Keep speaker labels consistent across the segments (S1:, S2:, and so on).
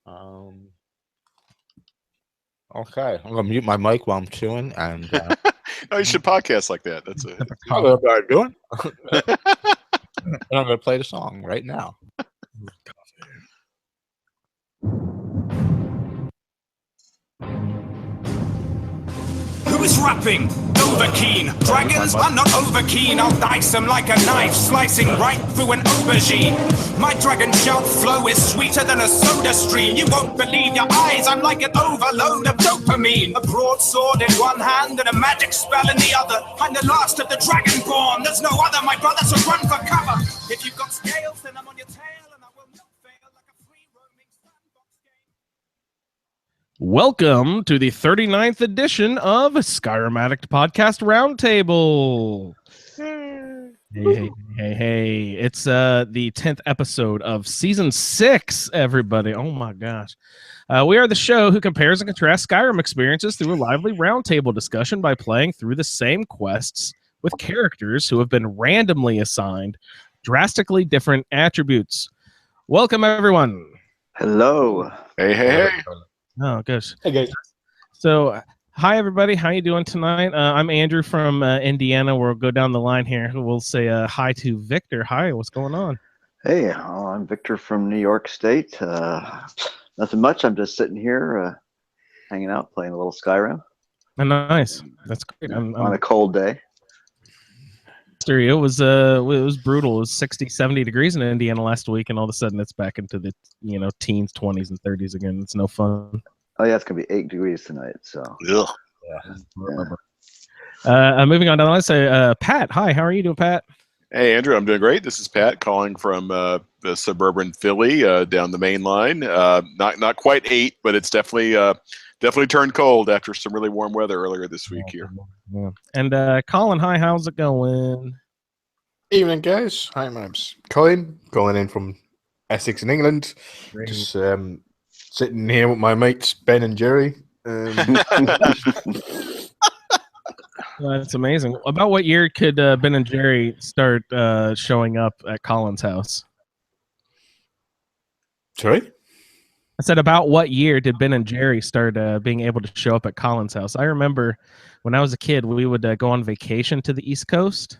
S1: Um, okay, I'm gonna mute my mic while I'm chewing, and
S2: No, you should podcast like that. That's a.
S1: that's what I'm doing. And I'm gonna play the song right now.
S3: Who is rapping? Overkeen. Dragons are not overkeen. I'll dice them like a knife, slicing right through an aubergine. My dragon shout flow is sweeter than a soda stream. You won't believe your eyes. I'm like an overload of dopamine. A broadsword in one hand and a magic spell in the other. I'm the last of the dragonborn. There's no other, my brother, so run for cover. If you've got scales, then I'm on your tail, and I will not fail like a free roaming sandbox game.
S4: Welcome to the 39th edition of Skyrim Podcast Roundtable. Hey. It's the 10th episode of Season 6, everybody. Oh, my gosh. We are the show who compares and contrasts Skyrim experiences through a lively roundtable discussion by playing through the same quests with characters who have been randomly assigned drastically different attributes. Welcome, everyone.
S5: Hello.
S2: Hey.
S4: Oh, gosh.
S1: Hey guys.
S4: So, hi everybody. How you doing tonight? I'm Andrew from Indiana. We'll go down the line here. We'll say hi to Victor. Hi, what's going on?
S5: Hey, I'm Victor from New York State. Nothing much. I'm just sitting here, hanging out, playing a little Skyrim.
S4: Oh, nice. That's great.
S5: On a cold day.
S4: It was brutal. It was 60, 70 degrees in Indiana last week, and all of a sudden it's back into the teens, 20s, and 30s again. It's no fun.
S5: Oh yeah, it's gonna be 8 degrees tonight. So.
S2: Ugh.
S5: Yeah.
S4: Moving on down the line. So, Pat. Hi. How are you doing, Pat?
S2: Hey, Andrew. I'm doing great. This is Pat calling from the suburban Philly down the main line. Not quite 8, but it's definitely turned cold after some really warm weather earlier this week here.
S4: Yeah. And Colin. Hi. How's it going?
S1: Evening, guys. Hi, my name's Colin, calling in from Essex in England.
S4: Great.
S1: Just sitting here with my mates Ben and Jerry.
S4: That's amazing. About what year could Ben and Jerry start showing up at Colin's house?
S1: Sorry?
S4: I said, about what year did Ben and Jerry start being able to show up at Colin's house? I remember when I was a kid, we would go on vacation to the East Coast,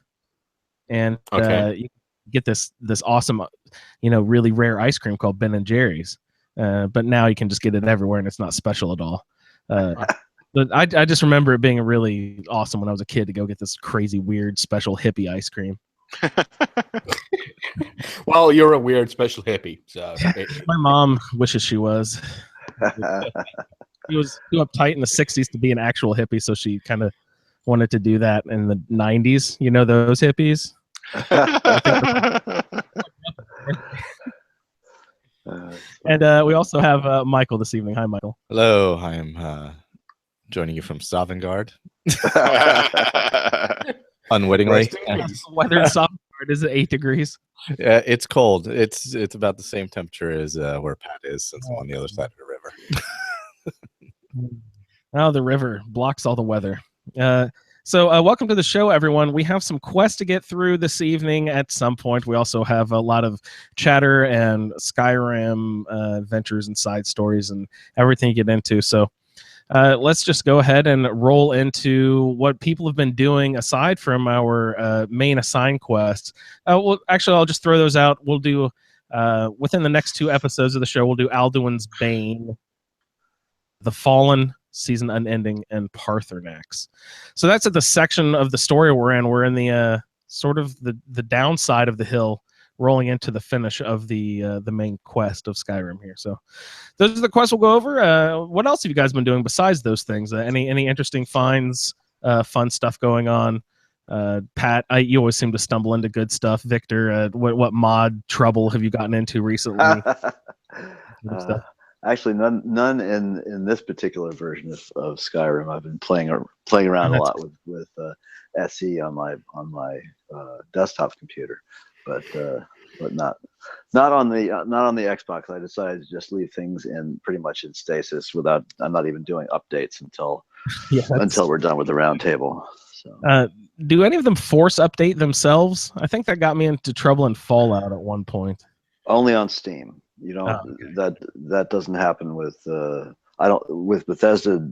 S4: and you get this awesome, really rare ice cream called Ben and Jerry's. But now you can just get it everywhere, and it's not special at all. But I just remember it being really awesome when I was a kid to go get this crazy, weird, special hippie ice cream.
S1: Well, you're a weird special hippie. So
S4: My mom wishes she was. She was too uptight in the 60s to be an actual hippie, so she kind of wanted to do that in the 90s. You know those hippies? And we also have Michael this evening. Hi, Michael.
S6: Hello, I am joining you from Sovngarde. Unwittingly.
S4: The weather in Sovngarde is at 8 degrees.
S6: It's cold. It's about the same temperature as where Pat is, since I'm on the other side of the river.
S4: Oh, the river blocks all the weather. So welcome to the show, everyone. We have some quests to get through this evening at some point. We also have a lot of chatter and Skyrim adventures and side stories and everything you get into. So let's just go ahead and roll into what people have been doing aside from our main assigned quests. Well, actually, I'll just throw those out. We'll do, within the next 2 episodes of the show, we'll do Alduin's Bane, The Fallen, Season Unending, and Parthenax. So that's at the section of the story we're in. We're in the sort of the downside of the hill, rolling into the finish of the main quest of Skyrim here. So those are the quests we'll go over. What else have you guys been doing besides those things? Any interesting finds, fun stuff going on? Pat, you always seem to stumble into good stuff. Victor, what mod trouble have you gotten into recently?
S5: Actually, none in this particular version of Skyrim. I've been playing around a lot with SE on my desktop computer, but not on the Xbox. I decided to just leave things pretty much in stasis I'm not even doing updates until we're done with the roundtable. So.
S4: Do any of them force update themselves? I think that got me into trouble in Fallout at one point.
S5: Only on Steam. You know, that doesn't happen with with Bethesda.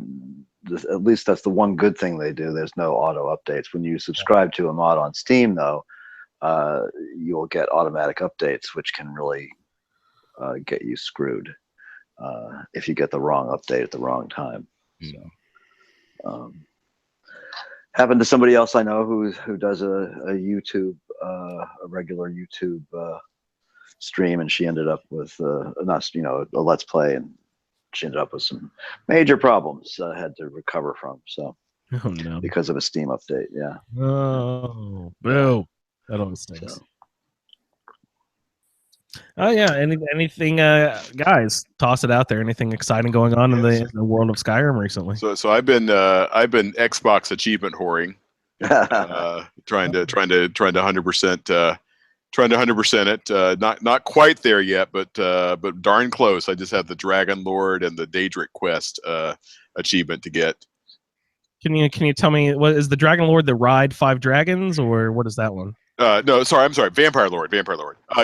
S5: At least that's the one good thing they do. There's no auto updates. When you subscribe to a mod on Steam, though, you'll get automatic updates, which can really get you screwed if you get the wrong update at the wrong time. So, happened to somebody else I know who does a YouTube, a regular YouTube stream, and she ended up with a Let's Play, and she ended up with some major problems had to recover from. So,
S4: oh no,
S5: because of a Steam update, yeah.
S4: Oh, boo! That always stinks. So. Oh yeah, anything, guys? Toss it out there. Anything exciting going on in the world of Skyrim recently?
S2: So I've been Xbox achievement whoring, trying to 100%. Trying to 100% it. Not quite there yet, but darn close. I just have the Dragon Lord and the Daedric quest achievement to get. Can
S4: you tell me, what is the Dragon Lord? The ride 5 dragons, or what is that one?
S2: No, sorry, I'm sorry. Vampire Lord.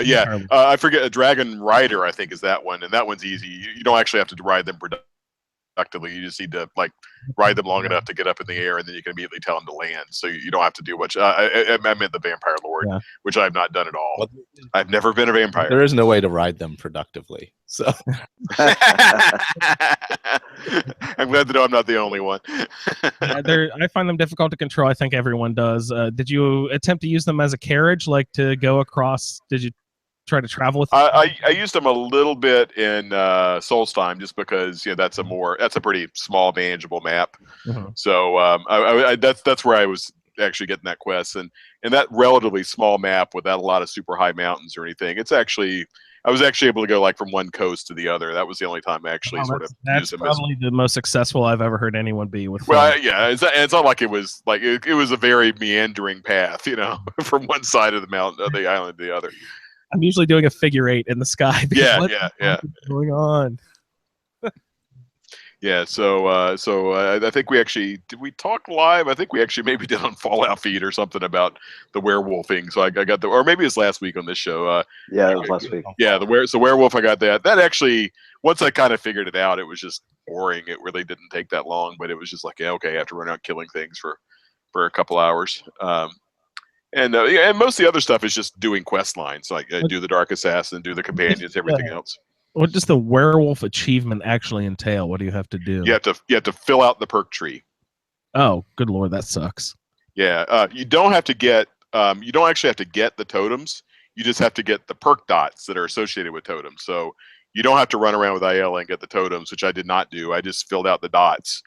S2: Yeah, I forget. A Dragon Rider, I think, is that one, and that one's easy. You don't actually have to ride them productively. You just need to ride them long enough to get up in the air, and then you can immediately tell them to land. So you don't have to do much. I meant the Vampire Lord, which I've not done at all. Well, I've never been a vampire.
S6: There is no way to ride them productively. So
S2: I'm glad to know I'm not the only one.
S4: I find them difficult to control. I think everyone does. Did you attempt to use them as a carriage, like to go across? Did you try to travel with them?
S2: I used them a little bit in Solstheim, just because that's a pretty small, manageable map. Mm-hmm. So that's where I was actually getting that quest, and that relatively small map without a lot of super high mountains or anything. I was actually able to go from one coast to the other. That was the only time I actually used them.
S4: That's probably the most successful I've ever heard anyone be with.
S2: Well, yeah, it's not like it was it was a very meandering path, from one side of the mountain, of the island to the other.
S4: I'm usually doing a figure 8 in the sky.
S2: Yeah.
S4: What's going on?
S2: Yeah, so I think did we talk live? I think we actually maybe did on Fallout Feed or something about the werewolfing. So I got or maybe it was last week on this show.
S5: Yeah, it was last week.
S2: Yeah, werewolf. I got that. That actually, once I kind of figured it out, it was just boring. It really didn't take that long, but it was just okay, I have to run out killing things for a couple hours. And most of the other stuff is just doing quest lines, do the Dark Assassin, do the companions, everything else.
S4: What does the werewolf achievement actually entail? What do you have to do?
S2: You have to fill out the perk tree.
S4: Oh, good lord, that sucks.
S2: Yeah, you don't have to get. You don't actually have to get the totems. You just have to get the perk dots that are associated with totems. So you don't have to run around with IL and get the totems, which I did not do. I just filled out the dots.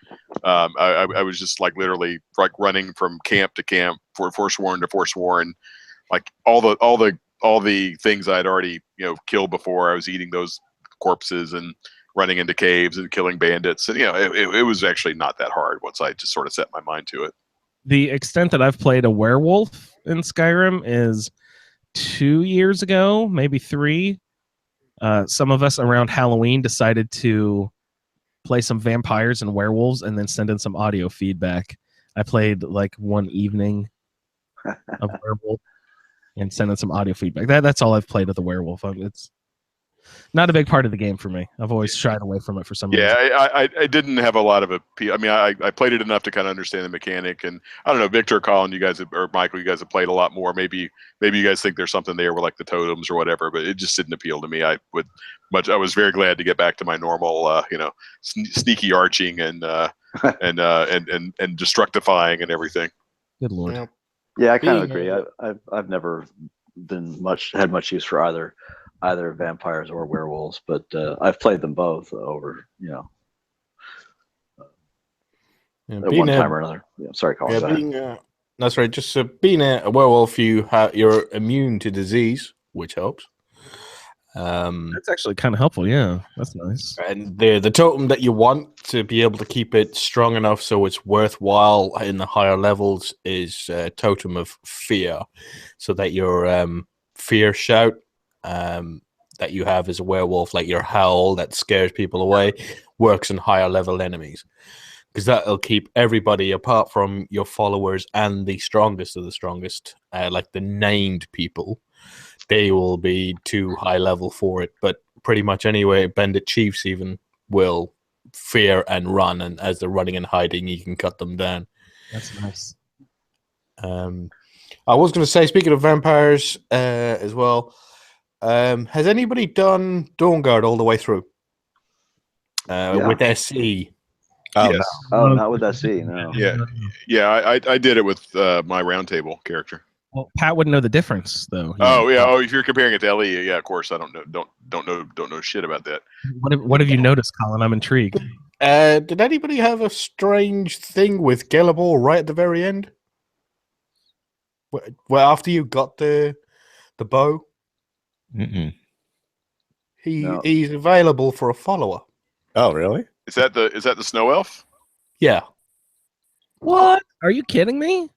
S2: I was just literally running from camp to camp, Forsworn to Forsworn, all the things I had already killed before. I was eating those corpses and running into caves and killing bandits, and it was actually not that hard once I just sort of set my mind to it.
S4: The extent that I've played a werewolf in Skyrim is 2 years ago, maybe 3. Some of us around Halloween decided to play some vampires and werewolves and then send in some audio feedback. I played one evening of werewolf and sent in some audio feedback. That's all I've played of the werewolf. It's not a big part of the game for me. I've always shied away from it for some reason.
S2: Yeah, I didn't have a lot of appeal. I mean, I played it enough to kind of understand the mechanic, and I don't know, Victor, Colin, you guys or Michael, you guys have played a lot more. Maybe you guys think there's something there with the totems or whatever, but it just didn't appeal to me. I was very glad to get back to my normal, sneaky arching and and destructifying and everything.
S4: Good lord.
S5: Yeah, I kind of agree. I've never had much use for either vampires or werewolves, but I've played them both over, at one time or another. Yeah, sorry, Colin.
S1: That's right. Just being a werewolf, you're immune to disease, which helps.
S4: That's actually kind of helpful. Yeah, that's nice.
S1: And the totem that you want to be able to keep it strong enough so it's worthwhile in the higher levels is Totem of Fear, so that your fear shout that you have as a werewolf, your howl that scares people away, works in higher level enemies, because that'll keep everybody apart from your followers and the strongest of the strongest, the named people. They will be too high level for it, but pretty much anyway. Bandit chiefs even will fear and run, and as they're running and hiding, you can cut them down.
S4: That's nice.
S1: I was going to say, speaking of vampires as well, has anybody done Dawnguard all the way through with SE?
S6: Oh,
S2: Yes.
S5: Oh, not with SE, no.
S2: Yeah. I did it with my Roundtable character.
S4: Well, Pat wouldn't know the difference, though.
S2: Oh yeah. Oh, if you're comparing it to LE, yeah, of course. I don't know shit about that.
S4: What have you noticed, Colin? I'm intrigued.
S1: Did anybody have a strange thing with Gelabor right at the very end? Well, after you got the bow,
S6: Mm-mm.
S1: he's available for a follower.
S6: Oh, really?
S2: Is that the snow elf?
S1: Yeah.
S4: What? Are you kidding me?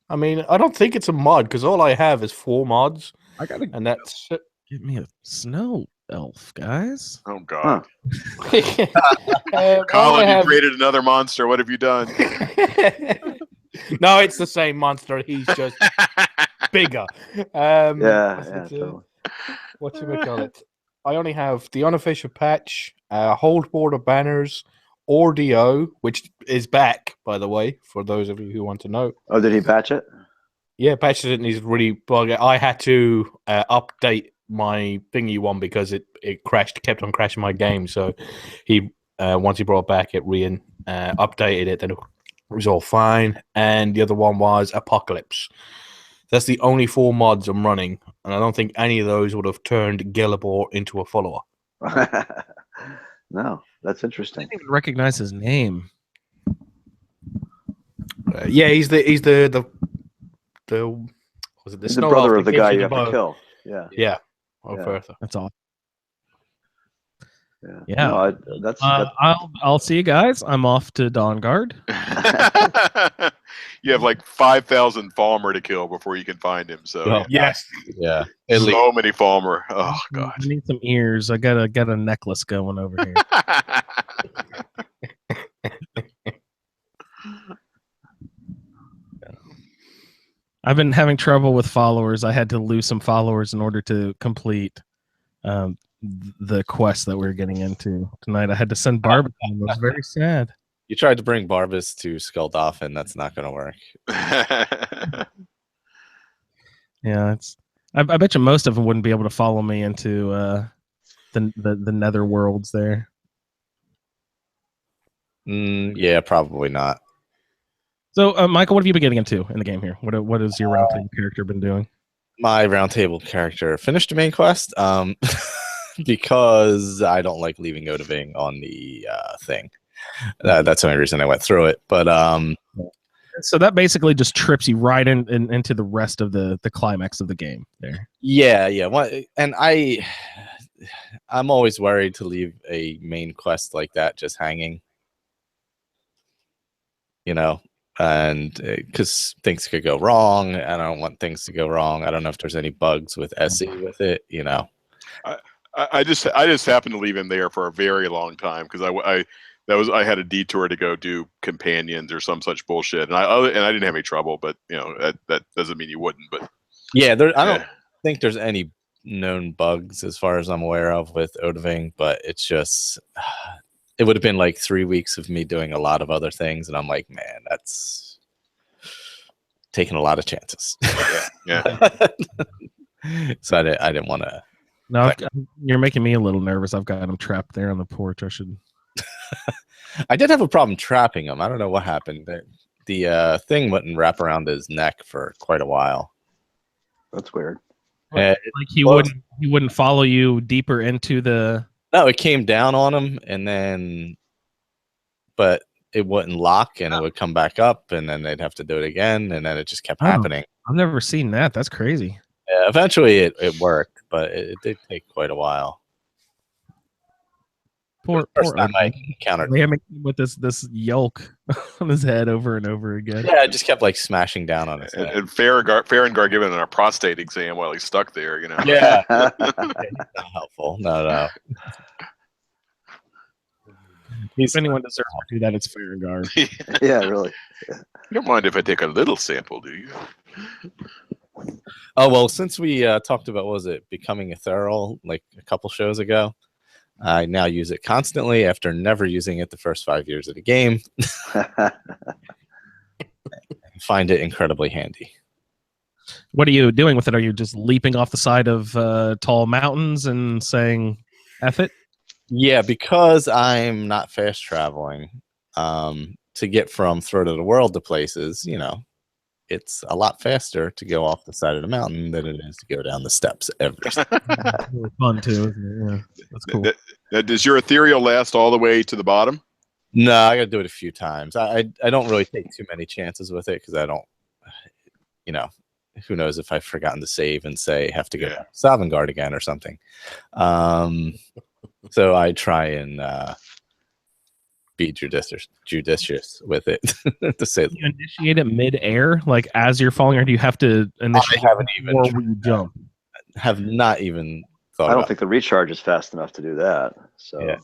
S1: I mean, I don't think it's a mod because all I have is 4 mods,
S4: I gotta
S1: and that's
S4: give me a snow elf, guys.
S2: Oh God.
S5: Huh.
S2: Colin, you created another monster. What have you done?
S1: No, it's the same monster. He's just bigger.
S5: Totally.
S1: What should we call it? I only have the unofficial patch, hold border banners, Ordio, which is back, by the way, for those of you who want to know.
S5: Oh, did he patch it?
S1: Yeah, patched it and he's really buggy. I had to update my thingy one because it crashed, kept on crashing my game. So he once he brought it back, it updated it, then it was all fine. And the other one was Apocalypse. That's the only 4 mods I'm running, and I don't think any of those would have turned Gelabor into a follower.
S5: No, that's
S4: I
S5: interesting.
S4: didn't even recognize his name.
S1: Yeah, he's the was it the
S5: He's the
S1: snow
S5: brother
S1: elf
S5: of the
S1: that
S5: guy
S1: gives
S5: you
S1: the
S5: have to
S1: bow?
S5: kill. Yeah.
S1: Yeah. Oh,
S5: Yeah.
S1: Bertha.
S4: That's all.
S5: Yeah.
S4: Yeah.
S5: No, that's
S4: I'll see you guys. I'm off to Dawnguard.
S2: You have like 5,000 Falmer to kill before you can find him. So
S6: Oh,
S1: Yes.
S6: Yeah. At least.
S2: so many Falmer. Oh God.
S4: I need some ears. I got a necklace going over here. I've been having trouble with followers. I had to lose some followers in order to complete the quest that we we're getting into tonight. I had to send Barbara. It was very sad.
S6: You tried to bring Barbas to Skulldolphin. That's not going to work.
S4: Yeah, I bet you most of them wouldn't be able to follow me into the nether worlds there.
S6: Yeah, probably not.
S4: So, Michael, what have you been getting into in the game here? What has your roundtable character been doing?
S6: My Roundtable character finished the main quest because I don't like leaving Odaving on the thing. That's the only reason I went through it. But
S4: so that basically just trips you right into the rest of the climax of the game there.
S6: yeah. And I'm always worried to leave a main quest like that just hanging. You know, and because things could go wrong, and I don't want things to go wrong. I don't know if there's any bugs with SE with it. You know,
S2: I just happened to leave him there for a very long time because I had a detour to go do companions or some such bullshit, and I didn't have any trouble. But you know that doesn't mean you wouldn't. But
S6: yeah, I don't think there's any known bugs as far as I'm aware of with Odaving, but it's just it would have been like 3 weeks of me doing a lot of other things, and I'm like, man, that's taking a lot of chances.
S2: Yeah.
S6: So I didn't want to.
S4: No, you're making me a little nervous. I've got him trapped there on the porch. I should.
S6: I did have a problem trapping him. I don't know what happened. The thing wouldn't wrap around his neck for quite a while.
S5: That's weird.
S4: Like he wouldn't follow you deeper into the.
S6: No, it came down on him, and then, but it wouldn't lock, and it would come back up, and then they'd have to do it again, and then it just kept happening.
S4: I've never seen that. That's crazy.
S6: Yeah, eventually it worked, but it did take quite a while.
S4: Poor
S6: time I encountered.
S4: with this yolk on his head over and over again.
S6: Yeah, it just kept like smashing down on his head.
S2: And Farengar giving him a prostate exam while he's stuck there. You know.
S6: Yeah, not helpful. No.
S4: If anyone deserves to do that, it's Farengar.
S5: Yeah, really.
S2: You don't mind if I take a little sample, do you?
S6: Oh well, since we talked about what was it becoming ethereal like a couple shows ago, I now use it constantly after never using it the first 5 years of the game. I find it incredibly handy.
S4: What are you doing with it? Are you just leaping off the side of tall mountains and saying "F it"?
S6: Yeah, because I'm not fast traveling to get from throat of the world to places, it's a lot faster to go off the side of the mountain than it is to go down the steps every step.
S4: It's really fun too, isn't it? Yeah, that's cool.
S2: Now, does your ethereal last all the way to the bottom?
S6: No, I got to do it a few times. I don't really take too many chances with it because I don't, who knows if I've forgotten to save and say have to go to Sovngarde again or something. So I try and be judicious with it to say.
S4: Do you initiate it mid-air, like as you're falling, or do you have to initiate
S6: haven't even
S4: before you jump?
S6: Have not even thought.
S5: I don't think the recharge is fast enough to do that. So,
S6: yeah.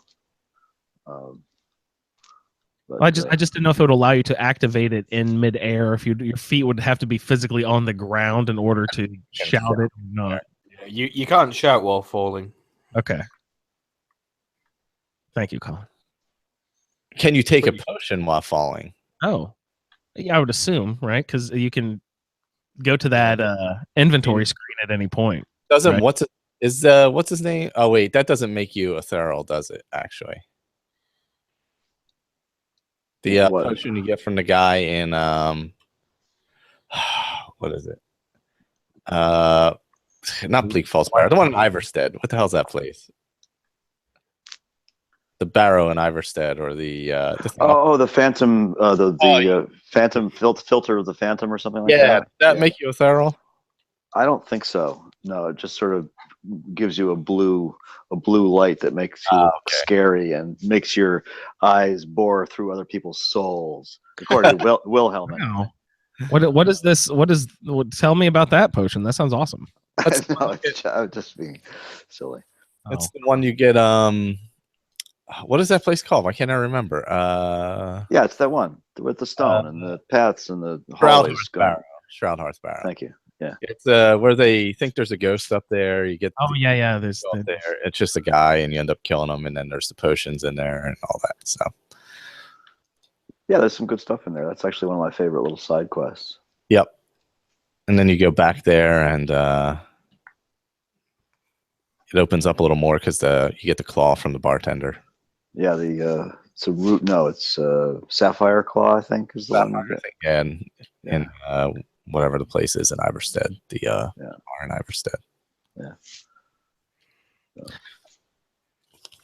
S5: But,
S4: I just didn't know if it would allow you to activate it in mid-air. If your feet would have to be physically on the ground in order to shout it. No,
S1: You can't shout while falling.
S4: okay. Thank you, Colin.
S6: Can you take a potion while falling?
S4: Oh, yeah, I would assume, right? Because you can go to that inventory screen at any point.
S6: Doesn't
S4: right?
S6: what's his name? Oh wait, that doesn't make you ethereal, does it? Actually, the potion you get from the guy in what is it? Not Bleak Falls Barrow. The one in Iverstead. What the hell's that place? The Barrow in Iverstead, or the
S5: the Phantom, Phantom filter of the Phantom, or something like that.
S6: Yeah, that make you ethereal?
S5: I don't think so. No, it just sort of gives you a blue light that makes you look scary and makes your eyes bore through other people's souls, according to Wilhelm.
S4: Wow. What is this? Tell me about that potion. That sounds awesome.
S5: No, I'm just being silly.
S6: That's the one you get. What is that place called? Why can't I remember?
S5: Yeah, it's that one with the stone and the paths and the hallways.
S6: Shroudhearth Barrow.
S5: Thank you. Yeah,
S6: it's where they think there's a ghost up there. You get
S4: There's
S6: there. It's just a guy, and you end up killing him, and then there's the potions in there and all that. So
S5: yeah, there's some good stuff in there. That's actually one of my favorite little side quests.
S6: Yep. And then you go back there, and it opens up a little more because you get the claw from the bartender. Yeah,
S5: it's a root. No, it's Sapphire Claw, I think, is the one.
S6: And whatever the place is in Iverstead, the bar in Iverstead.
S5: Yeah.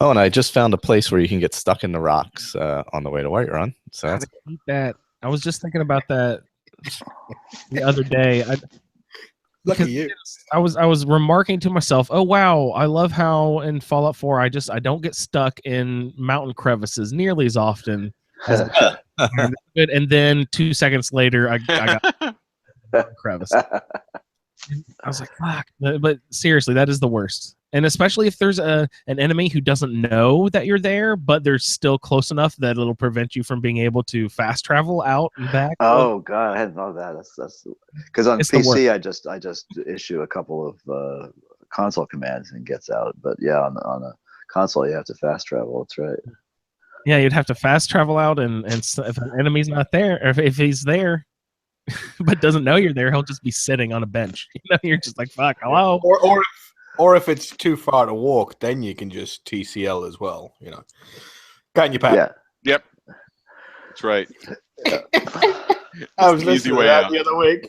S6: Oh, and I just found a place where you can get stuck in the rocks on the way to Whiterun. So that's
S4: eat that. I was just thinking about that the other day.
S1: Look at you.
S4: I was remarking to myself, oh wow, I love how in Fallout 4 I don't get stuck in mountain crevices nearly as often as good. And then 2 seconds later I got crevice. I was like, fuck. But seriously, that is the worst. And especially if there's an enemy who doesn't know that you're there, but they're still close enough that it'll prevent you from being able to fast travel out and back.
S5: Oh god, I hadn't thought of that. That's because on PC I just issue a couple of console commands and it gets out. But yeah, on a console you have to fast travel. That's right.
S4: Yeah, you'd have to fast travel out, and if an enemy's not there, or if he's there but doesn't know you're there, he'll just be sitting on a bench. You're just like, fuck, hello.
S1: Or if it's too far to walk, then you can just TCL as well. Can't you, Pat?
S5: Yeah.
S2: Yep. That's right.
S1: I was listening to that the other week.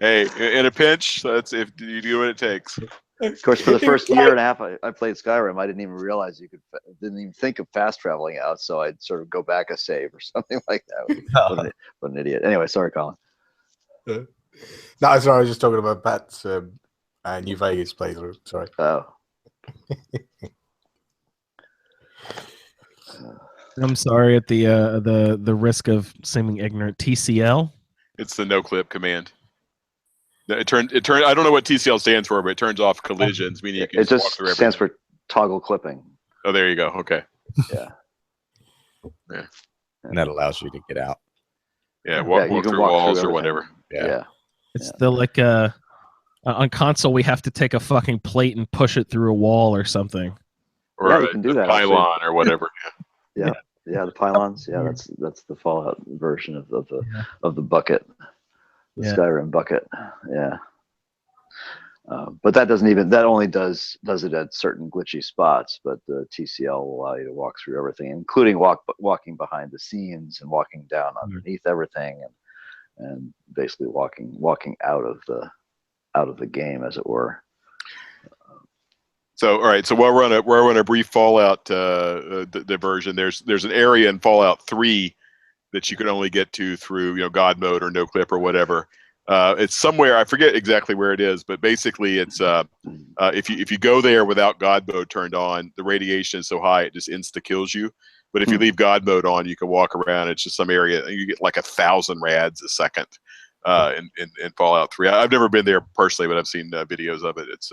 S2: Hey, in a pinch, that's if you do what it takes.
S5: Of course, for the first year and a half I played Skyrim, I didn't even realize didn't even think of fast traveling out, so I'd sort of go back a save or something like that. What an idiot. Anyway, sorry, Colin.
S1: No, sorry, I was just talking about Pat's New Vegas playthrough. Sorry.
S5: Oh.
S4: I'm sorry at the risk of seeming ignorant. TCL?
S2: It's the no clip command. It turned. I don't know what TCL stands for, but it turns off collisions, meaning you can
S5: it just
S2: walk through
S5: stands for toggle clipping.
S2: Oh, there you go. Okay.
S5: Yeah.
S6: And that allows you to get out.
S2: Yeah, walk
S5: you can
S2: through
S5: walk
S2: walls
S5: through
S2: or whatever.
S5: Yeah.
S4: It's the like on console we have to take a fucking plate and push it through a wall or something.
S2: Or
S5: Yeah, you can do
S2: a
S5: that, actually.
S2: pylon or whatever.
S5: Yeah, the pylons. Yeah, that's the Fallout version of the bucket, the Skyrim bucket. Yeah, but that only does it at certain glitchy spots. But the TCL will allow you to walk through everything, including walking behind the scenes and walking down underneath everything, and basically walking out of the game, as it were.
S2: So, all right. So while we're on a brief Fallout diversion, there's an area in Fallout 3 that you can only get to through God mode or no clip or whatever. It's somewhere, I forget exactly where it is, but basically it's if you go there without God mode turned on, the radiation is so high it just insta kills you. But if you leave God mode on, you can walk around. It's just some area you get like 1,000 rads a second in Fallout 3. I've never been there personally, but I've seen videos of it. It's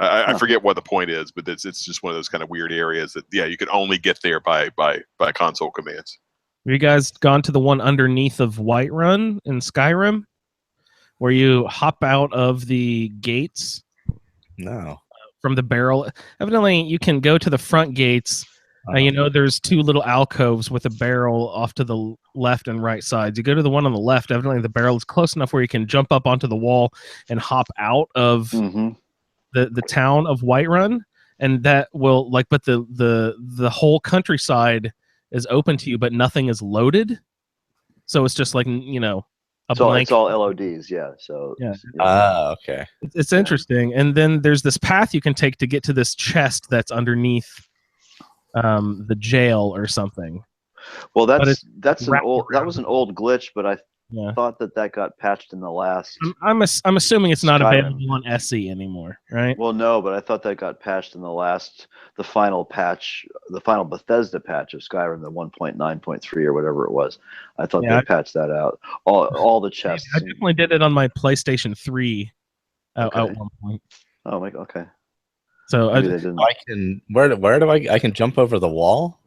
S2: I forget what the point is, but it's just one of those kind of weird areas that you can only get there by console commands.
S4: Have you guys gone to the one underneath of Whiterun in Skyrim, where you hop out of the gates?
S6: No.
S4: From the barrel. Evidently, you can go to the front gates. There's two little alcoves with a barrel off to the left and right sides. You go to the one on the left. Evidently, the barrel is close enough where you can jump up onto the wall and hop out of the town of Whiterun, and that will but the whole countryside is open to you, but nothing is loaded. So it's just like a blank.
S5: It's all LODs, yeah. So
S6: okay.
S4: It's interesting. And then there's this path you can take to get to this chest that's underneath the jail or something.
S5: Well, that was an old glitch, but I thought that got patched in the last.
S4: I'm assuming it's not
S5: Skyrim.
S4: available on SE anymore, right?
S5: Well, no, but I thought that got patched in the final patch, the final Bethesda patch of Skyrim, the 1.9.3 or whatever it was. I thought they patched that out. All the chests.
S4: I definitely did it on my PlayStation 3 at one point.
S5: Oh, okay.
S4: So
S6: I can I can jump over the wall?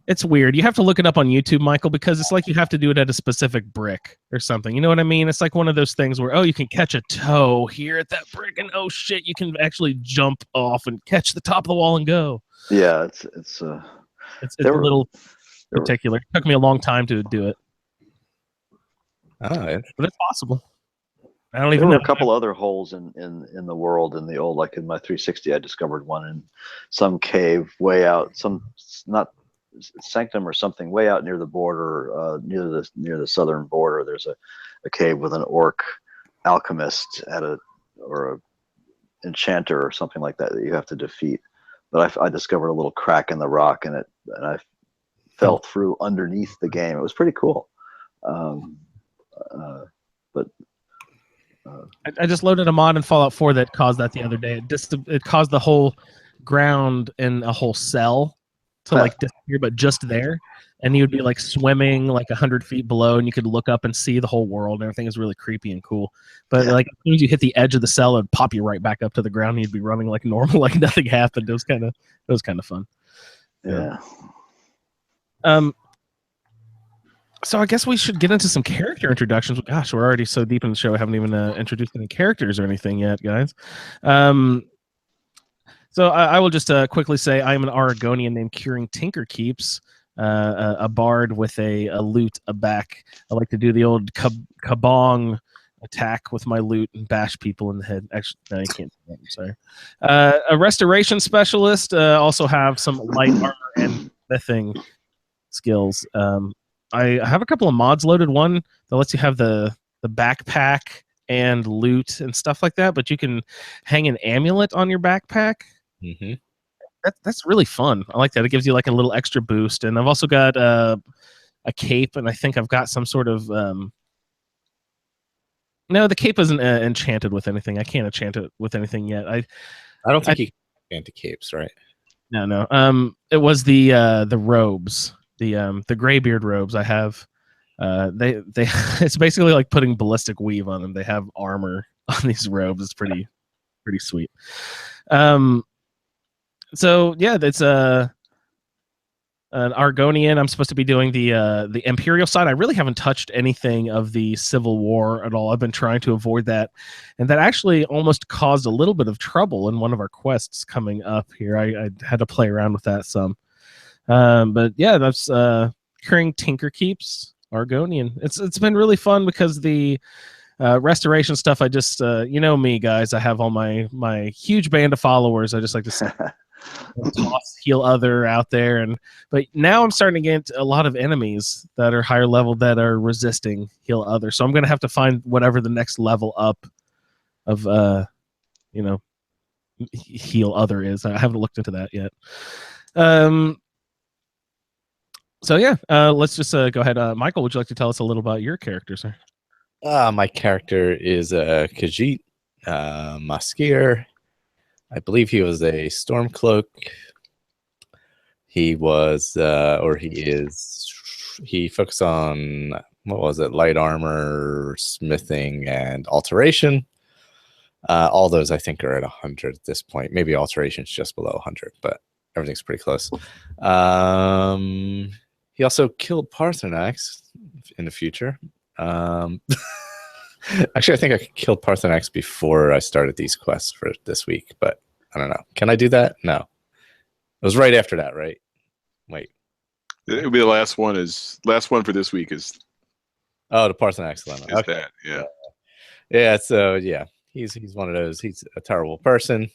S4: It's weird. You have to look it up on YouTube, Michael, because it's like you have to do it at a specific brick or something. You know what I mean? It's like one of those things where, you can catch a toe here at that brick, and oh shit, you can actually jump off and catch the top of the wall and go.
S5: Yeah, it's
S4: a little particular. It took me a long time to do it.
S6: But
S4: it's possible. I don't even
S5: know.
S4: There
S5: were a couple other holes in the world in the old, like in my 360, I discovered one in some cave way out, not sanctum or something way out near the border, near the southern border. There's a cave with an orc alchemist or a enchanter or something like that you have to defeat. But I discovered a little crack in the rock, and I fell through underneath the game. It was pretty cool.
S4: I just loaded a mod in Fallout 4 that caused that the other day. It caused the whole ground in a whole cell to disappear, but just there, and you'd be like swimming like 100 feet below, and you could look up and see the whole world. And everything is really creepy and cool. But like as soon as you hit the edge of the cell, it'd pop you right back up to the ground, and you'd be running like normal, like nothing happened. It was kind of fun.
S5: Yeah.
S4: So I guess we should get into some character introductions. Gosh, we're already so deep in the show. I haven't even introduced any characters or anything yet, guys. So I will just quickly say I am an Oregonian named Curing Tinkerkeeps, a bard with a lute, a back. I like to do the old kabong attack with my lute and bash people in the head. Actually, no, you can't do that. I'm sorry. A restoration specialist. Also have some light armor and smithing skills. I have a couple of mods loaded. One that lets you have the backpack and loot and stuff like that, but you can hang an amulet on your backpack.
S6: Mm-hmm.
S4: That's really fun. I like that. It gives you like a little extra boost. And I've also got a cape, and I think I've got some sort of no, the cape isn't enchanted with anything. I can't enchant it with anything yet. I
S6: don't think you can enchant capes, right?
S4: No. It was the robes. The graybeard robes I have, they it's basically like putting ballistic weave on them. They have armor on these robes. It's pretty sweet. So yeah, that's an Argonian. I'm supposed to be doing the Imperial side. I really haven't touched anything of the Civil War at all. I've been trying to avoid that, and that actually almost caused a little bit of trouble in one of our quests coming up here. I had to play around with that some, but yeah, that's curing Tinker Keeps Argonian. It's been really fun because the restoration stuff. I just you know me, guys. I have all my huge band of followers. I just like to toss heal other out there, but now I'm starting to get a lot of enemies that are higher level that are resisting heal other. So I'm gonna have to find whatever the next level up of heal other is. I haven't looked into that yet. So yeah, let's just go ahead. Michael, would you like to tell us a little about your character, sir?
S6: My character is Khajiit Maskir. I believe he was a Stormcloak. He was, or he is, he focused on, what was it, light armor, smithing, and alteration. All those, I think, are at 100 at this point. Maybe alteration's just below 100, but everything's pretty close. He also killed Paarthurnax in the future. Actually, I think I killed Paarthurnax before I started these quests for this week, but I don't know. Can I do that? No. It was right after that, right? Wait.
S2: It'll be the last one for this week is.
S6: Oh, the Paarthurnax dilemma.
S2: Is
S6: Okay.
S2: that, yeah.
S6: Yeah. So yeah, he's one of those. He's a terrible person.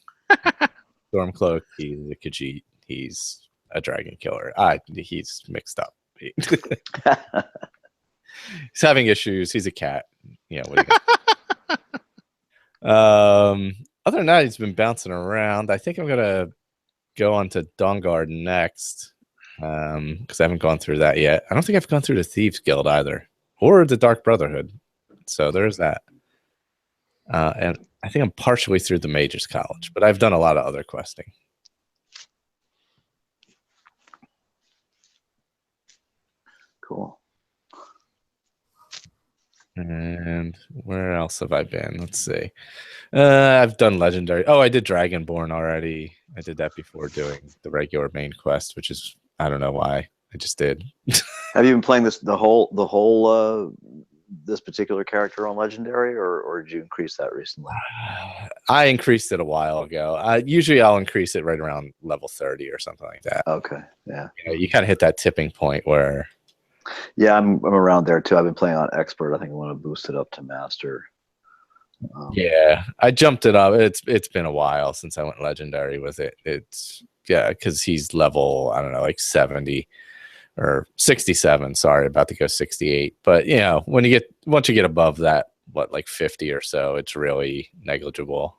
S6: Stormcloak. He's a Khajiit. He's a dragon killer. He's mixed up. He's having issues. He's a cat. Yeah. What do you other than that, he's been bouncing around. I think I'm gonna go on to Dawnguard next, because I haven't gone through that yet. I don't think I've gone through the Thieves Guild either, or the Dark Brotherhood. So there's that. And I think I'm partially through the Mages College, but I've done a lot of other questing.
S5: Cool.
S6: And where else have I been? Let's see. I've done Legendary. Oh, I did Dragonborn already. I did that before doing the regular main quest, which is, I don't know why. I just did.
S5: Have you been playing the whole this particular character on Legendary, or did you increase that recently?
S6: I increased it a while ago. Usually I'll increase it right around level 30 or something like that.
S5: Okay, yeah.
S6: You kind of hit that tipping point where.
S5: Yeah, I'm around there too. I've been playing on Expert. I think I want to boost it up to Master.
S6: Yeah, I jumped it up. It's been a while since I went Legendary with it. It's because he's level, I don't know, like 70 or 67. Sorry, about to go 68. But once you get above that, like 50 or so, it's really negligible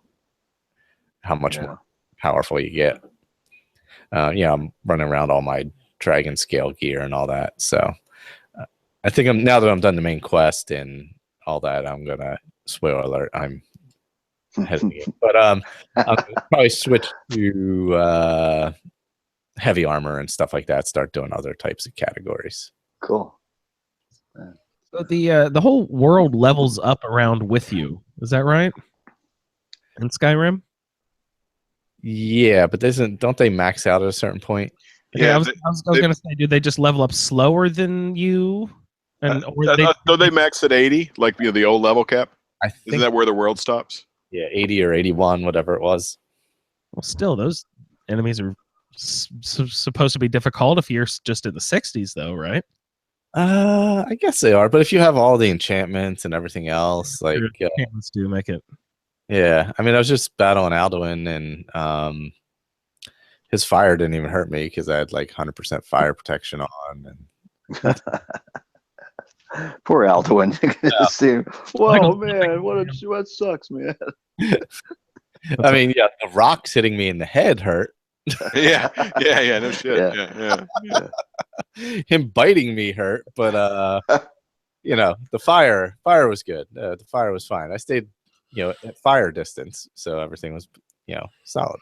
S6: how much more powerful you get. I'm running around all my dragon scale gear and all that. So I think now that I'm done the main quest and all that, I'm gonna, spoiler alert, I'm heading in. But I'm gonna probably switch to heavy armor and stuff like that. Start doing other types of categories.
S5: Cool.
S4: So the whole world levels up around with you. Is that right? In Skyrim?
S6: Yeah, but don't they max out at a certain point?
S4: Yeah, I was going to say, do they just level up slower than you? And
S2: don't they max at 80, like the old level cap? Isn't that where the world stops?
S6: Yeah, 80 or 81, whatever it was.
S4: Well, still, those enemies are supposed to be difficult if you're just in the 60s, though, right?
S6: I guess they are, but if you have all the enchantments and everything else, like
S4: enchantments do make it.
S6: Yeah, I mean, I was just battling Alduin, and his fire didn't even hurt me because I had like 100% fire protection on. And
S5: poor Alduin. Whoa, man, what sucks, man.
S6: I mean, yeah, the rocks hitting me in the head hurt.
S2: yeah, no shit. Yeah.
S6: Him biting me hurt, but the fire was good. The fire was fine. I stayed, at fire distance, so everything was, solid.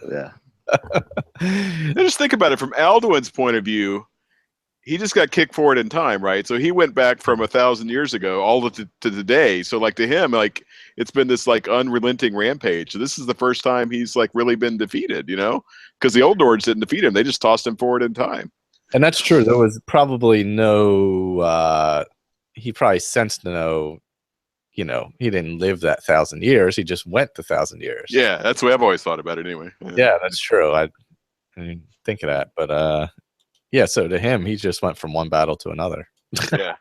S5: Yeah.
S2: Just think about it from Alduin's point of view. he just got kicked forward in time, right? So he went back from 1,000 years ago all to today. So like to him, like it's been this like unrelenting rampage. So this is the first time he's like really been defeated, because the old Nords didn't defeat him; they just tossed him forward in time.
S6: And that's true. There was probably no. He probably sensed no. He didn't live that 1,000 years. He just went the 1,000 years.
S2: Yeah, that's the way I've always thought about it. Anyway.
S6: Yeah, that's true. I didn't think of that, but yeah. So to him, he just went from one battle to another.
S2: Yeah.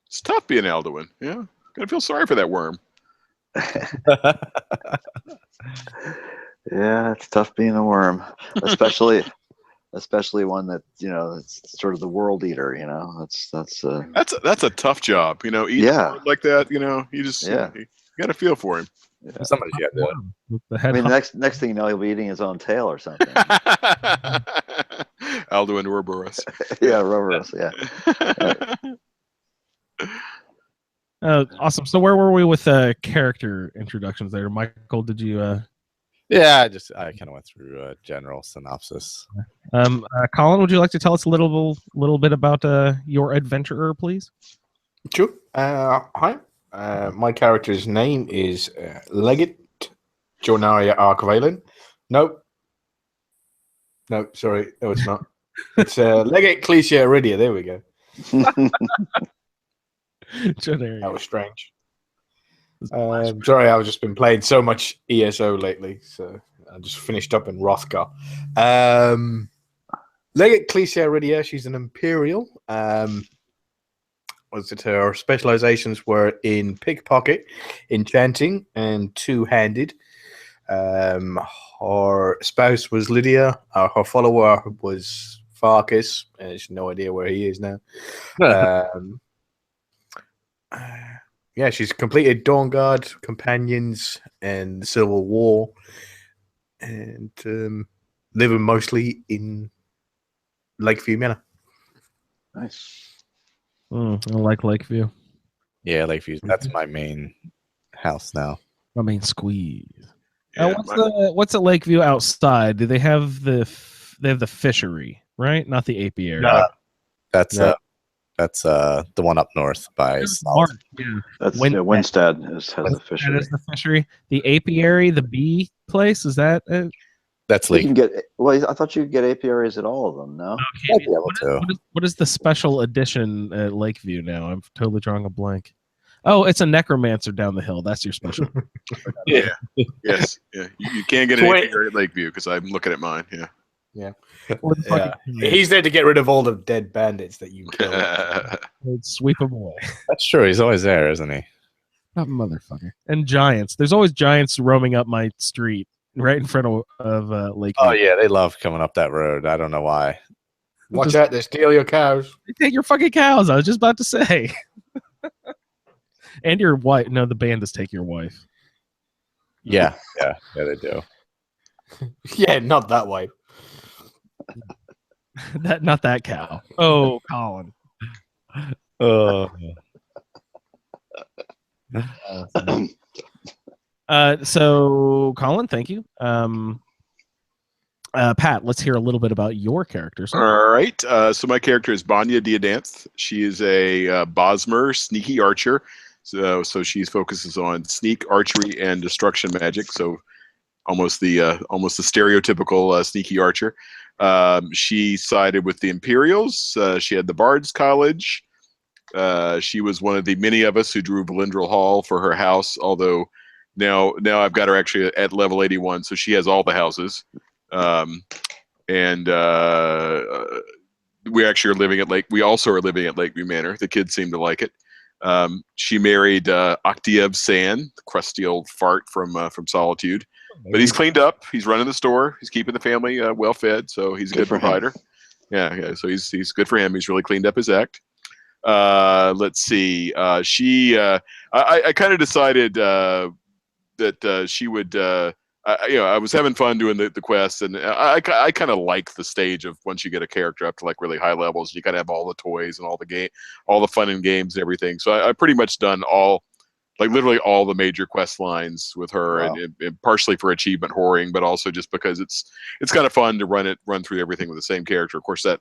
S2: It's tough being Alduin. Yeah, gotta feel sorry for that worm.
S5: Yeah, it's tough being a worm, especially one that it's sort of the world eater.
S2: That's a tough job. Eating like that. You just you gotta feel for him.
S5: Yeah.
S6: Somebody's got to do it.
S5: I mean, next thing you know, he'll be eating his own tail or something.
S2: Alduin Ouroboros.
S5: Yeah, Ouroboros. Yeah.
S4: Awesome. So where were we with character introductions there? Michael, did you...
S6: Yeah, I kind of went through a general synopsis.
S4: Colin, would you like to tell us a little bit about your adventurer, please?
S1: Sure. Hi. My character's name is Legate Jonaria Arkvalen. No, sorry. No, it's not. It's Legate Clicia Iridia. There we go. That was strange. Sorry, I've just been playing so much ESO lately, so I just finished up in Rothgar. Legate Clicia Iridia, she's an Imperial. Her specializations were in pickpocket, enchanting, and two-handed. Her spouse was Lydia. Her follower was Farkas. There's no idea where he is now. Yeah, she's completed Dawn Guard, Companions, and the Civil War, and living mostly in Lakeview Manor.
S5: Nice.
S4: I like Lakeview.
S6: Yeah, Lakeview. That's my main house now.
S4: My main squeeze.
S2: Yeah,
S4: What's at Lakeview outside? Do they have the fishery, right? Not the apiary.
S6: No, that's the one up north by.
S5: That's Winstead has the fishery.
S4: That is the fishery. The apiary, the bee place, is that it?
S6: That's
S5: You
S6: Lakeview.
S5: can get. Well, I thought you could get apiaries at all of them. No.
S6: Might be able to.
S4: What is the special edition at Lakeview now? I'm totally drawing a blank. Oh, it's a necromancer down the hill. That's your special.
S2: Yeah. Yes. Yeah. You can't get an apiary at Lakeview because I'm looking at mine. Yeah.
S1: Yeah. He's there to get rid of all the dead bandits that you killed.
S4: Sweep them away.
S6: That's true. He's always there, isn't he?
S4: Not motherfucker. And giants. There's always giants roaming up my street right in front of Lakeview.
S6: Oh yeah, they love coming up that road. I don't know why.
S1: Watch out! They steal your cows.
S4: They take your fucking cows. I was just about to say. And your wife. No, the bandits take your wife.
S6: Yeah, they do.
S1: Yeah, not that way.
S4: Not that cow. Oh, Colin. So Colin, thank you. Pat, let's hear a little bit about your characters.
S2: All right. So my character is Banya Diadanth. She is a Bosmer sneaky archer. So she focuses on sneak, archery, and destruction magic. So almost the stereotypical sneaky archer. She sided with the Imperials. She had the Bard's College. She was one of the many of us who drew Valindral Hall for her house. Although now I've got her actually at level 81, so she has all the houses. We actually are living at We also are living at Lakeview Manor. The kids seem to like it. She married Oktiev San, the crusty old fart from Solitude. But he's cleaned up. He's running the store. He's keeping the family well fed. So he's a good provider. Yeah. So he's good for him. He's really cleaned up his act. Let's see. I kind of decided that she would. I was having fun doing the quest, and I kind of like the stage of once you get a character up to like really high levels, you kind of have all the toys and all the fun and games and everything. So I pretty much done all like literally all the major quest lines with her,
S5: Wow.
S2: and partially for achievement whoring, but also just because it's kind of fun to run through everything with the same character. Of course, that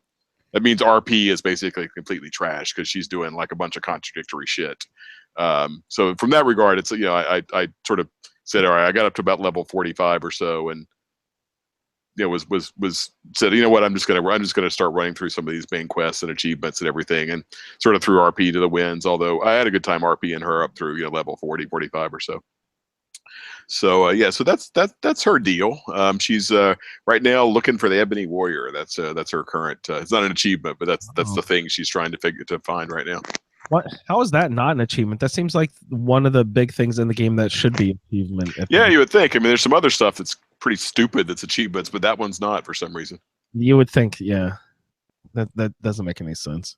S2: means RP is basically completely trash because she's doing like a bunch of contradictory shit. So from that regard, it's, I sort of said, all right, I got up to about level 45 or so, and was said, you know what, I'm just gonna start running through some of these main quests and achievements and everything, and sort of threw RP to the winds. Although I had a good time RPing her up through level 40, 45 or so. So so that's her deal. She's right now looking for the Ebony Warrior. That's her current. It's not an achievement, but that's the thing she's trying to find right now.
S4: What? How is that not an achievement? That seems like one of the big things in the game that should be achievement.
S2: Yeah, you would think. I mean, there's some other stuff that's pretty stupid that's achievements, but that one's not for some reason.
S4: You would think, yeah. That doesn't make any sense.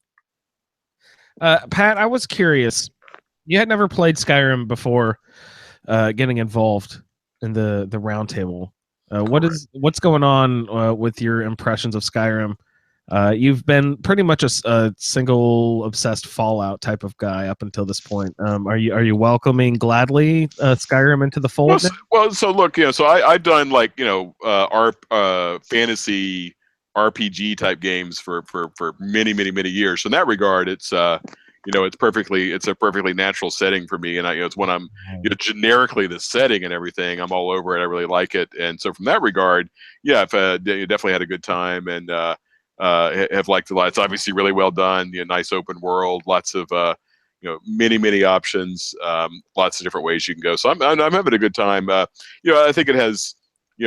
S4: Pat, I was curious. You had never played Skyrim before getting involved in the roundtable. What's going on with your impressions of Skyrim? You've been pretty much a single obsessed Fallout type of guy up until this point. Are you welcoming gladly Skyrim into the fold?
S2: Well, so look, so I've done like fantasy RPG type games for many years. So in that regard, it's it's a perfectly natural setting for me, and it's when I'm generically the setting and everything, I'm all over it. I really like it, and so from that regard, yeah, I've definitely had a good time, and have liked it a lot. It's obviously really well done. Nice open world, lots of many options, lots of different ways you can go. So I'm having a good time. I think it has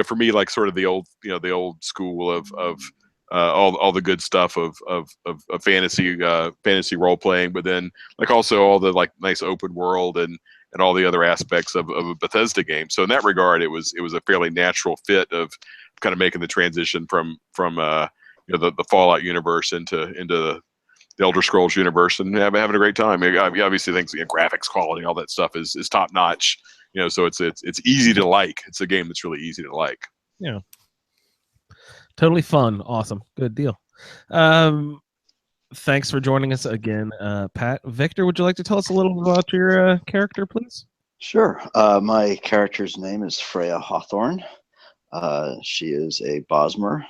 S2: for me like sort of the old school of all the good stuff of fantasy role playing, but then like also all the like nice open world and all the other aspects of a Bethesda game. So in that regard, it was a fairly natural fit of kind of making the transition from the Fallout universe into the Elder Scrolls universe, and having a great time. I obviously think graphics quality, all that stuff is top notch. So it's easy to like. It's a game that's really easy to like.
S4: Yeah, totally fun, awesome, good deal. Thanks for joining us again, Pat. Victor, would you like to tell us a little about your character, please?
S5: Sure. My character's name is Freya Hawthorne. She is a Bosmer.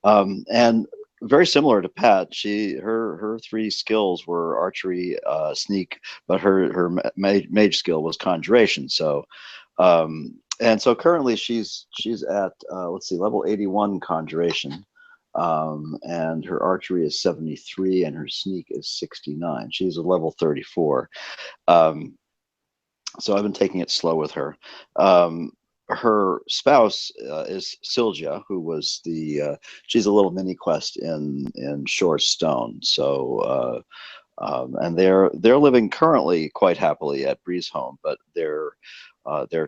S5: And very similar to Pat, her three skills were archery, sneak, but her mage skill was conjuration. So, and so currently she's at level 81 conjuration, and her archery is 73, and her sneak is 69. She's a level 34. So I've been taking it slow with her. Her spouse is Sylgia, who was she's a little mini quest in Shor's Stone. So and they're living currently quite happily at Breezeholm, but their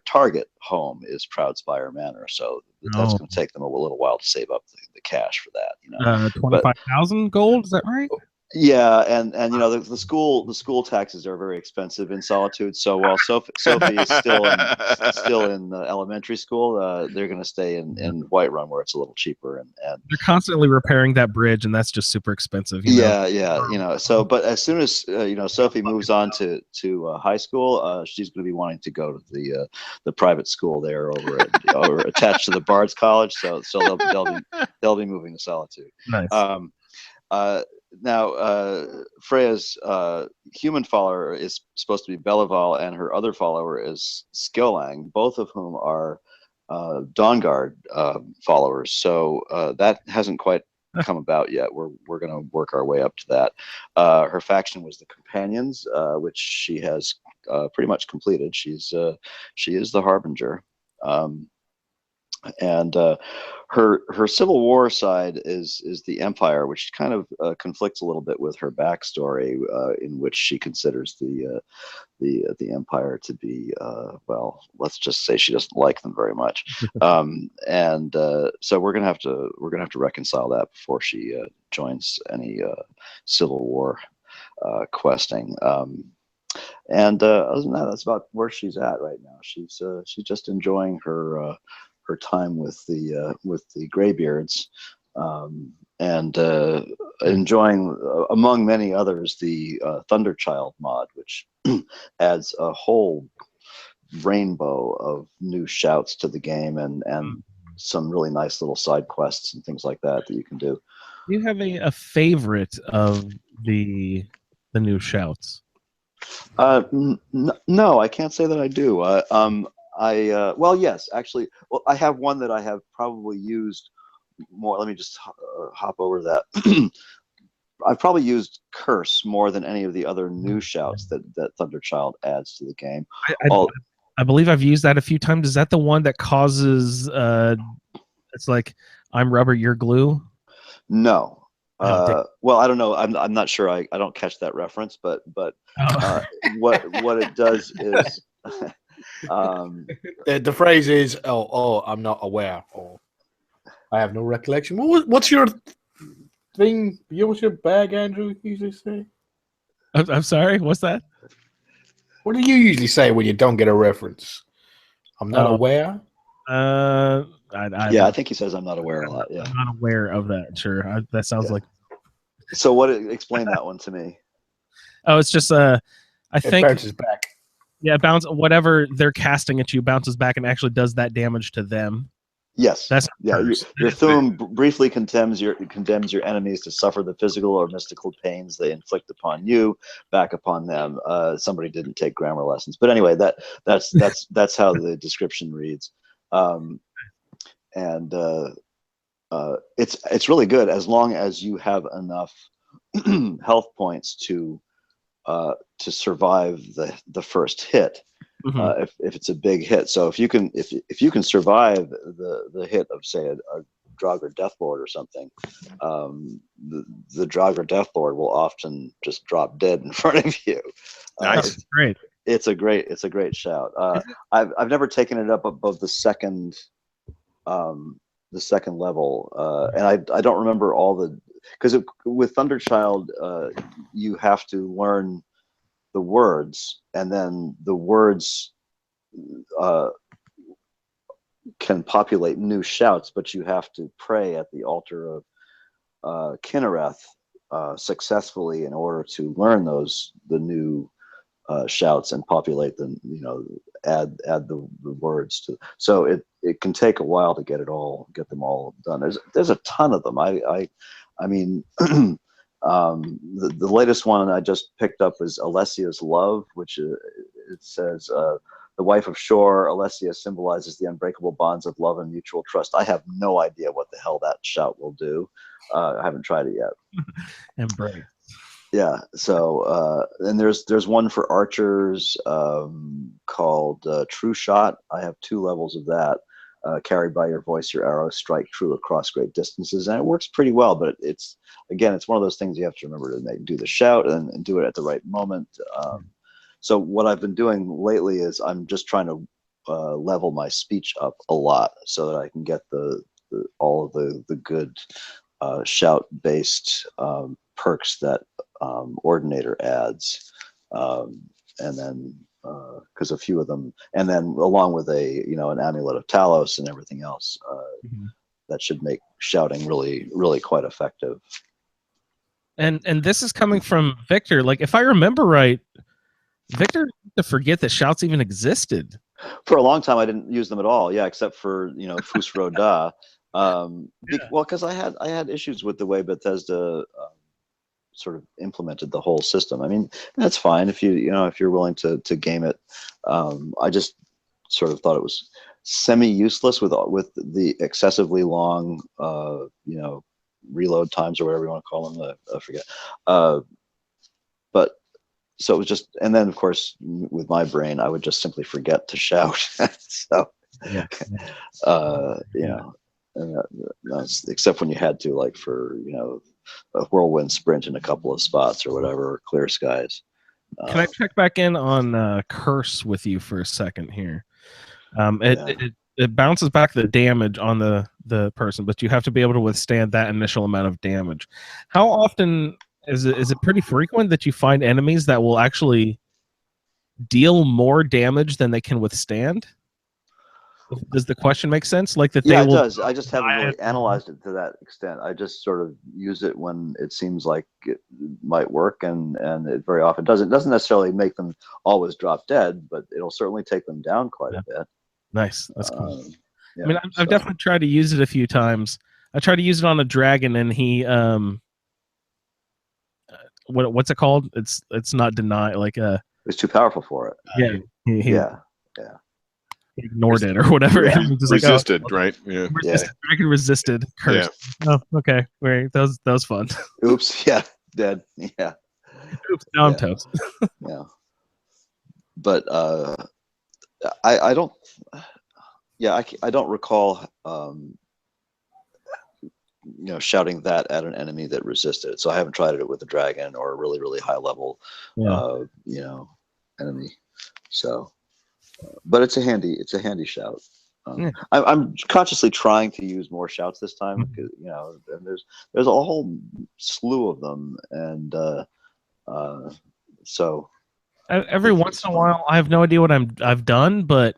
S5: target home is Proudspire Manor. So that's going to take them a little while to save up the cash for that.
S4: 25,000 gold, is that right?
S5: Yeah, and the school taxes are very expensive in Solitude. So while Sophie is still in elementary school, they're going to stay in Whiterun where it's a little cheaper. And
S4: they're constantly repairing that bridge, and that's just super expensive.
S5: Yeah. So, but as soon as Sophie moves on to high school, she's going to be wanting to go to the private school there over attached to the Bard's College. So they'll be moving to Solitude.
S4: Nice.
S5: Now, Freya's human follower is supposed to be Belival, and her other follower is Skillang, both of whom are Dawnguard followers. So that hasn't quite come about yet. We're going to work our way up to that. Her faction was the Companions, which she has pretty much completed. She is the Harbinger. And her Civil War side is the Empire, which kind of conflicts a little bit with her backstory, in which she considers the Empire to be well, let's just say she doesn't like them very much, and so we're gonna have to reconcile that before she joins any Civil War questing. And other than that, that's about where she's at right now. She's just enjoying her time with the Greybeards, enjoying, among many others, the Thunderchild mod, which adds a whole rainbow of new shouts to the game and some really nice little side quests and things like that you can do.
S4: Do you have a favorite of the new shouts?
S5: No, I can't say that I do. Well, yes, actually. Well, I have one that I have probably used more. Let me just hop over that. I've probably used Curse more than any of the other new shouts that Thunderchild adds to the game.
S4: I believe I've used that a few times. Is that the one that causes it's like I'm rubber, you're glue?
S5: No. Well, I don't know. I'm not sure. I don't catch that reference, but what it does is
S1: the phrase is I'm not aware, or I have no recollection. What's your thing? What's your bag, Andrew? You usually say?
S4: I'm sorry. What's that?
S1: What do you usually say when you don't get a reference? I'm not aware.
S5: I think he says I'm not aware a lot. Yeah,
S4: I'm not aware of that. Sure, that sounds like.
S5: So explain that one to me.
S4: Oh, it's just I think
S1: it bounces back.
S4: Yeah, whatever they're casting at you bounces back and actually does that damage to them.
S5: Yes,
S4: that's
S5: your Thum briefly condemns your enemies to suffer the physical or mystical pains they inflict upon you, back upon them. Somebody didn't take grammar lessons, but anyway, that's how the description reads, and it's really good as long as you have enough health points to survive the first hit. If it's a big hit, so if you can survive the hit of, say, a Draugr Deathlord or something, the Draugr Deathlord will often just drop dead in front of you.
S2: Nice,
S4: great.
S5: It's a great shout. I've never taken it up above the second level, and I don't remember all because with Thunderchild you have to learn the words, and then the words can populate new shouts, but you have to pray at the altar of Kinnereth successfully in order to learn the new shouts and populate them, add the words to. So it can take a while to get them all done. There's a ton of them. I mean the latest one I just picked up is Alessia's Love, which it says the wife of Shor, Alessia symbolizes the unbreakable bonds of love and mutual trust. I have no idea what the hell that shout will do. I haven't tried it yet.
S4: Embrace.
S5: Yeah. So and there's one for archers called True Shot. I have 2 levels of that. Carried by your voice, your arrows strike true across great distances, and it works pretty well. But it's one of those things you have to remember to do the shout and do it at the right moment. So what I've been doing lately is I'm just trying to level my speech up a lot so that I can get all of the good shout-based perks that Ordinator adds, and then. Because a few of them, and then along with an amulet of Talos and everything else, that should make shouting really, really quite effective.
S4: And this is coming from Victor. Like, if I remember right, Victor used to forget that shouts even existed.
S5: For a long time, I didn't use them at all. Yeah, except for Fus Roda. Well, because I had issues with the way Bethesda sort of implemented the whole system. I mean, that's fine if you're willing to game it. I just sort of thought it was semi-useless with the excessively long reload times or whatever you want to call them. I forget. But so it was just, and then of course with my brain I would just simply forget to shout. So that's, except when you had to, like for a whirlwind sprint in a couple of spots or whatever, or clear skies.
S4: Can I check back in on Curse with you for a second here? It bounces back the damage on the person, but you have to be able to withstand that initial amount of damage. How often is it pretty frequent that you find enemies that will actually deal more damage than they can withstand? Does the question make sense? Like that
S5: Yeah,
S4: they
S5: it
S4: will.
S5: does. I just haven't really analyzed it to that extent. I just sort of use it when it seems like it might work, and it very often doesn't. It doesn't necessarily make them always drop dead, but it'll certainly take them down quite a bit.
S4: Nice. That's cool.
S5: Yeah,
S4: I mean, I've definitely tried to use it a few times. I tried to use it on a dragon, and he what's it called? It's not deny
S5: it's too powerful for it.
S4: Yeah. He ignored it or whatever.
S5: Yeah.
S4: He was just
S2: Resisted,
S4: like, oh,
S2: right? Yeah.
S4: Dragon resisted. Cursed. Oh, okay. Great. That was fun.
S5: Oops. Yeah. Dead. Yeah.
S4: Oops. Now I'm toast.
S5: Yeah. But I don't. Yeah, I don't recall. Shouting that at an enemy that resisted it. So I haven't tried it with a dragon or a really, really high level, enemy. So, but it's a handy shout. I'm consciously trying to use more shouts this time because and there's a whole slew of them, and so
S4: every once in a while, I have no idea what I've done, but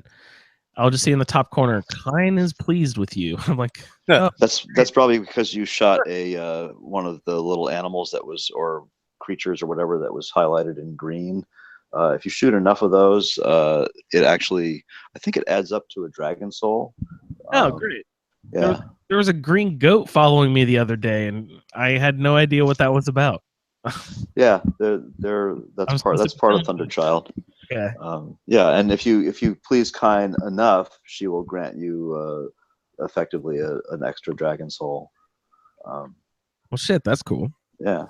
S4: I'll just see in the top corner, Kine is pleased with you. I'm like, oh.
S5: That's probably because you shot a one of the little animals that was, or creatures or whatever, that was highlighted in green. If you shoot enough of those, it actually, I think it adds up to a dragon soul.
S4: Oh, great.
S5: Yeah.
S4: There was a green goat following me the other day, and I had no idea what that was about.
S5: Yeah, that's part of Thunderchild.
S4: Yeah.
S5: And if you please Kine enough, she will grant you effectively an extra dragon soul.
S4: Well, shit, that's cool.
S5: Yeah.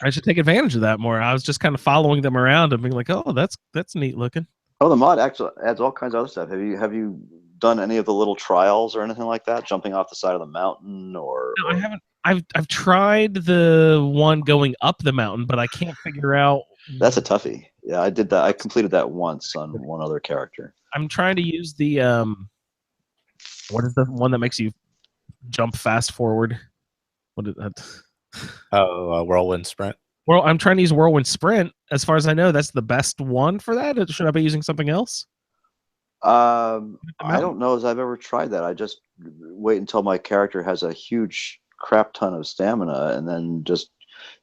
S4: I should take advantage of that more. I was just kind of following them around and being like, "Oh, that's neat looking."
S5: Oh, the mod actually adds all kinds of other stuff. Have you done any of the little trials or anything like that? Jumping off the side of the mountain or?
S4: No, I haven't. I've tried the one going up the mountain, but I can't figure out.
S5: That's a toughie. Yeah, I did that. I completed that once on one other character.
S4: I'm trying to use the what is the one that makes you jump fast forward? What is that?
S6: Oh, Whirlwind Sprint.
S4: Well, I'm trying to use Whirlwind Sprint. As far as I know, that's the best one for that. Should I be using something else?
S5: I don't know as I've ever tried that. I just wait until my character has a huge crap ton of stamina and then just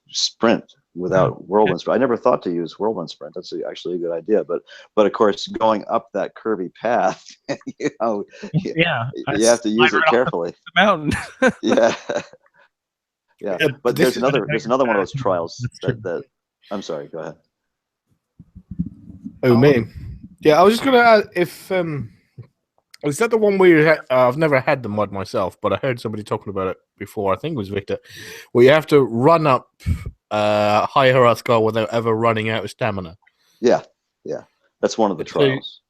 S5: sprint without Whirlwind Sprint. I never thought to use Whirlwind Sprint. That's actually a good idea. But of course, going up that curvy path, you have to use it carefully.
S4: The mountain.
S5: Yeah. Yeah, but there's another one of those trials that I'm sorry, go ahead.
S1: Oh, me. Yeah, I was just gonna add, if is that the one where you I've never had the mod myself, but I heard somebody talking about it before. I think it was Victor, where you have to run up High Hrothgar without ever running out of stamina.
S5: Yeah, that's one of the trials.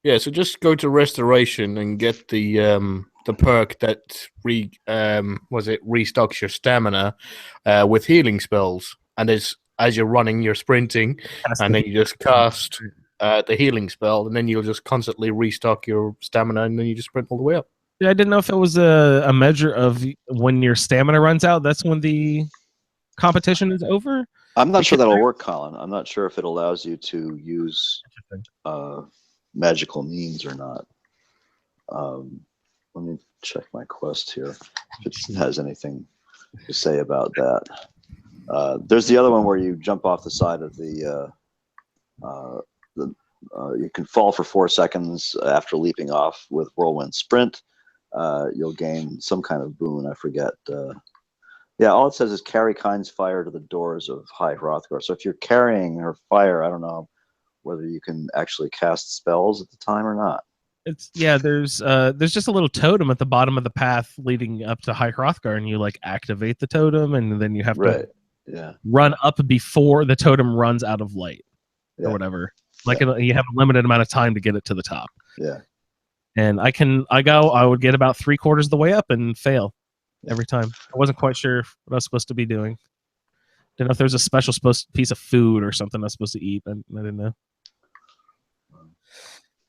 S1: So just go to Restoration and get the perk that restocks your stamina with healing spells, and as you're running, you're sprinting, and then you just cast the healing spell, and then you'll just constantly restock your stamina, and then you just sprint all the way up.
S4: Yeah, I didn't know if it was a measure of when your stamina runs out. That's when the competition is over.
S5: I'm not sure that'll work, Colin. I'm not sure if it allows you to use magical means or not. Let me check my quest here if it has anything to say about that. There's the other one where you jump off the side of the you can fall for 4 seconds after leaping off with Whirlwind Sprint. You'll gain some kind of boon. I forget. All it says is carry Kine's fire to the doors of High Hrothgar. So if you're carrying her fire, I don't know whether you can actually cast spells at the time or not.
S4: There's just a little totem at the bottom of the path leading up to High Hrothgar, and you like activate the totem, and then you have to run up before the totem runs out of light or whatever. You have a limited amount of time to get it to the top.
S5: Yeah.
S4: And I would get about 3/4 of the way up and fail every time. I wasn't quite sure what I was supposed to be doing. Didn't know if there was a special piece of food or something I was supposed to eat. I didn't know.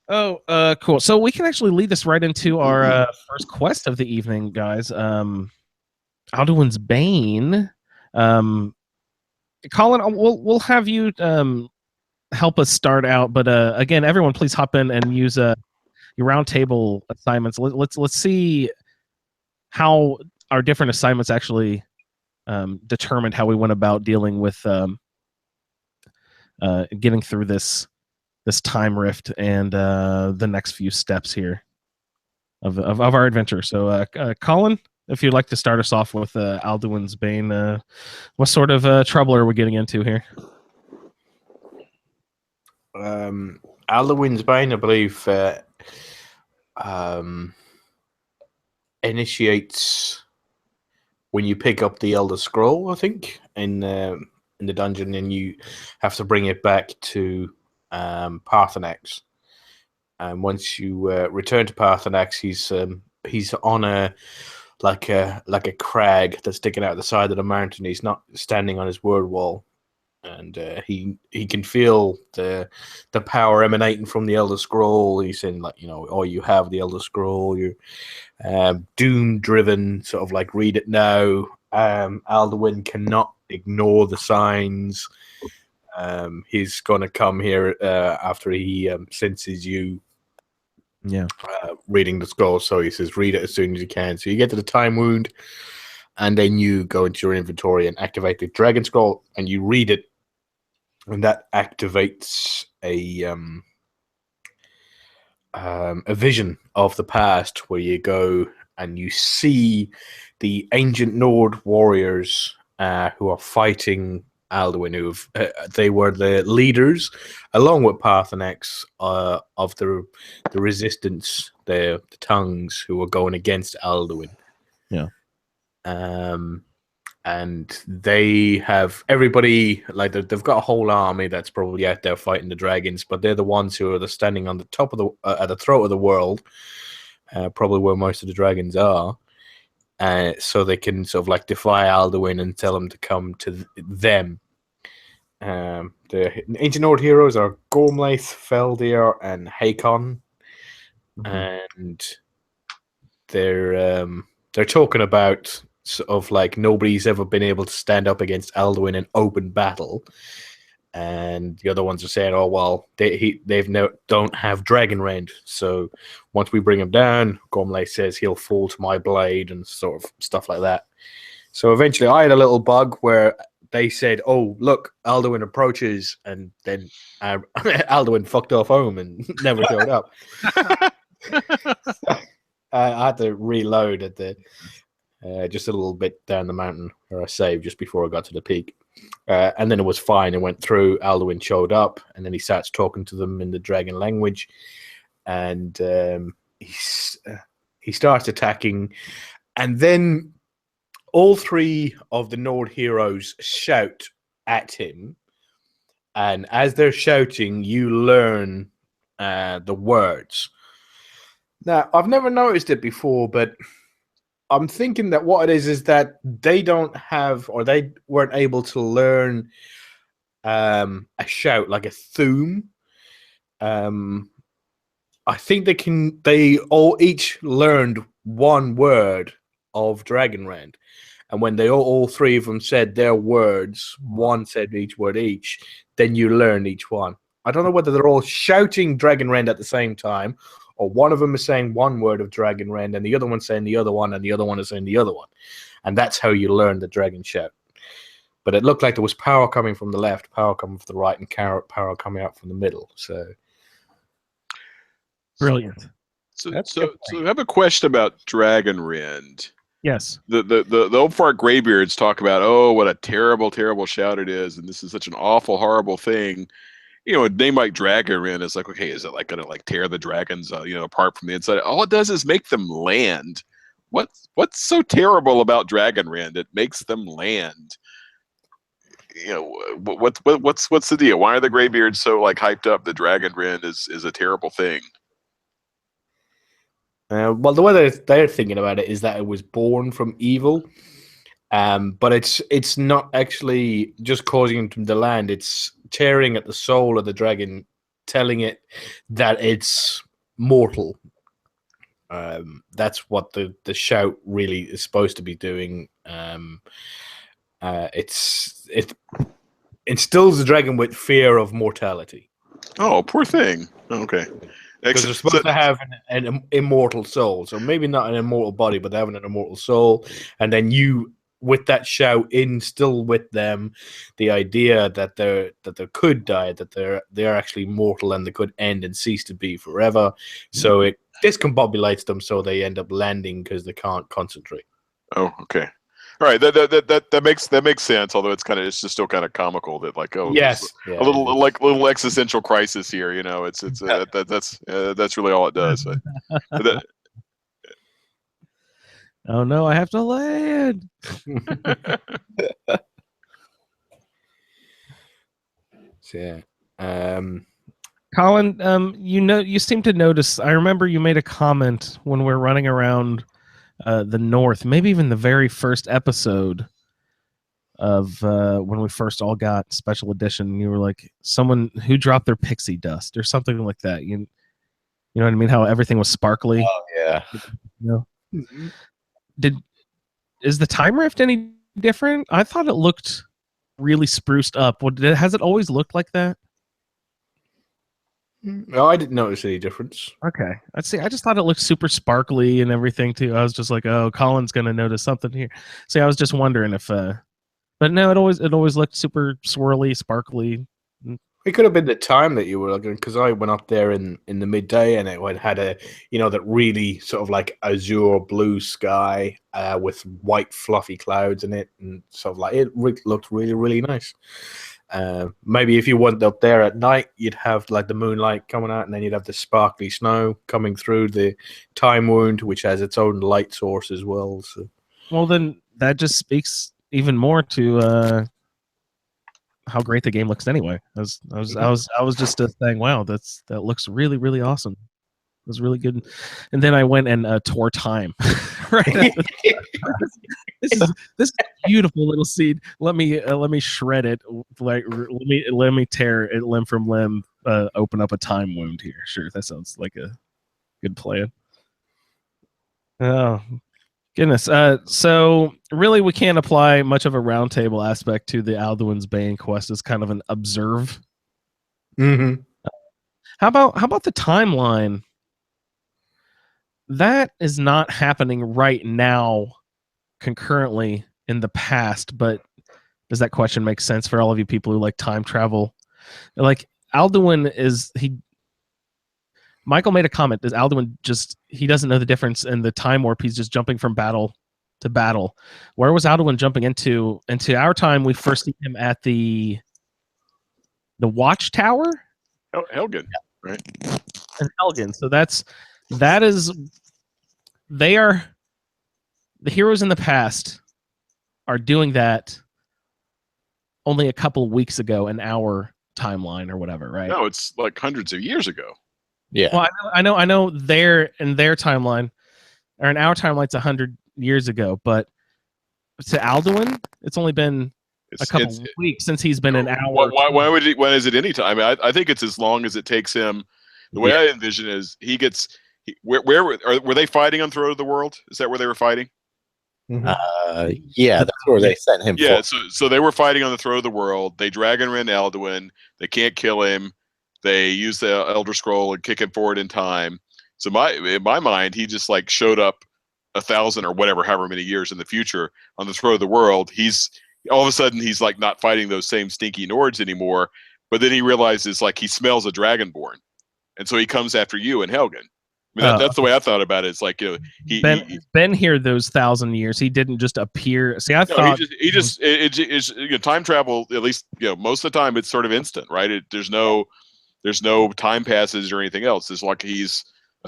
S4: Oh, cool. So we can actually lead this right into our first quest of the evening, guys. Alduin's Bane. Colin, we'll have you help us start out, but again, everyone, please hop in and use your roundtable assignments. Let's see how our different assignments actually determined how we went about dealing with getting through this time rift and the next few steps here of our adventure. So, Colin, if you'd like to start us off with Alduin's Bane, what sort of trouble are we getting into here?
S1: Alduin's Bane, I believe, initiates when you pick up the Elder Scroll, I think, in the dungeon, and you have to bring it back to Parthenax. And once you return to Parthenax, he's on a crag that's sticking out the side of the mountain. He's not standing on his word wall, and he can feel the power emanating from the Elder Scroll. He's saying, like, oh, you have the Elder Scroll. You're doom driven, sort of like, read it now. Alduin cannot ignore the signs. He's gonna come here after he senses you.
S4: Yeah.
S1: Reading the scroll, so he says, read it as soon as you can. So you get to the time wound, and then you go into your inventory and activate the Dragon Scroll, and you read it, and that activates a vision of the past, where you go and you see the ancient Nord warriors who are fighting Alduin. They were the leaders, along with Parthenax, of the resistance, the tongues, who were going against Alduin.
S4: Yeah.
S1: And they have everybody, like, they've got a whole army that's probably out there fighting the dragons, but they're the ones who are standing on the top of at the throat of the world, probably where most of the dragons are. So they can sort of like defy Alduin and tell him to come to them. The ancient Nord heroes are Gormlaith, Feldir, and Hakon, and they're talking about sort of like nobody's ever been able to stand up against Alduin in open battle. And the other ones are saying, oh, well, don't have Dragonrend. So once we bring him down, Gormley says he'll fall to my blade and sort of stuff like that. So eventually I had a little bug where they said, oh, look, Alduin approaches. And then Alduin fucked off home and never showed up. I had to reload at the just a little bit down the mountain where I saved just before I got to the peak. And then it was fine. It went through. Alduin showed up, and then he starts talking to them in the dragon language, and he starts attacking. And then all three of the Nord heroes shout at him, and as they're shouting, you learn the words. Now, I've never noticed it before, but I'm thinking that what it is that they don't have, or they weren't able to learn a shout, like a thum. I think they all each learned one word of Dragonrend. And when they all three of them said their words, one said each word each, then you learn each one. I don't know whether they're all shouting Dragonrend at the same time, or one of them is saying one word of Dragonrend, and the other one's saying the other one, and the other one is saying the other one. And that's how you learn the dragon shout. But it looked like there was power coming from the left, power coming from the right, and power coming out from the middle. So
S4: brilliant.
S2: So I have a question about Dragonrend.
S4: Yes.
S2: The old fart graybeards talk about, oh, what a terrible, terrible shout it is, and this is such an awful, horrible thing. A name like Dragonrend is like, okay, is it like going to like tear the dragons, apart from the inside? All it does is make them land. What's so terrible about Dragonrend? It makes them land. What's the deal? Why are the graybeards so like hyped up that Dragonrend is a terrible thing?
S1: Well, the way they're thinking about it is that it was born from evil, but it's not actually just causing him to land. It's tearing at the soul of the dragon, telling it that it's mortal. That's what the shout really is supposed to be doing. It instills the dragon with fear of mortality.
S2: Oh, poor thing. Okay.
S1: Because they're supposed to have an immortal soul. So maybe not an immortal body, but they have an immortal soul. And then you, with that shout, instill with them the idea that they could die, that they're actually mortal and they could end and cease to be forever. So it discombobulates them, so they end up landing because they can't concentrate.
S2: Oh, okay. All right, that makes sense. Although it's just still kind of comical that
S1: yes,
S2: a little existential crisis here. It's that's really all it does.
S4: Oh no, I have to land.
S1: Yeah.
S4: Colin, you seem to notice. I remember you made a comment when we're running around the north, maybe even the very first episode of when we first all got special edition. You were like, someone who dropped their pixie dust or something like that. You know what I mean? How everything was sparkly.
S6: Oh yeah.
S4: Is the time rift any different? I thought it looked really spruced up. Has it always looked like that?
S1: No, I didn't notice any difference.
S4: Okay, let's see. I just thought it looked super sparkly and everything too. I was just like, oh, Colin's gonna notice something here. See, I was just wondering if, but no, it always looked super swirly, sparkly.
S1: It could have been the time that you were looking, because I went up there in the midday and it had a, that really sort of like azure blue sky with white fluffy clouds in it, and sort of like it looked really, really nice. Maybe if you went up there at night, you'd have like the moonlight coming out, and then you'd have the sparkly snow coming through the time wound, which has its own light source as well. So,
S4: well, then that just speaks even more to how great the game looks. Anyway, I was just saying, wow, that looks really, really awesome. It was really good. And then I went and tore time. Right. This is beautiful little seed. Let me shred it. Like let me tear it limb from limb. Open up a time wound here. Sure, that sounds like a good plan. Oh goodness. So really, we can't apply much of a roundtable aspect to the Alduin's Bane quest as kind of an observe.
S1: Mm-hmm.
S4: How about the timeline? That is not happening right now concurrently in the past, but does that question make sense for all of you people who like time travel? Like Alduin Michael made a comment. Does Alduin he doesn't know the difference in the time warp? He's just jumping from battle to battle. Where was Alduin jumping into? Into our time, we first see him at the Watchtower?
S2: Helgen, right?
S4: And Helgen. So the heroes in the past are doing that only a couple of weeks ago in our timeline or whatever, right?
S2: No, it's like hundreds of years ago.
S6: Yeah.
S4: Well, I know they're in their timeline, or in our timeline, it's 100 years ago, but to Alduin, it's only been a couple of weeks since he's been an hour.
S2: When is it any time? I think it's as long as it takes him. The way I envision is where were they fighting on Throat of the World? Is that where they were fighting?
S6: Mm-hmm. Yeah, that's where they sent him.
S2: Yeah, so they were fighting on the Throat of the World. They dragon ran Alduin. They can't kill him. They use the Elder Scroll and kick him forward in time. So in my mind, he just like showed up 1,000 or whatever, however many years in the future on the Throat of the World. He's all of a sudden he's like not fighting those same stinky Nords anymore. But then he realizes like he smells a Dragonborn, and so he comes after you and Helgen. I mean, that's the way I thought about it. It's like, he's
S4: been here those 1,000 years. He didn't just appear. See, I thought
S2: time travel. At least most of the time it's sort of instant, right? There's no time passes or anything else. It's like he's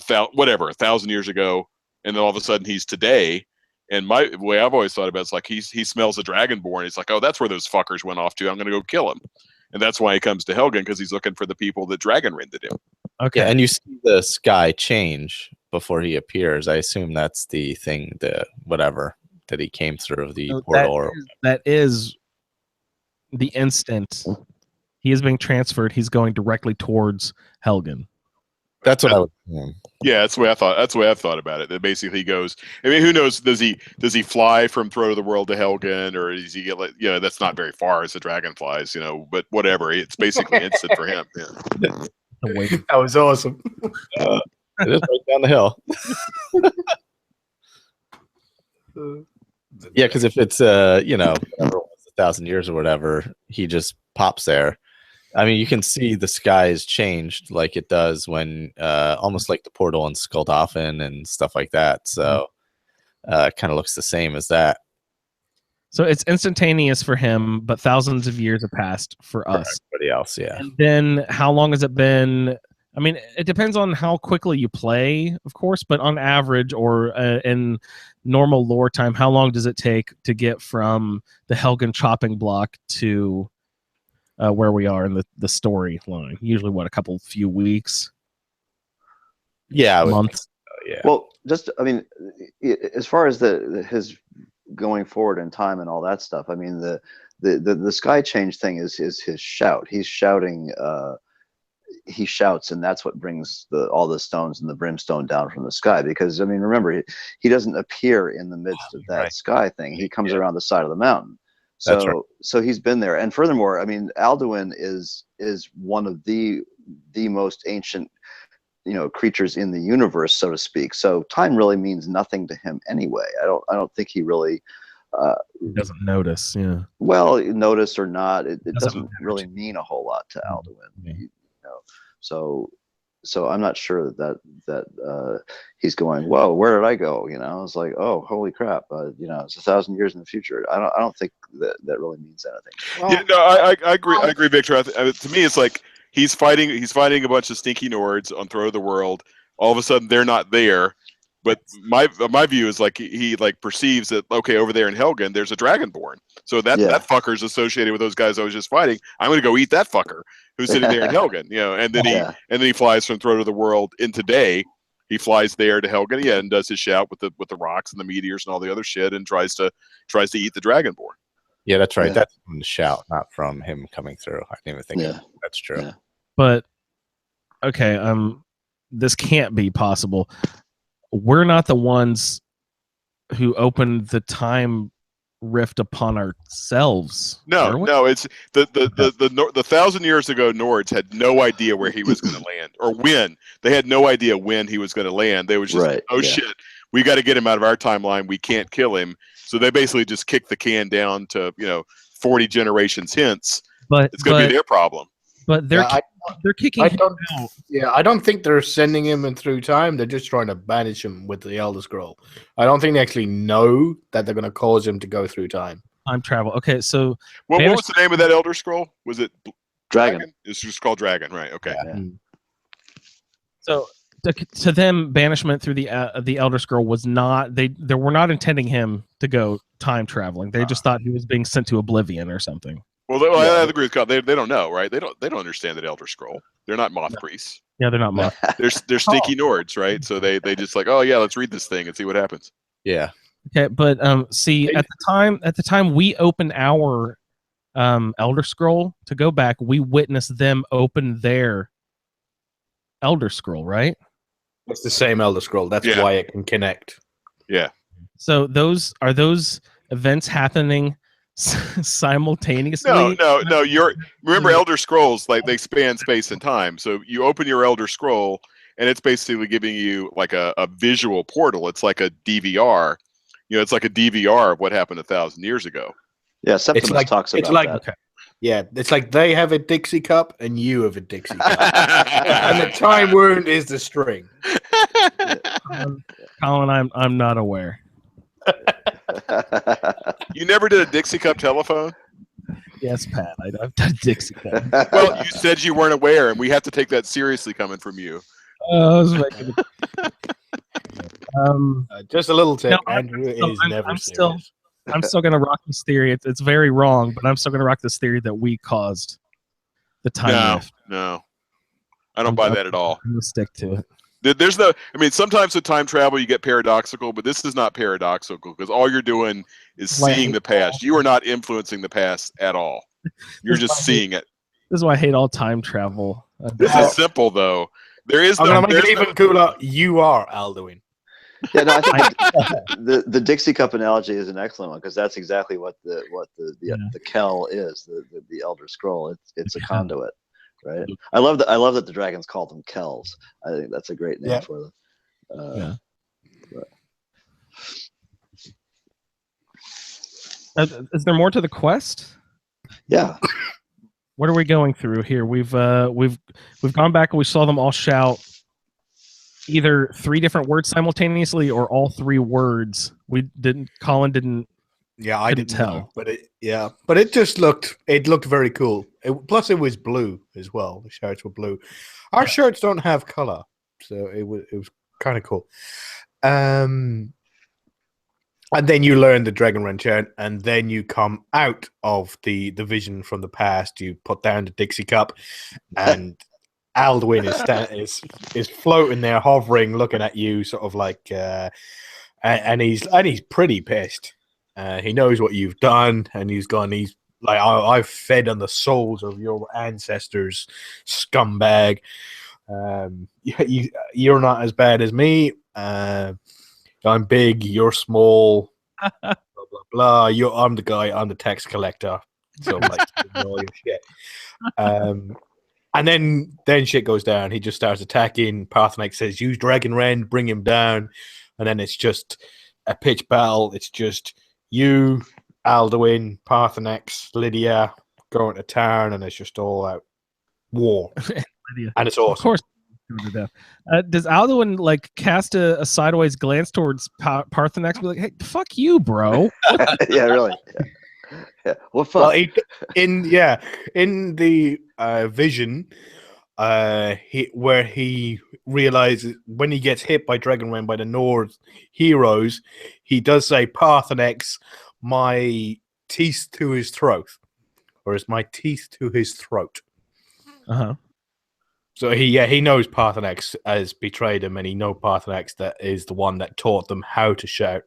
S2: 1,000 years ago, and then all of a sudden he's today. And the way I've always thought about it's like he smells a Dragonborn. He's like, oh, that's where those fuckers went off to. I'm gonna go kill him. And that's why he comes to Helgen, because he's looking for the people that Dragon rended him.
S4: Okay.
S6: Yeah, and you see the sky change before he appears. I assume that's the thing that he came through the portal.
S4: That is the instant he is being transferred. He's going directly towards Helgen.
S6: That's what I was thinking.
S2: Yeah, that's the way I thought. That's the way I've thought about it. That basically goes. I mean, who knows? Does he fly from Throat of the World to Helgen, or does he get that's not very far as the dragon flies, But whatever, it's basically instant for him. Yeah.
S4: Wait.
S1: That was awesome.
S6: It is right down the hill. Yeah, because if it's whatever it was, 1,000 years or whatever, he just pops there. I mean, you can see the sky has changed like it does when almost like the portal in Skulldolphin and stuff like that. So it kind of looks the same as that.
S4: So it's instantaneous for him, but thousands of years have passed for us.
S6: Everybody else, yeah.
S4: And then how long has it been? I mean, it depends on how quickly you play, of course, but on average or in normal lore time, how long does it take to get from the Helgen chopping block to where we are in the storyline? Usually, what, a few weeks?
S6: Yeah,
S4: months.
S6: Yeah.
S5: Well, just I mean, as far as his going forward in time and all that stuff, I mean the sky change thing is his shout. He's shouting. He shouts, and that's what brings all the stones and the brimstone down from the sky. Because I mean, remember, he doesn't appear in the midst of that sky thing. He comes around the side of the mountain. So,
S6: That's right.
S5: So he's been there. And furthermore, I mean, Alduin is one of the most ancient, creatures in the universe, so to speak. So time really means nothing to him anyway. I don't think he really
S4: He doesn't notice. Yeah.
S5: well, notice or not, it doesn't
S4: matter.
S5: really mean a whole lot to Alduin.
S4: Yeah.
S5: So I'm not sure that he's going, whoa, where did I go? It's like, oh, holy crap. It's 1,000 years in the future. I don't think that really means anything.
S2: Well, yeah, no, I agree. I agree, Victor. To me, it's like he's fighting a bunch of stinky Nords on Throw of the World. All of a sudden, they're not there. But my view is like he like perceives that, okay, over there in Helgen, there's a Dragonborn. So that fucker's associated with those guys I was just fighting. I'm going to go eat that fucker who's sitting there in Helgen, and then he flies from Throat of the World in today. He flies there to Helgen, and does his shout with the rocks and the meteors and all the other shit, and tries to eat the Dragonborn.
S6: Yeah, that's right. Yeah. That's from the shout, not from him coming through. I didn't even think that's true.
S5: Yeah.
S4: But okay, this can't be possible. We're not the ones who opened the time rift upon ourselves.
S2: No, it's the 1,000 years ago. Nords had no idea where he was going to land or when. They had no idea when he was going to land. They was just shit, we got to get him out of our timeline. We can't kill him. So they basically just kicked the can down to 40 generations hence.
S4: But
S2: it's going to be their problem.
S4: But they're kicking him out.
S1: Yeah, I don't think they're sending him in through time. They're just trying to banish him with the Elder Scroll. I don't think they actually know that they're going to cause him to go through time.
S4: Time travel. Okay, so
S2: what was the name of that Elder Scroll? Was it
S5: Dragon?
S2: It's just called Dragon, right? Okay.
S5: Yeah.
S4: So to them, banishment through the Elder Scroll was not. They were not intending him to go time traveling. They just thought he was being sent to oblivion or something.
S2: Well, I agree with God. They don't know, right? They don't understand that Elder Scroll. They're not moth priests.
S4: Yeah, they're not moth.
S2: They're stinky Nords, right? So they just like, oh yeah, let's read this thing and see what happens.
S6: Yeah.
S4: Okay, but see, at the time we opened our Elder Scroll to go back, we witnessed them open their Elder Scroll, right?
S1: It's the same Elder Scroll. That's why it can connect.
S2: Yeah.
S4: So those events happening simultaneously?
S2: No. Remember Elder Scrolls, like they span space and time. So you open your Elder Scroll, and it's basically giving you like a visual portal. It's like a DVR. It's like a DVR of what happened 1,000 years ago.
S5: Yeah, Septimus talks about that.
S1: Okay. Yeah, it's like they have a Dixie cup and you have a Dixie cup. And the time wound is the string.
S4: Colin, I'm not aware.
S2: You never did a Dixie Cup telephone?
S4: Yes, Pat. I've done Dixie Cup.
S2: Well, you said you weren't aware, and we have to take that seriously coming from you.
S4: I was making
S1: just a little tip.
S4: No,
S1: Andrew is never serious.
S4: I'm still going to rock this theory. It's very wrong, but I'm still going to rock this theory that we caused the time rift.
S2: No. I don't buy that at all.
S4: I'm going to stick to it.
S2: There's no, I mean, sometimes with time travel you get paradoxical, but this is not paradoxical because all you're doing is seeing the past. You are not influencing the past at all. You're just seeing it.
S4: This is why I hate all time travel.
S2: This is simple though. There is no.
S1: I'm gonna make it even cooler. You are Alduin.
S5: Yeah, no, I think the Dixie Cup analogy is an excellent one because that's exactly what the Kell is, the Elder Scroll. It's a conduit. right? I love that the dragons called them Kells. I think that's a great name for them.
S4: Yeah. Is there more to the quest?
S5: Yeah.
S4: What are we going through here? We've gone back and we saw them all shout either 3 different words simultaneously or all 3 words. Colin didn't.
S1: Yeah, I didn't
S4: tell.
S1: know, but it just looked very cool. Plus, it was blue as well. The shirts were blue. Our shirts don't have color, so it was kind of cool. And then you learn the Dragonrend chant, and then you come out of the vision from the past. You put down the Dixie cup, and Alduin is floating there, hovering, looking at you, sort of like, and he's pretty pissed. He knows what you've done, and he's like, I've fed on the souls of your ancestors, scumbag. You're not as bad as me. I'm big, you're small, blah, blah, blah. I'm the guy, I'm the tax collector. So, like, all your shit. And then shit goes down. He just starts attacking. Parthenax says, use Dragonrend, bring him down. And then it's just a pitch battle. It's just you, Alduin, Parthenax, Lydia going to town, and it's just all out war.
S4: Lydia.
S1: And it's awesome.
S4: Of course. Does Alduin like cast a sideways glance towards Parthenax and be like, hey, fuck you, bro?
S5: Yeah, really. Yeah. What fuck?
S1: Well, in the vision, where he realizes when he gets hit by Dragonrend by the Nord heroes, he does say, Parthenax, my teeth to his throat. Or is my teeth to his throat?
S4: Uh-huh.
S1: So he knows Parthenax has betrayed him, and he knows Parthenax that is the one that taught them how to shout.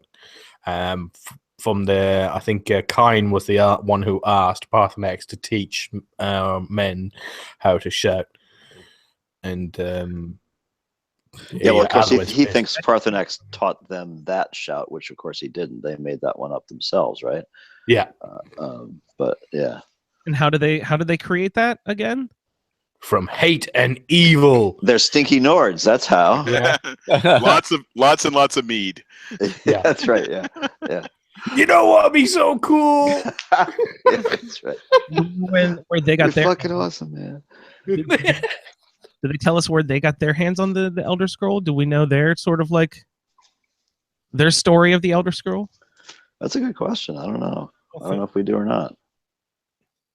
S1: From I think Kine was the one who asked Parthenax to teach men how to shout. And
S5: well, because he thinks Parthenax taught them that shout, which of course he didn't. They made that one up themselves, right?
S1: Yeah.
S5: But yeah.
S4: And how did they create that again?
S1: From hate and evil.
S5: They're stinky Nords. That's how.
S1: Yeah.
S2: lots and lots of mead.
S5: Yeah, that's right. Yeah, yeah.
S1: You know what would be so cool?
S5: Yeah, that's right.
S4: Where they got their
S5: fucking awesome, man.
S4: Did they tell us where they got their hands on the Elder Scroll? Do we know their sort of like their story of the Elder Scroll?
S5: That's a good question. I don't know. I don't know if we do or not.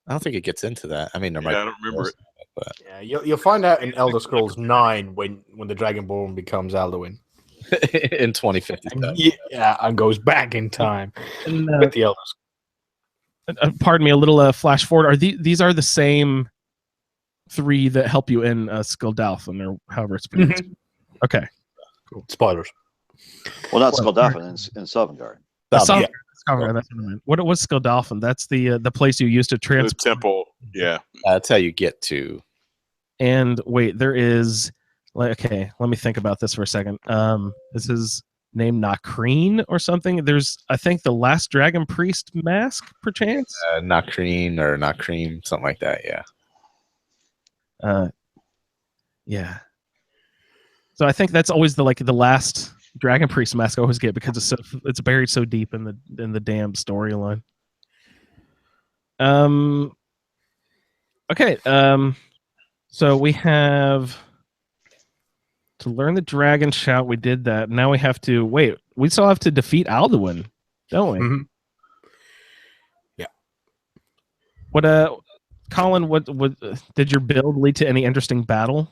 S6: I don't think it gets into that. I mean, there might.
S2: Yeah, I don't remember it.
S6: But
S1: Yeah, you'll find out in Elder Scrolls 9 when the Dragonborn becomes Alduin.
S6: in 2050.
S1: Yeah, and goes back in time
S4: And,
S1: with the Elder Scrolls.
S4: pardon me, a little flash forward. Are these are the same 3 that help you in Skuldalfin, or however it's pronounced? Okay,
S1: cool. Spoilers.
S5: Well, not Skuldalfin in Sovngarde.
S4: That's what I meant. What was Skuldalfin? That's the place you used to
S2: The
S4: transport.
S2: temple. Yeah.
S6: That's how you get to.
S4: And wait, there is. Okay, let me think about this for a second. Is his name Nakreen or something? There's, I think, the last Dragon Priest mask, perchance.
S6: Nakreen or Nakreem, something like that. Yeah.
S4: Yeah. So I think that's always the last Dragon Priest mask I always get, because it's buried so deep in the damn storyline. Okay. So we have to learn the dragon shout. We did that. Now we have to wait. We still have to defeat Alduin, don't we?
S1: Mm-hmm. Yeah.
S4: What Colin, what did your build lead to any interesting battle?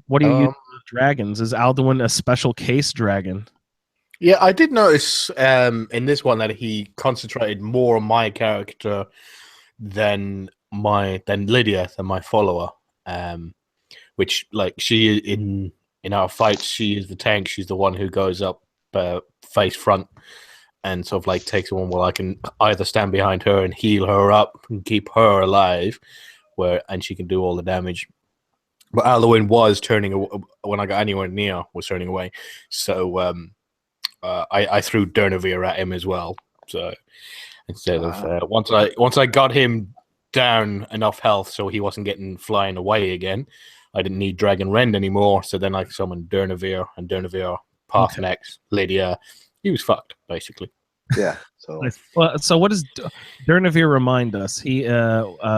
S4: What do you use with dragons? Is Alduin a special case dragon?
S1: Yeah, I did notice in this one that he concentrated more on my character than Lydia, than my follower. Which, like, she in our fights, she is the tank. She's the one who goes up face front and sort of like takes one. Well, I can either stand behind her and heal her up and keep her alive, and she can do all the damage. But Alduin was turning away when I got anywhere near. Was turning away, so I threw Durnavir at him as well. So instead of once I got him down enough health so he wasn't getting flying away again. I didn't need Dragon Rend anymore, so then I summoned Durnavir, and Durnavir, Parthenex, Lydia. He was fucked, basically.
S5: Yeah. So
S4: Nice. Well, so what does Durnavir remind us? He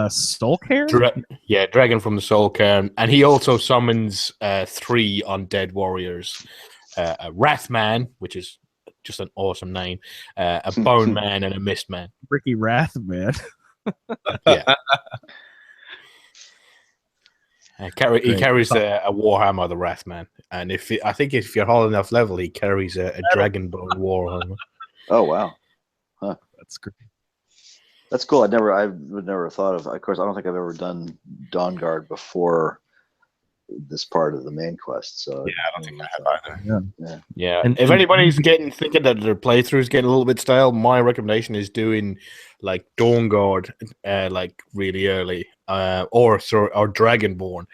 S4: Soul Cairn?
S1: Dragon from the Soul Cairn, and he also summons 3 undead warriors: a Wrathman, which is just an awesome name, a Bone Man, and a Mist Man.
S4: Ricky Wrath, man.
S1: Yeah. He carries a Warhammer, the Wrathman, and I think if you're high enough level, he carries a Dragonbone Warhammer.
S5: oh wow.
S4: That's great.
S5: That's cool. I would never thought of course, I don't think I've ever done Dawn Guard before this part of the main quest. So
S6: Yeah, I don't think I have either.
S1: Yeah.
S4: And
S1: if anybody's thinking that their playthrough is getting a little bit stale, my recommendation is doing like Dawn Guard like really early, or Dragonborn.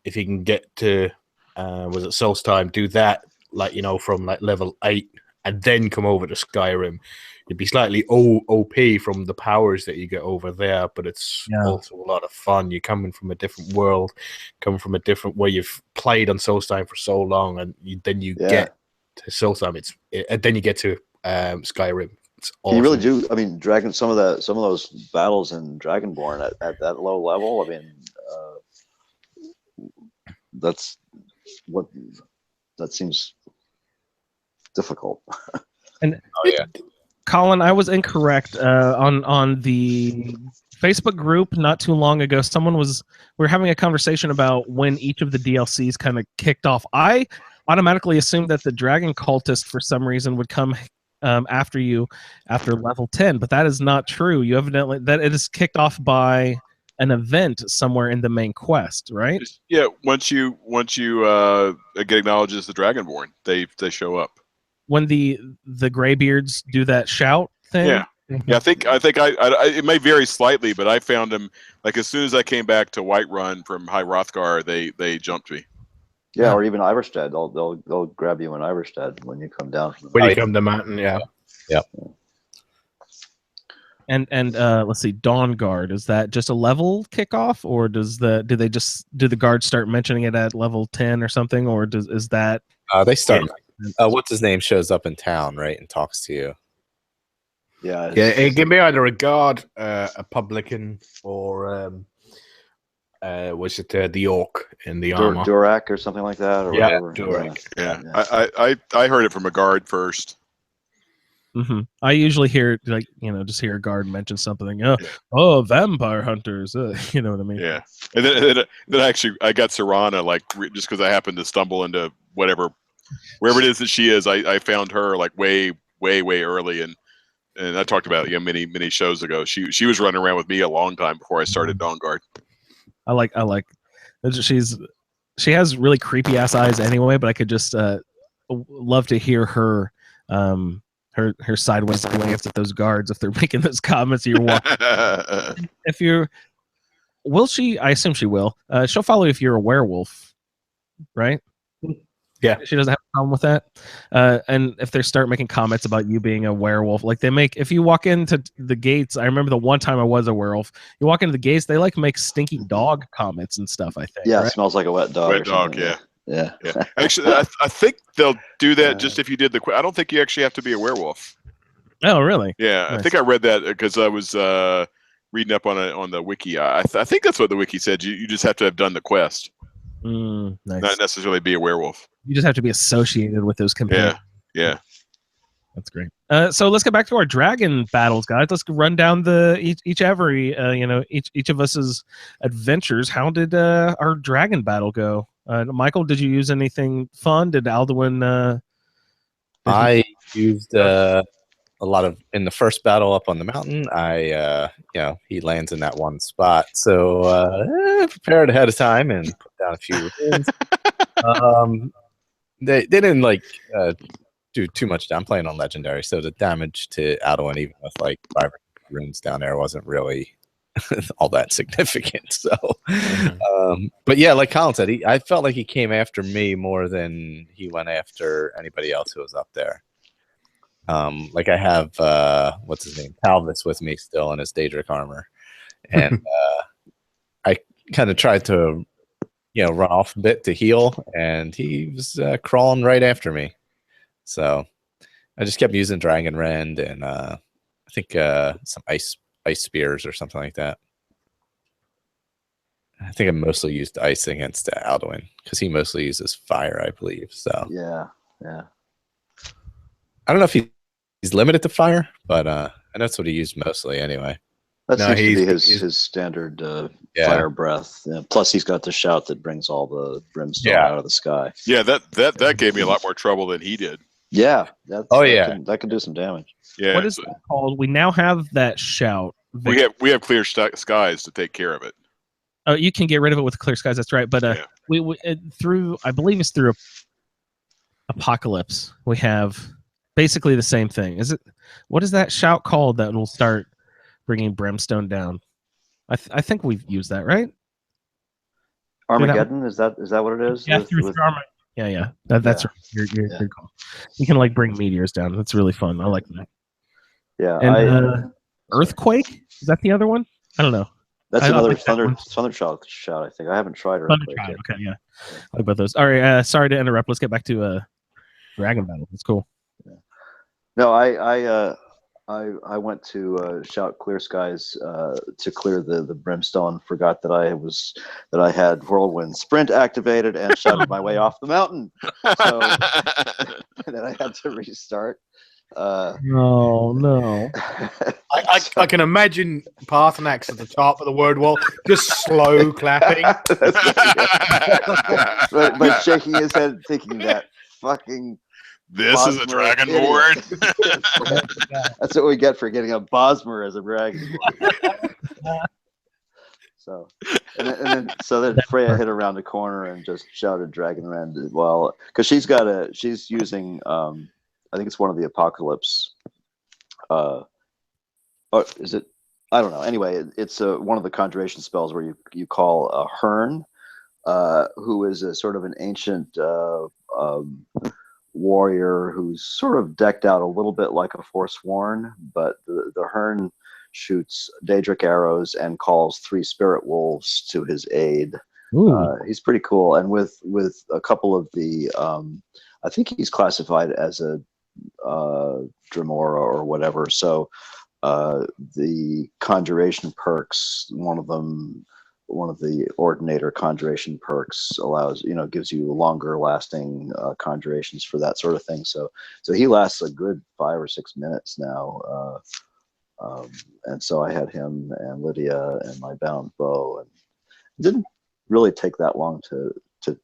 S1: If you can get to was it Soul's Time, do that like from like level 8 and then come over to Skyrim. It'd be slightly OP from the powers that you get over there, but it's also a lot of fun. You're coming from a different world, coming from a different where you've played on Soulstime for so long, and then you get to Soulstime. And then you get to Skyrim. It's awesome.
S5: You really do. I mean, some of those battles in Dragonborn at that low level. I mean, that seems difficult.
S4: And
S6: yeah.
S4: Colin, I was incorrect on the Facebook group not too long ago. We were having a conversation about when each of the DLCs kind of kicked off. I automatically assumed that the Dragon Cultist for some reason would come after you after level 10, but that is not true. You evidently that it is kicked off by an event somewhere in the main quest, right?
S2: Yeah, once you get acknowledged as the Dragonborn, they show up.
S4: When the Greybeards do that shout thing.
S2: Yeah, I think it may vary slightly, but I found them like as soon as I came back to Whiterun from High Hrothgar, they jumped me.
S5: Yeah, or even Iverstead. They'll grab you in Iverstead when you come down.
S1: When you come to mountain, yeah.
S4: And let's see, Dawn Guard, is that just a level kickoff, or do the guards start mentioning it at level 10 or something, or is that
S6: they start? What's his name shows up in town, right, and talks to you.
S5: Yeah,
S1: it can be either a guard, a publican, or was it the orc in the armor?
S5: Durak or something like that, or whatever.
S2: Durak. Yeah. I heard it from a guard first.
S4: Mm-hmm. I usually hear just hear a guard mention something. Oh, vampire hunters. You know what I mean?
S2: Yeah. And then actually I got Serana just because I happened to stumble into wherever it is that she is. I found her like way early, and I talked about it many shows ago. She was running around with me a long time before I started Dawn Guard.
S4: I like she has really creepy ass eyes anyway, but I could just love to hear her her sideways glance at those guards if they're making those comments. You're walking. Will she? I assume she will. She'll follow you if you're a werewolf, right?
S1: Yeah,
S4: she doesn't have a problem with that. And if they start making comments about you being a werewolf, like they make, if you walk into the gates, I remember the one time I was a werewolf. You walk into the gates, they make stinky dog comments and stuff. I think.
S5: Yeah,
S4: right?
S5: It smells like a wet dog.
S2: Wet dog. Yeah.
S5: Yeah.
S2: Actually, I think they'll do that just if you did I don't think you actually have to be a werewolf.
S4: Oh, really?
S2: Yeah, nice. I think I read that because I was reading up on the wiki. I think that's what the wiki said. You just have to have done the quest.
S4: Nice.
S2: Not necessarily be a werewolf.
S4: You just have to be associated with those companions.
S2: Yeah.
S4: That's great. So let's get back to our dragon battles, guys. Let's run down each of us's adventures. How did our dragon battle go? Michael, did you use anything fun? Did Alduin?
S6: I used a lot of in the first battle up on the mountain. He lands in that one spot, so prepared ahead of time and put down a few runes. They didn't do too much. I'm playing on legendary, so the damage to Alduin, even with 5 runes down there, wasn't really all that significant. So, but yeah, like Colin said, I felt like he came after me more than he went after anybody else who was up there. I have what's his name, Talvis, with me still in his Daedric armor, and I kind of tried to, run off a bit to heal, and he was crawling right after me. So I just kept using Dragon Rend and I think some ice spears or something like that. I think I mostly used ice against Alduin because he mostly uses fire, I believe. So
S5: Yeah.
S6: I don't know if he's limited to fire, but I know that's what he used mostly anyway.
S5: That
S1: No,
S5: seems to be
S1: he's-
S5: his standard
S6: Yeah.
S5: fire breath. Yeah. Plus, he's got the shout that brings all the brimstone
S6: Yeah.
S5: out of the sky.
S2: Yeah, that gave me a lot more trouble than he did.
S5: Yeah. That can do some damage.
S2: Yeah,
S4: What is
S2: so
S4: that called? We now have that shout.
S2: we have clear skies to take care of it.
S4: Oh, you can get rid of it with clear skies. That's right. But
S2: Yeah.
S4: we through, I believe it's through Apocalypse. We have basically the same thing. Is it? What is that shout called that will start bringing brimstone down? I think we've used that, right?
S5: Armageddon, is that what it is?
S4: Yeah,
S5: With-
S4: through
S5: with-
S4: Armageddon. Yeah. That's
S5: Yeah.
S4: your
S5: Yeah.
S4: good call. You can like bring meteors down. That's really fun. I like that.
S5: yeah.
S4: And Earthquake, is that the other one? I don't know.
S5: That's
S4: I
S5: another
S4: like that one.
S5: thunder shout. I think I haven't tried
S4: Thunder
S5: Earthquake
S4: Tribe.
S5: yet.
S4: Okay, yeah. I like about those. All right. Sorry to interrupt. Let's get back to Dragon Battle. It's cool.
S5: No, I went to shout clear skies to clear the brimstone. Forgot that I had whirlwind sprint activated and shouted my way off the mountain. So and then I had to restart.
S4: No.
S1: I can imagine Parthenax at the top of the word wall, just slow clapping.
S5: but shaking his head, thinking that fucking.
S2: This is a
S5: Bosmer
S2: dragon
S5: idiot.
S2: board.
S5: That's what we get for getting a Bosmer as a dragon. So, then Freya hit around the corner and just shouted Dragon Rend. Well, because she's using, I think it's one of the Apocalypse. Or is it? I don't know. Anyway, it's one of the conjuration spells where you call a Hearn, who is a sort of an ancient warrior who's sort of decked out a little bit like a Forsworn, but the Hearn shoots Daedric arrows and calls 3 spirit wolves to his aid. He's pretty cool, and with a couple of the, I think he's classified as a Dremora or whatever. So the conjuration perks, one of the ordinator conjuration perks gives you longer lasting conjurations for that sort of thing. So he lasts a good 5 or 6 minutes now. And so I had him and Lydia and my bound bow, and it didn't really take that long to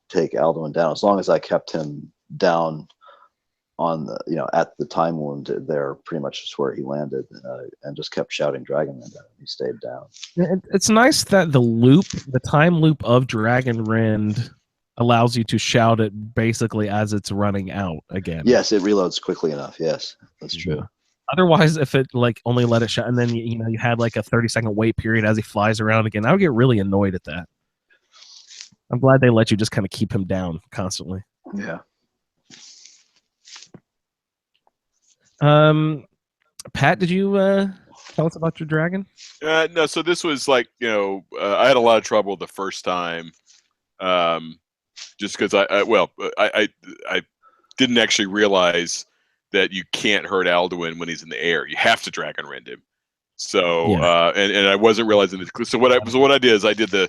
S5: take Alduin down, as long as I kept him down on the, at the time wound there, pretty much just where he landed, and just kept shouting Dragon Rend at him. He stayed down.
S4: It's nice that the time loop of Dragon Rend allows you to shout it basically as it's running out again.
S5: Yes, it reloads quickly enough. Yes, that's true.
S4: Yeah. Otherwise, if it only let it shout and then you had like a 30-second wait period as he flies around again, I would get really annoyed at that. I'm glad they let you just kind of keep him down constantly.
S5: Yeah.
S4: Pat, did you tell us about your dragon?
S2: No, so this was like, I had a lot of trouble the first time, just because I didn't actually realize that you can't hurt Alduin when he's in the air. You have to Dragon Rend him. So and I wasn't realizing it. So what I did is I did the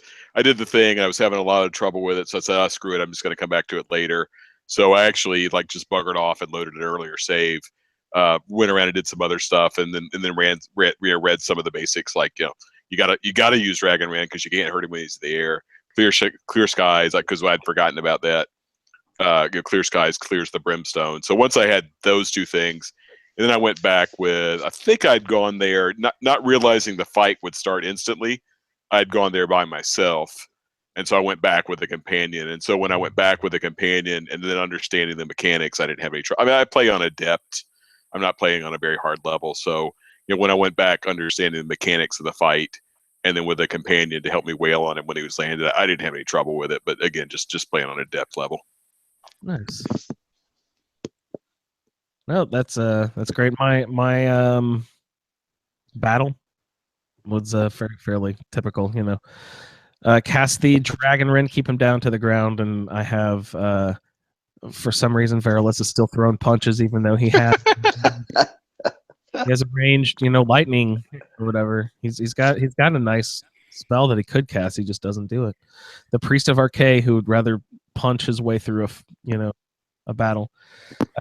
S2: thing, and I was having a lot of trouble with it. So I said, screw it, I'm just going to come back to it later. So I actually just buggered off and loaded an earlier save. Went around and did some other stuff, and then read some of the basics, you gotta use Dragon Rend because you can't hurt him when he's in the air. Clear skies, because I'd forgotten about that. Clear skies clears the brimstone. So once I had those two things, and then I went back with, I think I'd gone there not realizing the fight would start instantly. I'd gone there by myself, and so I went back with a companion. And so when I went back with a companion and then understanding the mechanics, I didn't have any trouble. I mean, I play on adept. I'm not playing on a very hard level. So, when I went back understanding the mechanics of the fight, and then with a companion to help me wail on him when he was landed, I didn't have any trouble with it. But again, just playing on a depth level.
S4: Nice. No, that's great. My battle was fairly typical, you know. Cast the Dragon Rend, keep him down to the ground, and I have for some reason Verilis is still throwing punches even though he has arranged, you know, lightning or whatever. He's got a nice spell that he could cast, he just doesn't do it. The Priest of Archay, who would rather punch his way through a battle.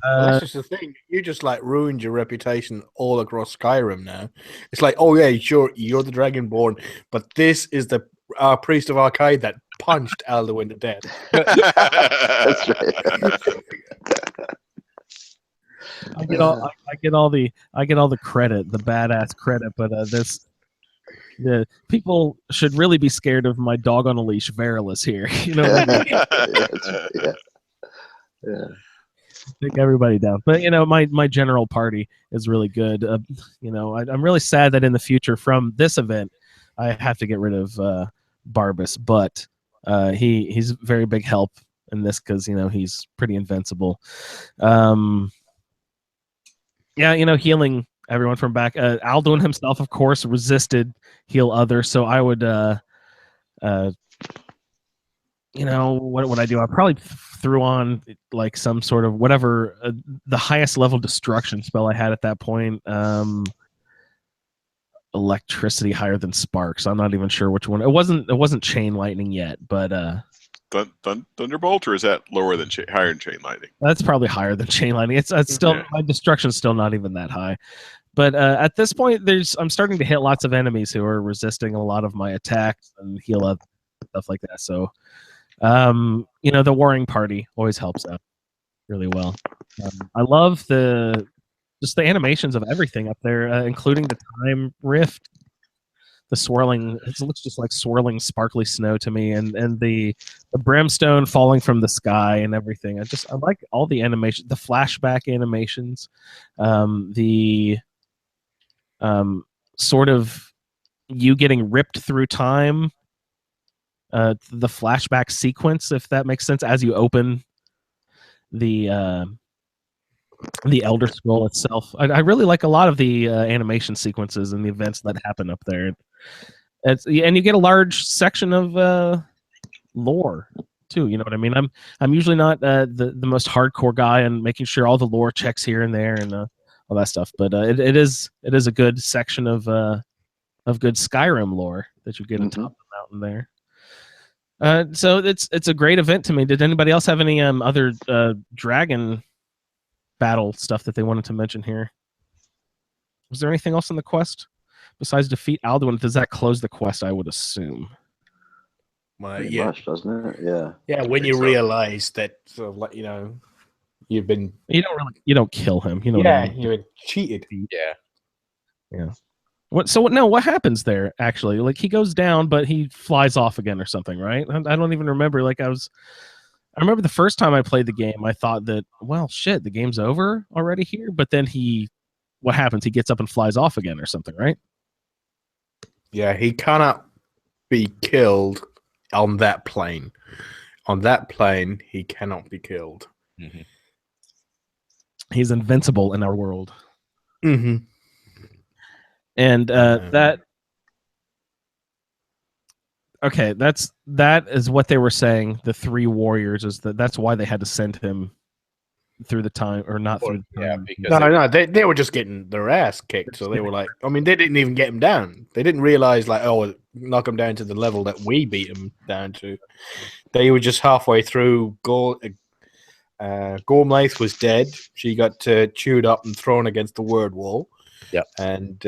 S1: Well, that's just the thing. You just like ruined your reputation all across Skyrim now. It's like, oh yeah, sure, you're the Dragonborn, but this is the Priest of Archay that punched Alduin to death.
S5: That's right.
S4: I get all the credit, the badass credit, but the people should really be scared of my dog on a leash, Verilis here. You know,
S5: Yeah.
S4: take everybody down. But you know, my general party is really good. You know, I'm really sad that in the future from this event, I have to get rid of Barbas, but he's a very big help in this because you know he's pretty invincible. Yeah, you know, healing everyone from back. Alduin himself, of course, resisted heal others. So I would, you know, what would I do? I probably threw on like some sort of whatever the highest level destruction spell I had at that point. Electricity higher than sparks. I'm not even sure which one. It wasn't chain lightning yet, but
S2: Thunderbolt, or is that lower than higher than chain lightning?
S4: that's probably higher than chain lightning. It's still my destruction's still not even that high. But at this point, I'm starting to hit lots of enemies who are resisting a lot of my attacks and heal up stuff like that. So, you know, the warring party always helps out really well. I love the animations of everything up there, including the time rift, the swirling. It looks just like swirling, sparkly snow to me, and the brimstone falling from the sky and everything. I like all the animation, the flashback animations, the sort of you getting ripped through time, the flashback sequence, if that makes sense, as you open the Elder Scroll itself. I really like a lot of the animation sequences and the events that happen up there. And you get a large section of lore too. You know what I mean? I'm usually not the most hardcore guy and making sure all the lore checks here and there and all that stuff. But it is a good section of good Skyrim lore that you get on top of the mountain there. So it's a great event to me. Did anybody else have any other dragon battle stuff that they wanted to mention here? Was there anything else on the quest besides defeat Alduin? Does that close the quest? I would assume.
S1: Well,
S5: Pretty
S1: yeah,
S5: much, doesn't it? Yeah.
S1: yeah. When you realize that, sort of like, you know, you don't
S4: kill him. You know.
S1: Yeah,
S4: what I mean?
S1: you've been cheated.
S4: Yeah. What happens there actually? Like he goes down, but he flies off again or something, right? I don't even remember. Like I remember the first time I played the game, I thought that, well, shit, the game's over already here. But then what happens? He gets up and flies off again or something, right?
S1: Yeah, he cannot be killed on that plane. On that plane, he cannot be killed.
S6: Mm-hmm.
S4: He's invincible in our world.
S1: Mm-hmm.
S4: And that is what they were saying. The three warriors is that's why they had to send him through the time, or not through the time.
S1: No, they were just getting their ass kicked. So they were like, I mean, they didn't even get him down. They didn't realize like, oh, knock him down to the level that we beat him down to. They were just halfway through. Gormlaith was dead. She got chewed up and thrown against the word wall.
S6: Yeah,
S1: and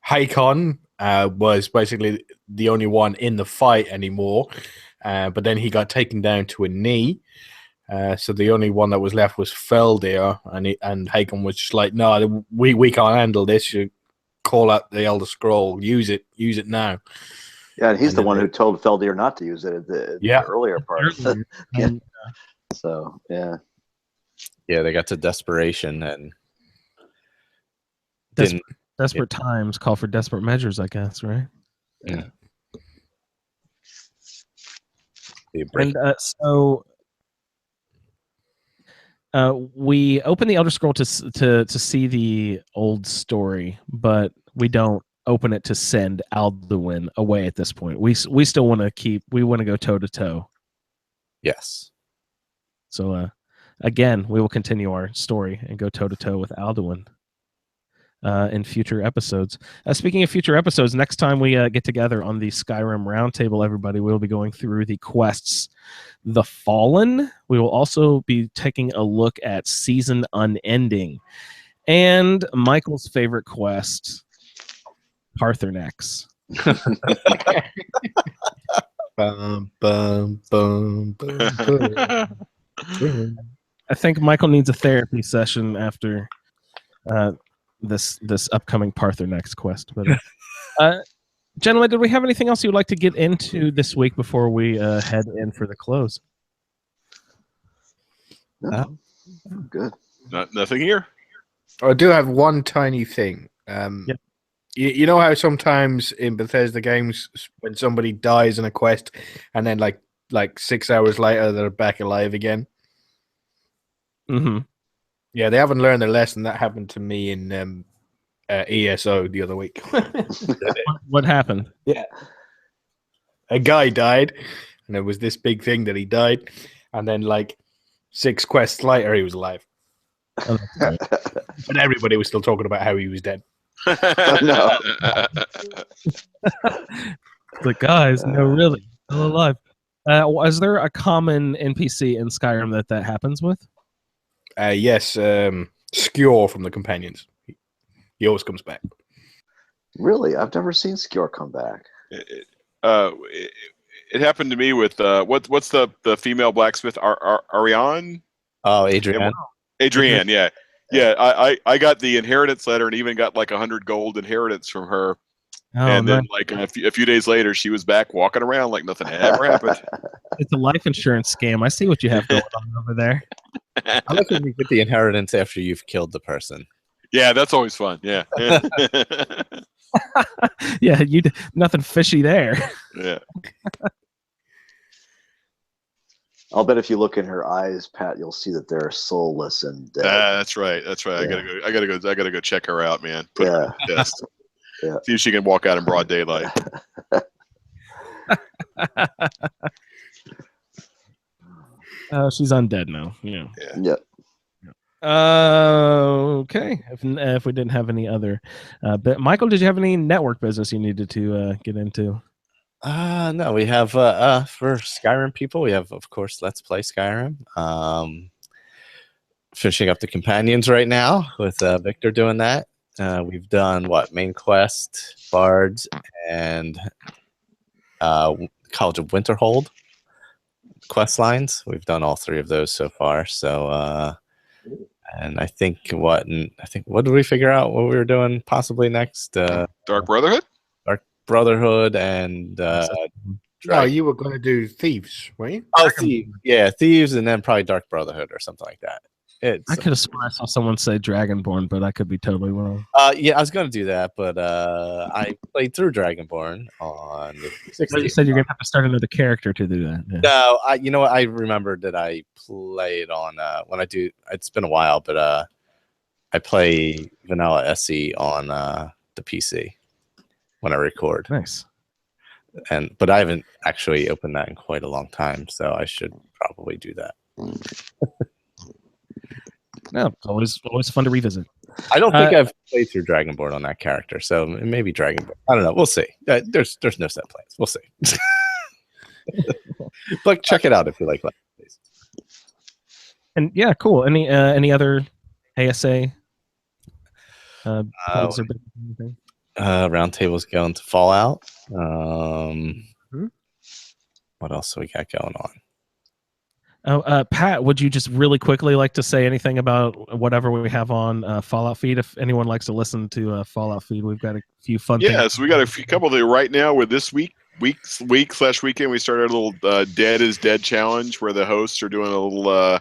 S1: Hakon was basically the only one in the fight anymore, but then he got taken down to a knee. So the only one that was left was Feldir, and Hakon was just like, "No, we can't handle this. You call out the Elder Scroll. Use it now."
S5: Yeah, and he's the one who told Feldir not to use it at the earlier part. So yeah.
S6: Yeah, they got to desperation and
S4: desperate times call for desperate measures, I guess, right?
S6: Yeah.
S4: And so We open the Elder Scroll to see the old story, but we don't open it to send Alduin away at this point. We still want to go toe to toe.
S6: Yes.
S4: So again, we will continue our story and go toe to toe with Alduin in future episodes. Speaking of future episodes, next time we get together on the Skyrim Roundtable, everybody, we'll be going through the quests The Fallen. We will also be taking a look at Season Unending. And Michael's favorite quest, Parthenax.
S1: Bum, bum, bum, bum, bum.
S4: I think Michael needs a therapy session after this upcoming Parthenax quest. But gentlemen, did we have anything else you would like to get into this week before we head in for the close?
S5: No, good.
S2: Nothing here.
S1: I do have one tiny thing.
S4: Yep.
S1: You know how sometimes in Bethesda games, when somebody dies in a quest, and then like 6 hours later they're back alive again.
S4: Mm-hmm.
S1: Yeah, they haven't learned their lesson. That happened to me in ESO the other week.
S4: What happened?
S1: Yeah, a guy died, and it was this big thing that he died, and then like 6 quests later he was alive,
S4: Oh, that's great.
S1: but everybody was still talking about how he was dead.
S5: No.
S4: The guys, no, really, still alive. Is there a common NPC in Skyrim that happens with?
S1: Yes, Skjor from the Companions. He always comes back.
S5: Really? I've never seen Skjor come back.
S2: It happened to me with what's the female blacksmith Ariane?
S6: Oh, Adrian.
S2: Adrienne, yeah. I got the inheritance letter and even got like 100 gold inheritance from her.
S4: Oh,
S2: and then
S4: nice.
S2: like a few days later, she was back walking around like nothing had ever happened.
S4: It's a life insurance scam. I see what you have going on over there.
S6: I like when you get the inheritance after you've killed the person.
S2: Yeah, that's always fun. Yeah.
S4: Yeah, nothing fishy there.
S2: Yeah.
S5: I'll bet if you look in her eyes, Pat, you'll see that they're soulless and dead.
S2: That's right.
S5: Yeah.
S2: I gotta go check her out, man. Put
S5: Yeah.
S2: her to the test.
S5: Yeah.
S2: See if she can walk out in broad daylight.
S4: She's undead now. Yeah.
S5: Yep.
S4: Okay. If we didn't have any other, but Michael, did you have any network business you needed to get into?
S6: No, we have for Skyrim people, we have, of course, Let's Play Skyrim. Finishing up the companions right now with Victor doing that. We've done main quest, bards, and College of Winterhold quest lines. We've done all 3 of those so far. So, and I think what did we figure out what we were doing possibly next?
S2: Dark Brotherhood?
S6: Dark Brotherhood and
S1: No, you were going to do Thieves, weren't you?
S6: oh, Thieves. Yeah, Thieves, and then probably Dark Brotherhood or something like that.
S4: I could have sworn I saw someone say Dragonborn, but I could be totally wrong.
S6: Yeah, I was going to do that, but I played through Dragonborn on the 60.
S4: But you said you're going to have to start another character to do that. Yeah.
S6: No, you know what? I remembered that I played on when I do. It's been a while, but I play vanilla SE on the PC when I record.
S4: Nice.
S6: But I haven't actually opened that in quite a long time, so I should probably do that.
S4: No, it's always fun to revisit.
S6: I don't think I've played through Dragonborn on that character, so maybe Dragonborn. I don't know. We'll see. There's no set plans. We'll see. But check it out if you like that, please.
S4: And yeah, cool. Any other ASA? Plugs or anything?
S6: Roundtable's going to Fallout. What else do we got going on?
S4: Oh, Pat, would you just really quickly like to say anything about whatever we have on Fallout Feed? If anyone likes to listen to Fallout Feed, we've got a few fun things.
S2: Yeah, so we got a couple of right now with this week/weekend. We started a little Dead is Dead challenge where the hosts are doing a little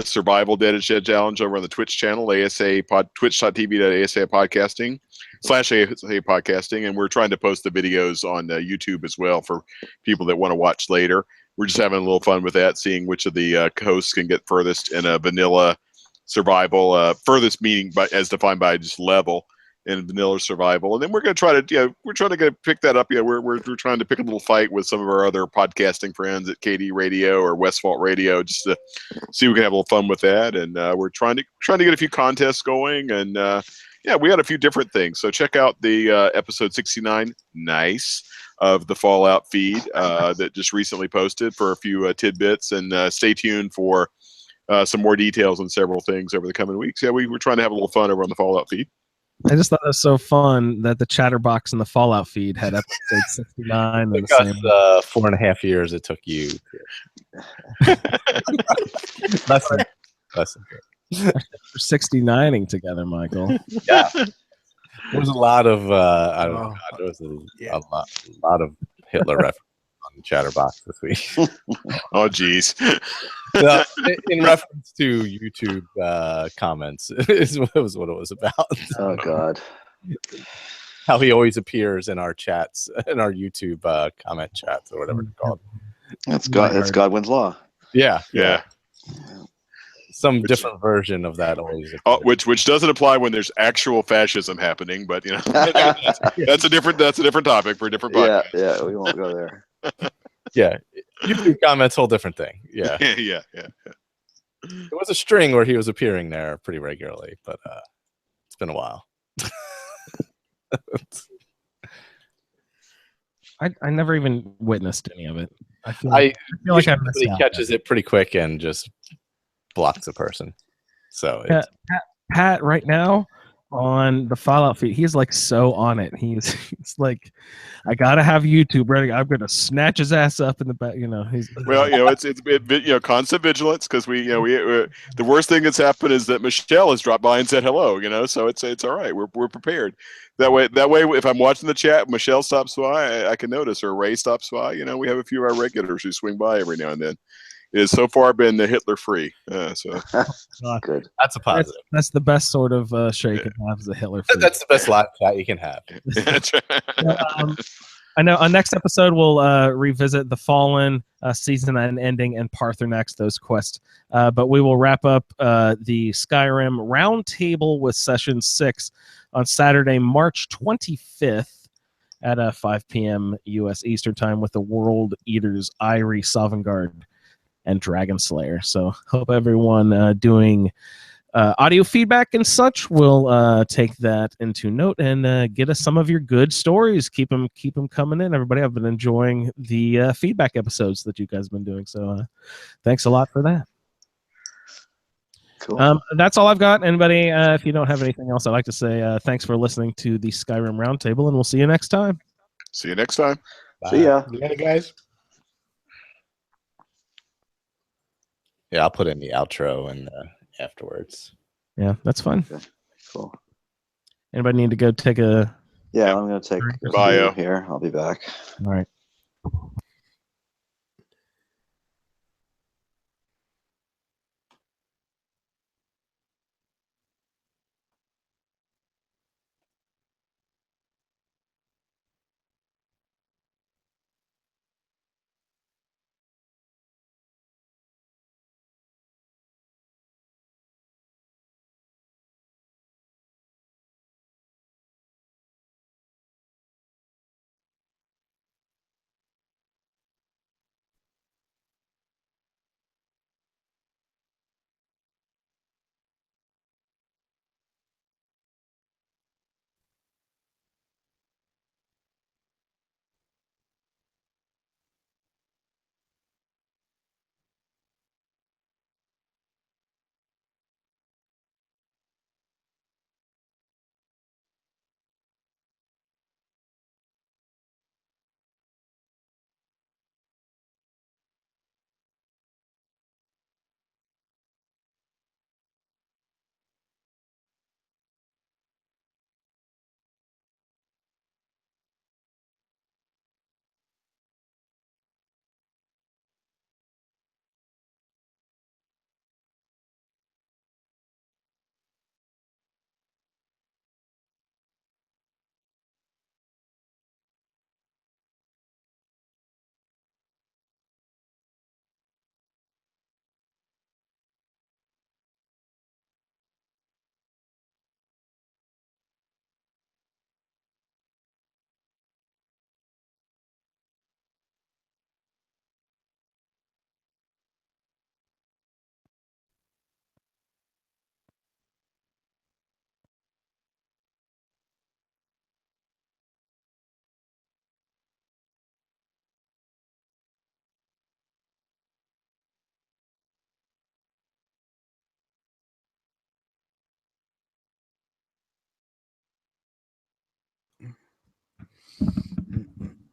S2: survival Dead is Dead challenge over on the Twitch channel, twitch.tv.asapodcasting/asapodcasting, and we're trying to post the videos on YouTube as well for people that want to watch later. we're just having a little fun with that, seeing which of the hosts can get furthest in a vanilla survival. Furthest meaning as defined by just level in vanilla survival, and then we're going to try to we're trying to pick that up. We're trying to pick a little fight with some of our other podcasting friends at KD Radio or Westfault Radio, just to see if we can have a little fun with that. And we're trying to get a few contests going, and we got a few different things. So check out the episode 69, nice, of the Fallout feed that just recently posted for a few tidbits, and stay tuned for some more details on several things over the coming weeks. We're trying to have a little fun over on the Fallout feed.
S4: I just thought it was so fun that the Chatterbox and the Fallout feed had episode 69.
S6: It took us 4.5 years. It took you. Less than
S4: 69ing together, Michael.
S6: Yeah. There was a lot of there was a lot of Hitler reference on Chatterbox this week.
S2: Oh, geez.
S6: In reference to YouTube comments, was what it was about.
S5: Oh God.
S6: How he always appears in our chats, in our YouTube comment chats or whatever it's called.
S5: That's Godwin's law.
S6: Yeah. Some
S2: Which,
S6: different version of that always.
S2: Which doesn't apply when there's actual fascism happening, but that's a different topic for a different podcast.
S5: Yeah, we won't go there.
S6: Yeah, YouTube comments, whole different thing. Yeah.
S2: Yeah.
S6: There was a string where he was appearing there pretty regularly, but it's been a while.
S4: I never even witnessed any of it. I feel
S6: like
S4: he
S6: catches it pretty quick and just blocks a person. So
S4: Pat right now on the Fallout feed, he's like so on it. He's like, I gotta have YouTube ready. I'm gonna snatch his ass up in the back. He's
S2: it's constant vigilance, because we the worst thing that's happened is that Michelle has dropped by and said hello. So it's all right. We're prepared. That way, if I'm watching the chat, Michelle stops by, I can notice, or Ray stops by. We have a few of our regulars who swing by every now and then. It has so far been the Hitler free. So
S5: good.
S6: That's a positive.
S4: That's the best sort of shake and have, is a Hitler free.
S6: That's the best live chat you can have.
S2: That's right.
S4: I know on next episode we'll revisit the Fallen season and ending and Parthenax, those quests. But we will wrap up the Skyrim Roundtable with Session 6 on Saturday, March 25th at 5 p.m. U.S. Eastern Time with the World Eaters, Irie, Sovngarde, and Dragon Slayer. So hope everyone doing audio feedback and such will take that into note and get us some of your good stories. Keep them coming in, everybody. I've been enjoying the feedback episodes that you guys have been doing. So thanks a lot for that.
S5: Cool.
S4: That's all I've got. Anybody, if you don't have anything else, I'd like to say thanks for listening to the Skyrim Roundtable, and we'll see you next time.
S2: See you next time.
S6: Bye.
S5: See ya.
S1: Yeah, guys.
S6: Yeah, I'll put in the outro and afterwards.
S4: Yeah, that's fine.
S5: Okay. Cool.
S4: Anybody need to go take a...
S5: Yeah, I'm going to take a
S2: Bio
S5: here. I'll be back.
S4: All right.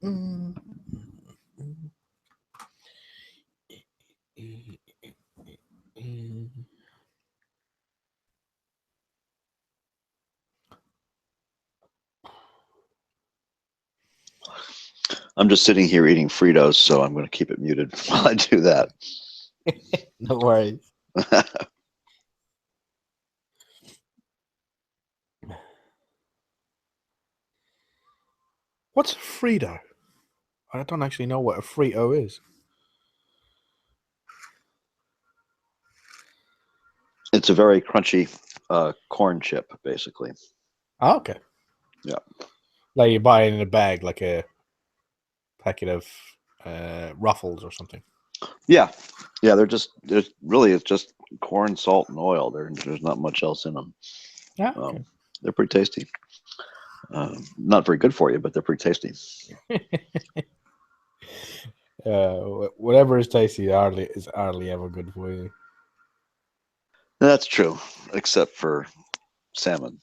S5: I'm just sitting here eating Fritos, so I'm going to keep it muted while I do that.
S1: No worries. What's a Frito? I don't actually know what a Frito is.
S5: It's a very crunchy corn chip, basically.
S1: Oh, okay.
S5: Yeah.
S1: Like you buy it in a bag, like a packet of Ruffles or something.
S5: Yeah, it's just corn, salt, and oil. There's not much else in them.
S1: Yeah, okay.
S5: They're pretty tasty. Not very good for you, but they're pretty tasty.
S1: Whatever is tasty is hardly ever good for you.
S5: That's true, except for salmon.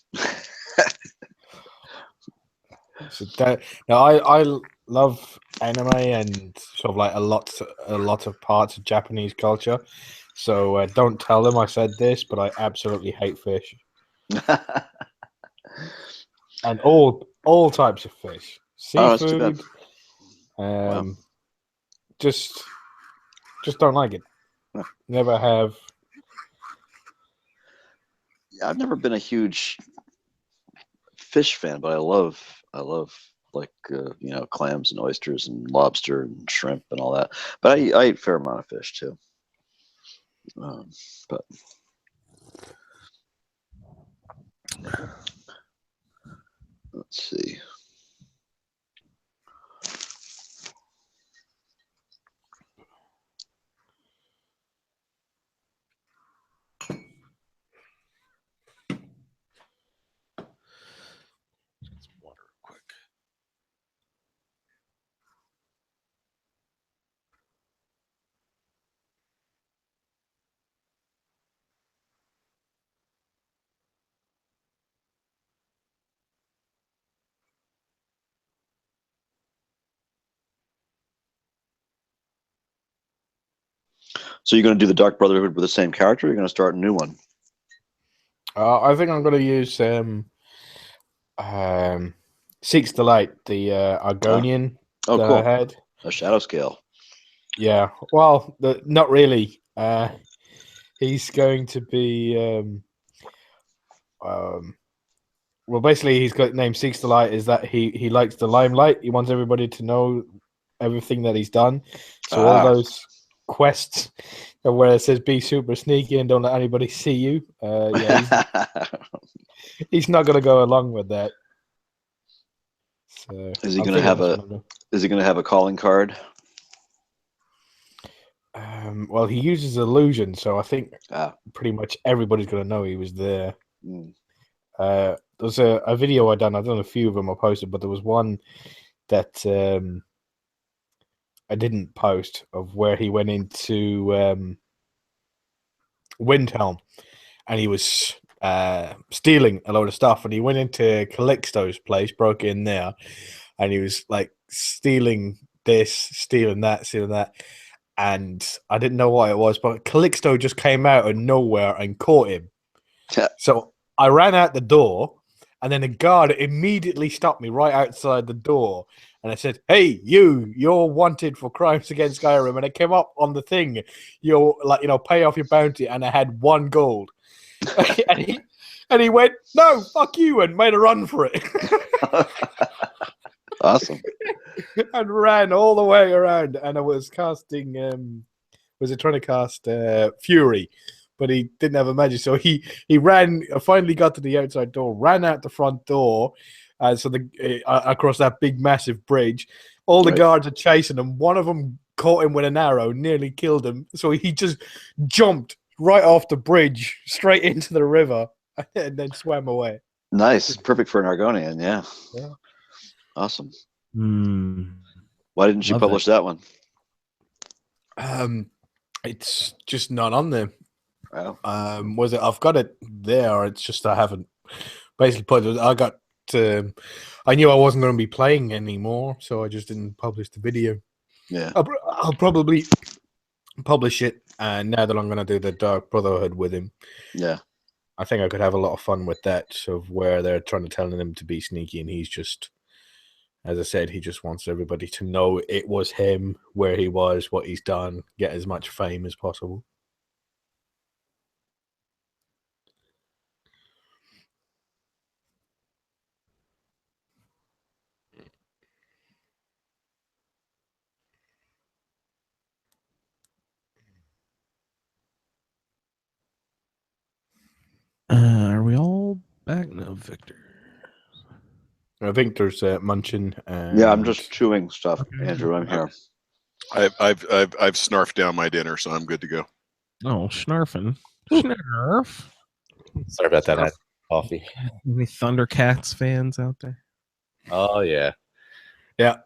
S1: So now I love anime and sort of like a lot of parts of Japanese culture. So don't tell them I said this, but I absolutely hate fish and all types of fish,
S5: Oh, that's too bad.
S1: seafood.
S5: Wow.
S1: Just don't like it.
S5: Huh.
S1: Never have.
S5: Yeah, I've never been a huge fish fan, but I love like clams and oysters and lobster and shrimp and all that. But I eat a fair amount of fish too. But let's see. So you're going to do the Dark Brotherhood with the same character? Or you're going to start a new one?
S1: I think I'm going to use Seeks the Light, the Argonian
S5: Oh,
S1: that
S5: cool.
S1: I had.
S5: A shadow scale.
S1: Yeah, well, not really. He's going to be well, basically, he's got name Seeks the Light. Is that he likes the limelight? He wants everybody to know everything that he's done. So all those quests where it says be super sneaky and don't let anybody see you. Yeah, he's not going to go along with that. So
S5: Is he going to have a calling card?
S1: Well, he uses illusion, so I think pretty much everybody's going to know he was there. There's a video I done. I've done a few of them I posted, but there was one that I didn't post of where he went into Windhelm and he was stealing a load of stuff, and he went into Calixto's place, broke in there, and he was like stealing this, stealing that, and I didn't know what it was, but Calixto just came out of nowhere and caught him. So I ran out the door, and then a guard immediately stopped me right outside the door. And I said, "Hey, you're wanted for crimes against Skyrim." And it came up on the thing, pay off your bounty. And I had 1 gold. and he went, "No, fuck you," and made a run for it.
S5: Awesome.
S1: And ran all the way around. And I was casting, trying to cast Fury, but he didn't have a magic. So he ran, finally got to the outside door, ran out the front door. Across that big, massive bridge, all the guards are chasing him. One of them caught him with an arrow, nearly killed him. So he just jumped right off the bridge, straight into the river, and then swam away.
S5: Nice. Perfect for an Argonian, yeah. Awesome. Why didn't you publish that one?
S1: It's just not on there.
S5: Wow.
S1: I've got it there. It's just I haven't basically put it. I got I knew I wasn't going to be playing anymore, so I just didn't publish the video.
S5: Yeah.
S1: I'll probably publish it, and now that I'm going to do the Dark Brotherhood with him,
S5: Yeah.
S1: I think I could have a lot of fun with that. Of where they're trying to tell him to be sneaky, and he's just, as I said, he just wants everybody to know it was him, where he was, what he's done, get as much fame as possible.
S4: Are we all back? No, Victor.
S1: I think there's Munchin. And...
S5: Yeah, I'm just chewing stuff,
S4: Okay.
S5: Andrew. I'm here.
S2: I've snarfed down my dinner, so I'm good to go.
S4: Oh, Snarfin. Snarf.
S6: Sorry about that. I had coffee.
S4: Any Thundercats fans out there?
S6: Oh yeah.
S1: Yeah.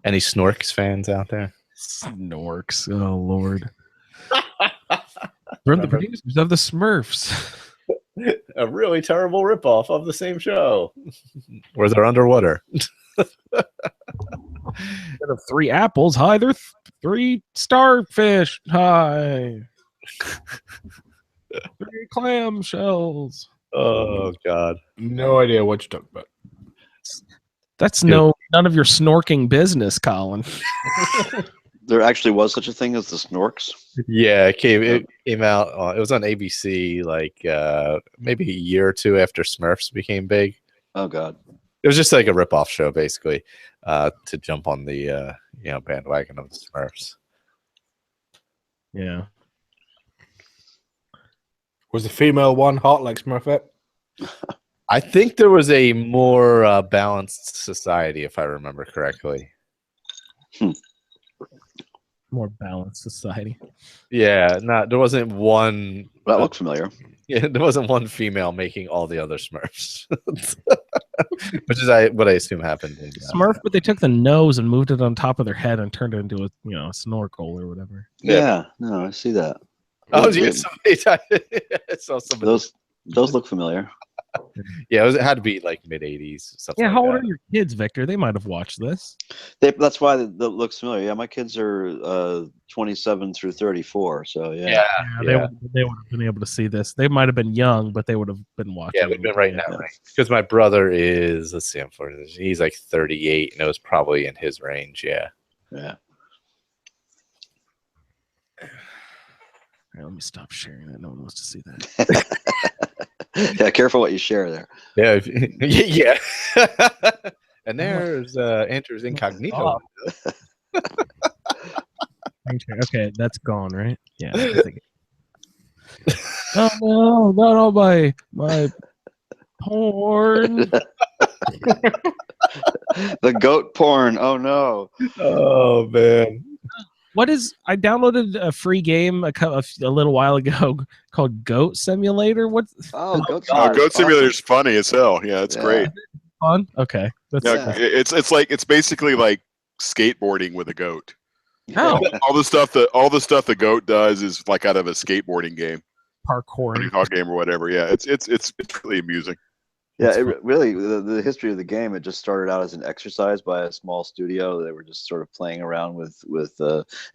S6: Any Snorks fans out there?
S4: Snorks. Oh, Lord. We're the producers of the Smurfs.
S6: A really terrible ripoff of the same show where they're underwater.
S4: Instead of 3 apples, hi, they're 3 starfish. Hi. 3 clam shells.
S6: Oh God.
S1: No idea what you're talking about.
S4: That's none of your snorking business, Colin.
S5: There actually was such a thing as the Snorks.
S6: Yeah, it came out. It was on ABC like maybe a year or two after Smurfs became big.
S5: Oh God.
S6: It was just like a ripoff show, basically, to jump on the bandwagon of the Smurfs.
S4: Yeah.
S1: Was the female one hot like Smurfette?
S6: I think there was a more balanced society, if I remember correctly.
S4: More balanced society.
S6: Yeah, there wasn't one.
S5: That looked familiar.
S6: Yeah, there wasn't one female making all the other Smurfs, which is what I assume happened.
S4: Smurf, but they took the nose and moved it on top of their head and turned it into a snorkel or whatever.
S5: Yeah. No, I see that.
S6: Oh, yes, I saw somebody.
S5: Those look familiar.
S6: Yeah, it had to be like mid '80s.
S4: Yeah,
S6: like
S4: how old
S6: that.
S4: are your kids, Victor? They might have watched this.
S5: That's why that looks familiar. Yeah, my kids are 27 through 34. So yeah.
S4: They would have been able to see this. They might have been young, but they would have been watching.
S6: Yeah, we've been right now, right? Because my brother is, let's see, he's like 38, and it was probably in his range. Yeah.
S5: Yeah.
S4: All right, let me stop sharing that. No one wants to see that.
S5: Yeah, careful what you share there.
S6: Yeah, yeah. And there's Andrew's incognito.
S4: Okay, that's gone, right? Yeah. I think oh no, not all my porn.
S5: The goat porn. Oh no.
S6: Oh man.
S4: I downloaded a free game a little while ago called Goat Simulator. Goat
S2: Goat Simulator's funny as hell. Yeah, it's great.
S4: Fun? Okay.
S2: It's basically like skateboarding with a goat.
S4: Oh.
S2: All the stuff the goat does is like out of a skateboarding game,
S4: Parkour
S2: hog game or whatever. Yeah, it's really amusing.
S5: Yeah, really, the history of the game, it just started out as an exercise by a small studio. They were just sort of playing around with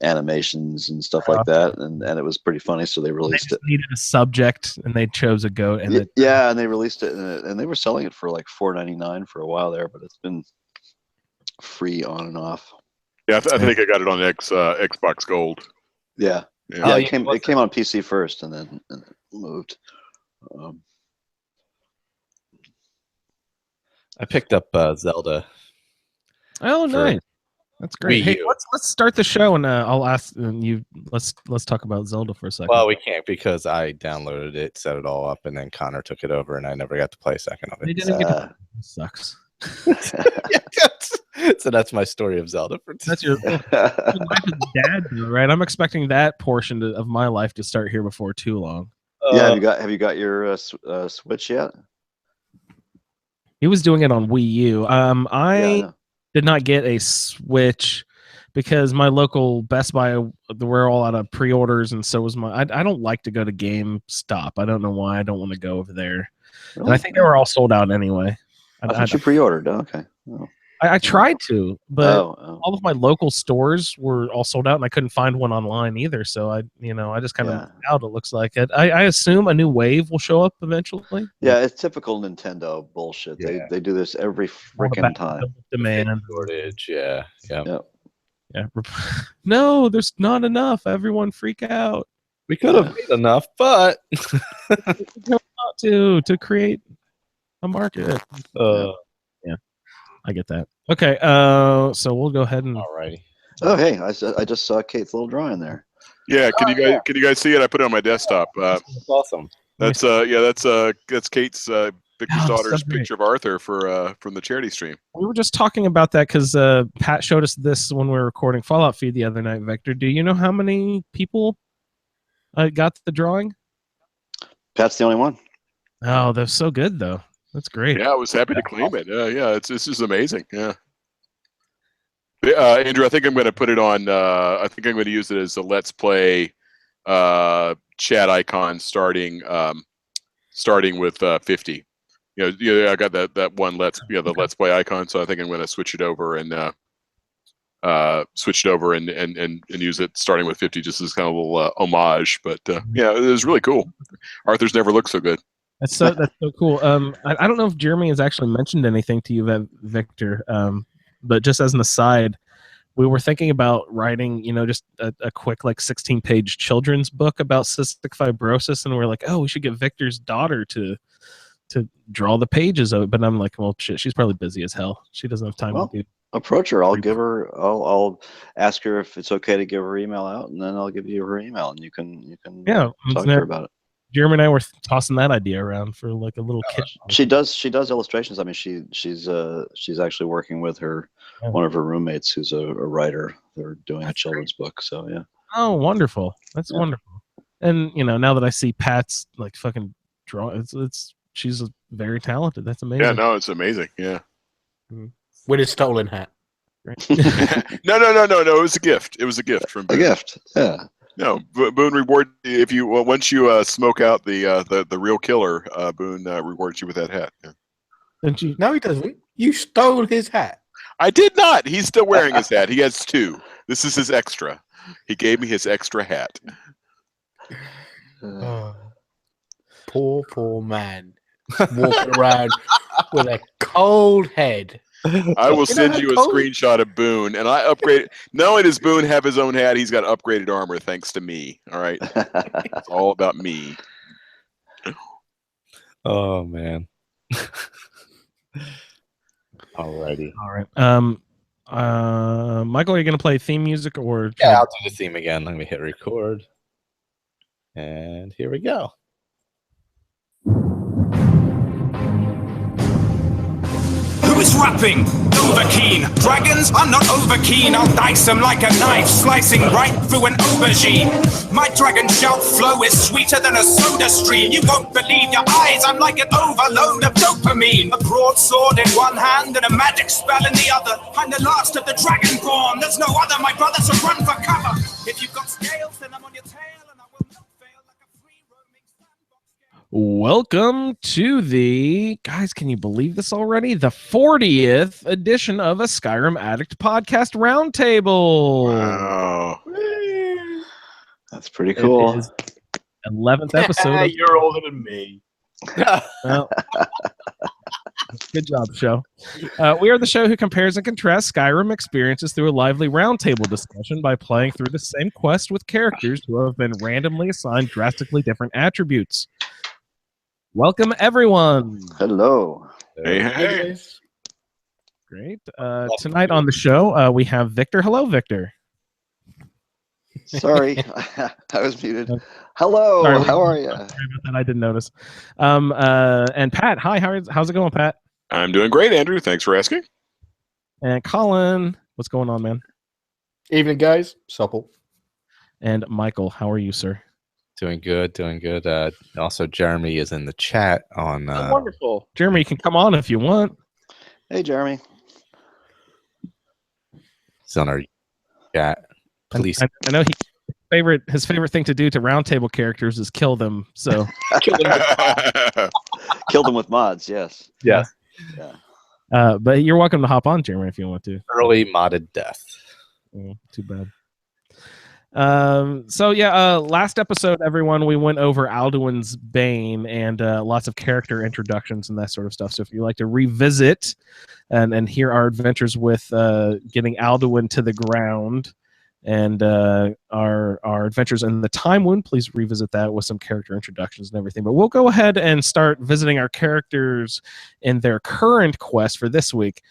S5: animations and stuff like that, and it was pretty funny. So they released it.
S4: Needed a subject, and they chose a goat. And
S5: and they released it, and they were selling it for like $4.99 for a while there, but it's been free on and off.
S2: Yeah, I think I got it on Xbox Gold.
S5: Yeah, it came on PC first, and then moved.
S6: I picked up Zelda.
S4: Oh, nice. That's great. Hey, let's start the show, and I'll ask you. Let's talk about Zelda for a second.
S6: Well, we can't because I downloaded it, set it all up, and then Connor took it over, and I never got to play a second of it.
S4: They didn't get to sucks.
S6: So that's my story of Zelda.
S4: That's your life as dad, right? I'm expecting that portion of my life to start here before too long.
S5: Yeah, have you got your Switch yet?
S4: He was doing it on Wii U. I did not get a Switch because my local Best Buy, we're all out of pre-orders, and so was my. I don't like to go to GameStop. I don't know why. I don't want to go over there.
S5: Really?
S4: And I think they were all sold out anyway.
S5: I thought you pre-ordered. Oh, okay. Oh.
S4: I tried to, but
S5: Oh.
S4: all of my local stores were all sold out, and I couldn't find one online either. So I just kind of missed out. It looks like it. I assume a new wave will show up eventually.
S5: Yeah, it's typical Nintendo bullshit.
S6: Yeah.
S5: They do this every freaking time.
S4: Demand
S6: shortage. Yeah.
S5: Yep.
S4: Yeah. No, there's not enough. Everyone freak out.
S6: We could have made enough, but
S4: not to create a market. Yeah, I get that. Okay, so we'll go ahead and.
S6: Alrighty.
S5: Oh, hey, I just saw Kate's little drawing there.
S2: Yeah, can you guys see it? I put it on my desktop.
S6: That's awesome.
S2: That's Kate's Victor's daughter's
S4: so great.
S2: picture of Arthur from the charity stream.
S4: We were just talking about that because Pat showed us this when we were recording Fallout Feed the other night. Victor, do you know how many people got the drawing?
S5: Pat's the only one.
S4: Oh, that's so good though. That's great.
S2: Yeah, I was happy to claim it. This is amazing. Yeah. Andrew, I think I'm going to put it on. I think I'm going to use it as a Let's Play chat icon starting with 50. I got that one the Let's Play icon. So I think I'm going to switch it over and use it starting with 50, just as kind of a little homage. But yeah, it was really cool. Arthur's never looked so good.
S4: That's so cool. I don't know if Jeremy has actually mentioned anything to you, Victor. But just as an aside, we were thinking about writing, just a quick 16-page children's book about cystic fibrosis, and we're like, oh, we should get Victor's daughter to draw the pages of it. But I'm like, well, shit, she's probably busy as hell. She doesn't have time to do.
S5: Approach her. I'll ask her if it's okay to give her email out, and then I'll give you her email, and you can talk to her about it.
S4: Jeremy and I were tossing that idea around for a little kid.
S5: She does illustrations. I mean, she's actually working with one of her roommates who's a writer. They're doing a children's book. So yeah.
S4: Oh, wonderful! That's wonderful. And now that I see Pat's fucking draw, she's very talented. That's amazing.
S2: Yeah, no, it's amazing. Yeah.
S4: Mm-hmm.
S1: With his stolen hat.
S4: Right.
S2: No. It was a gift. It was a gift from Boone.
S5: A gift. Yeah.
S2: No, Boone reward if you once you smoke out the real killer. Boone rewards you with that hat. Yeah.
S4: Didn't you?
S1: No, he doesn't. You stole his hat.
S2: I did not. He's still wearing his hat. He has two. This is his extra. He gave me his extra hat.
S1: Poor man, walking around with a cold head.
S2: I will send you a screenshot of Boone, and I upgraded. Not only does Boone have his own hat, he's got upgraded armor thanks to me. All right, it's all about me.
S6: Oh man. Alrighty.
S4: All right. Michael, are you gonna play theme music or?
S6: Yeah, I'll do the theme again. Let me hit record, and here we go.
S3: Who is rapping? Overkeen. Dragons? I'm not overkeen. I'll dice them like a knife, slicing right through an aubergine. My dragon shout flow is sweeter than a soda stream. You won't believe your eyes. I'm like an overload of dopamine. A broadsword in one hand and a magic spell in the other. I'm the last of the dragonborn. There's no other, my brother, so run for cover. If you've got scales, then I'm on your tail, and I will not fail like a free roaming sandbox game.
S4: Welcome to the guys. Can you believe this already? The 40th edition of a Skyrim Addict Podcast Roundtable.
S2: Wow.
S5: That's pretty cool.
S4: It is 11th episode.
S1: You're older than me.
S4: Well, good job, show. We are the show who compares and contrasts Skyrim experiences through a lively roundtable discussion by playing through the same quest with characters who have been randomly assigned drastically different attributes. Welcome, everyone.
S5: Hello.
S2: Hey.
S4: Great. Tonight on the show, we have Victor. Hello, Victor.
S5: Sorry, I was muted. Hello.
S4: Sorry,
S5: how are you?
S4: Sorry about that. I didn't notice. And Pat. Hi. How's it going, Pat?
S2: I'm doing great, Andrew. Thanks for asking.
S4: And Colin. What's going on, man?
S1: Evening, guys. Supple.
S4: And Michael. How are you, sir?
S6: Doing good. Also, Jeremy is in the chat on.
S1: Wonderful.
S4: Jeremy, you can come on if you want.
S5: Hey, Jeremy.
S6: He's on our Yeah, please.
S4: I know his favorite thing to do to roundtable characters is kill them. So
S5: Kill them with mods. Yes.
S6: Yes.
S5: Yeah.
S4: but you're welcome to hop on, Jeremy, if you want to.
S6: Early modded death.
S4: Too bad. So yeah, last episode, everyone, we went over Alduin's Bane and lots of character introductions and that sort of stuff. So if you'd like to revisit and hear our adventures with getting Alduin to the ground and our adventures in the Time Wound, please revisit that with some character introductions and everything. But we'll go ahead and start visiting our characters in their current quest for this week.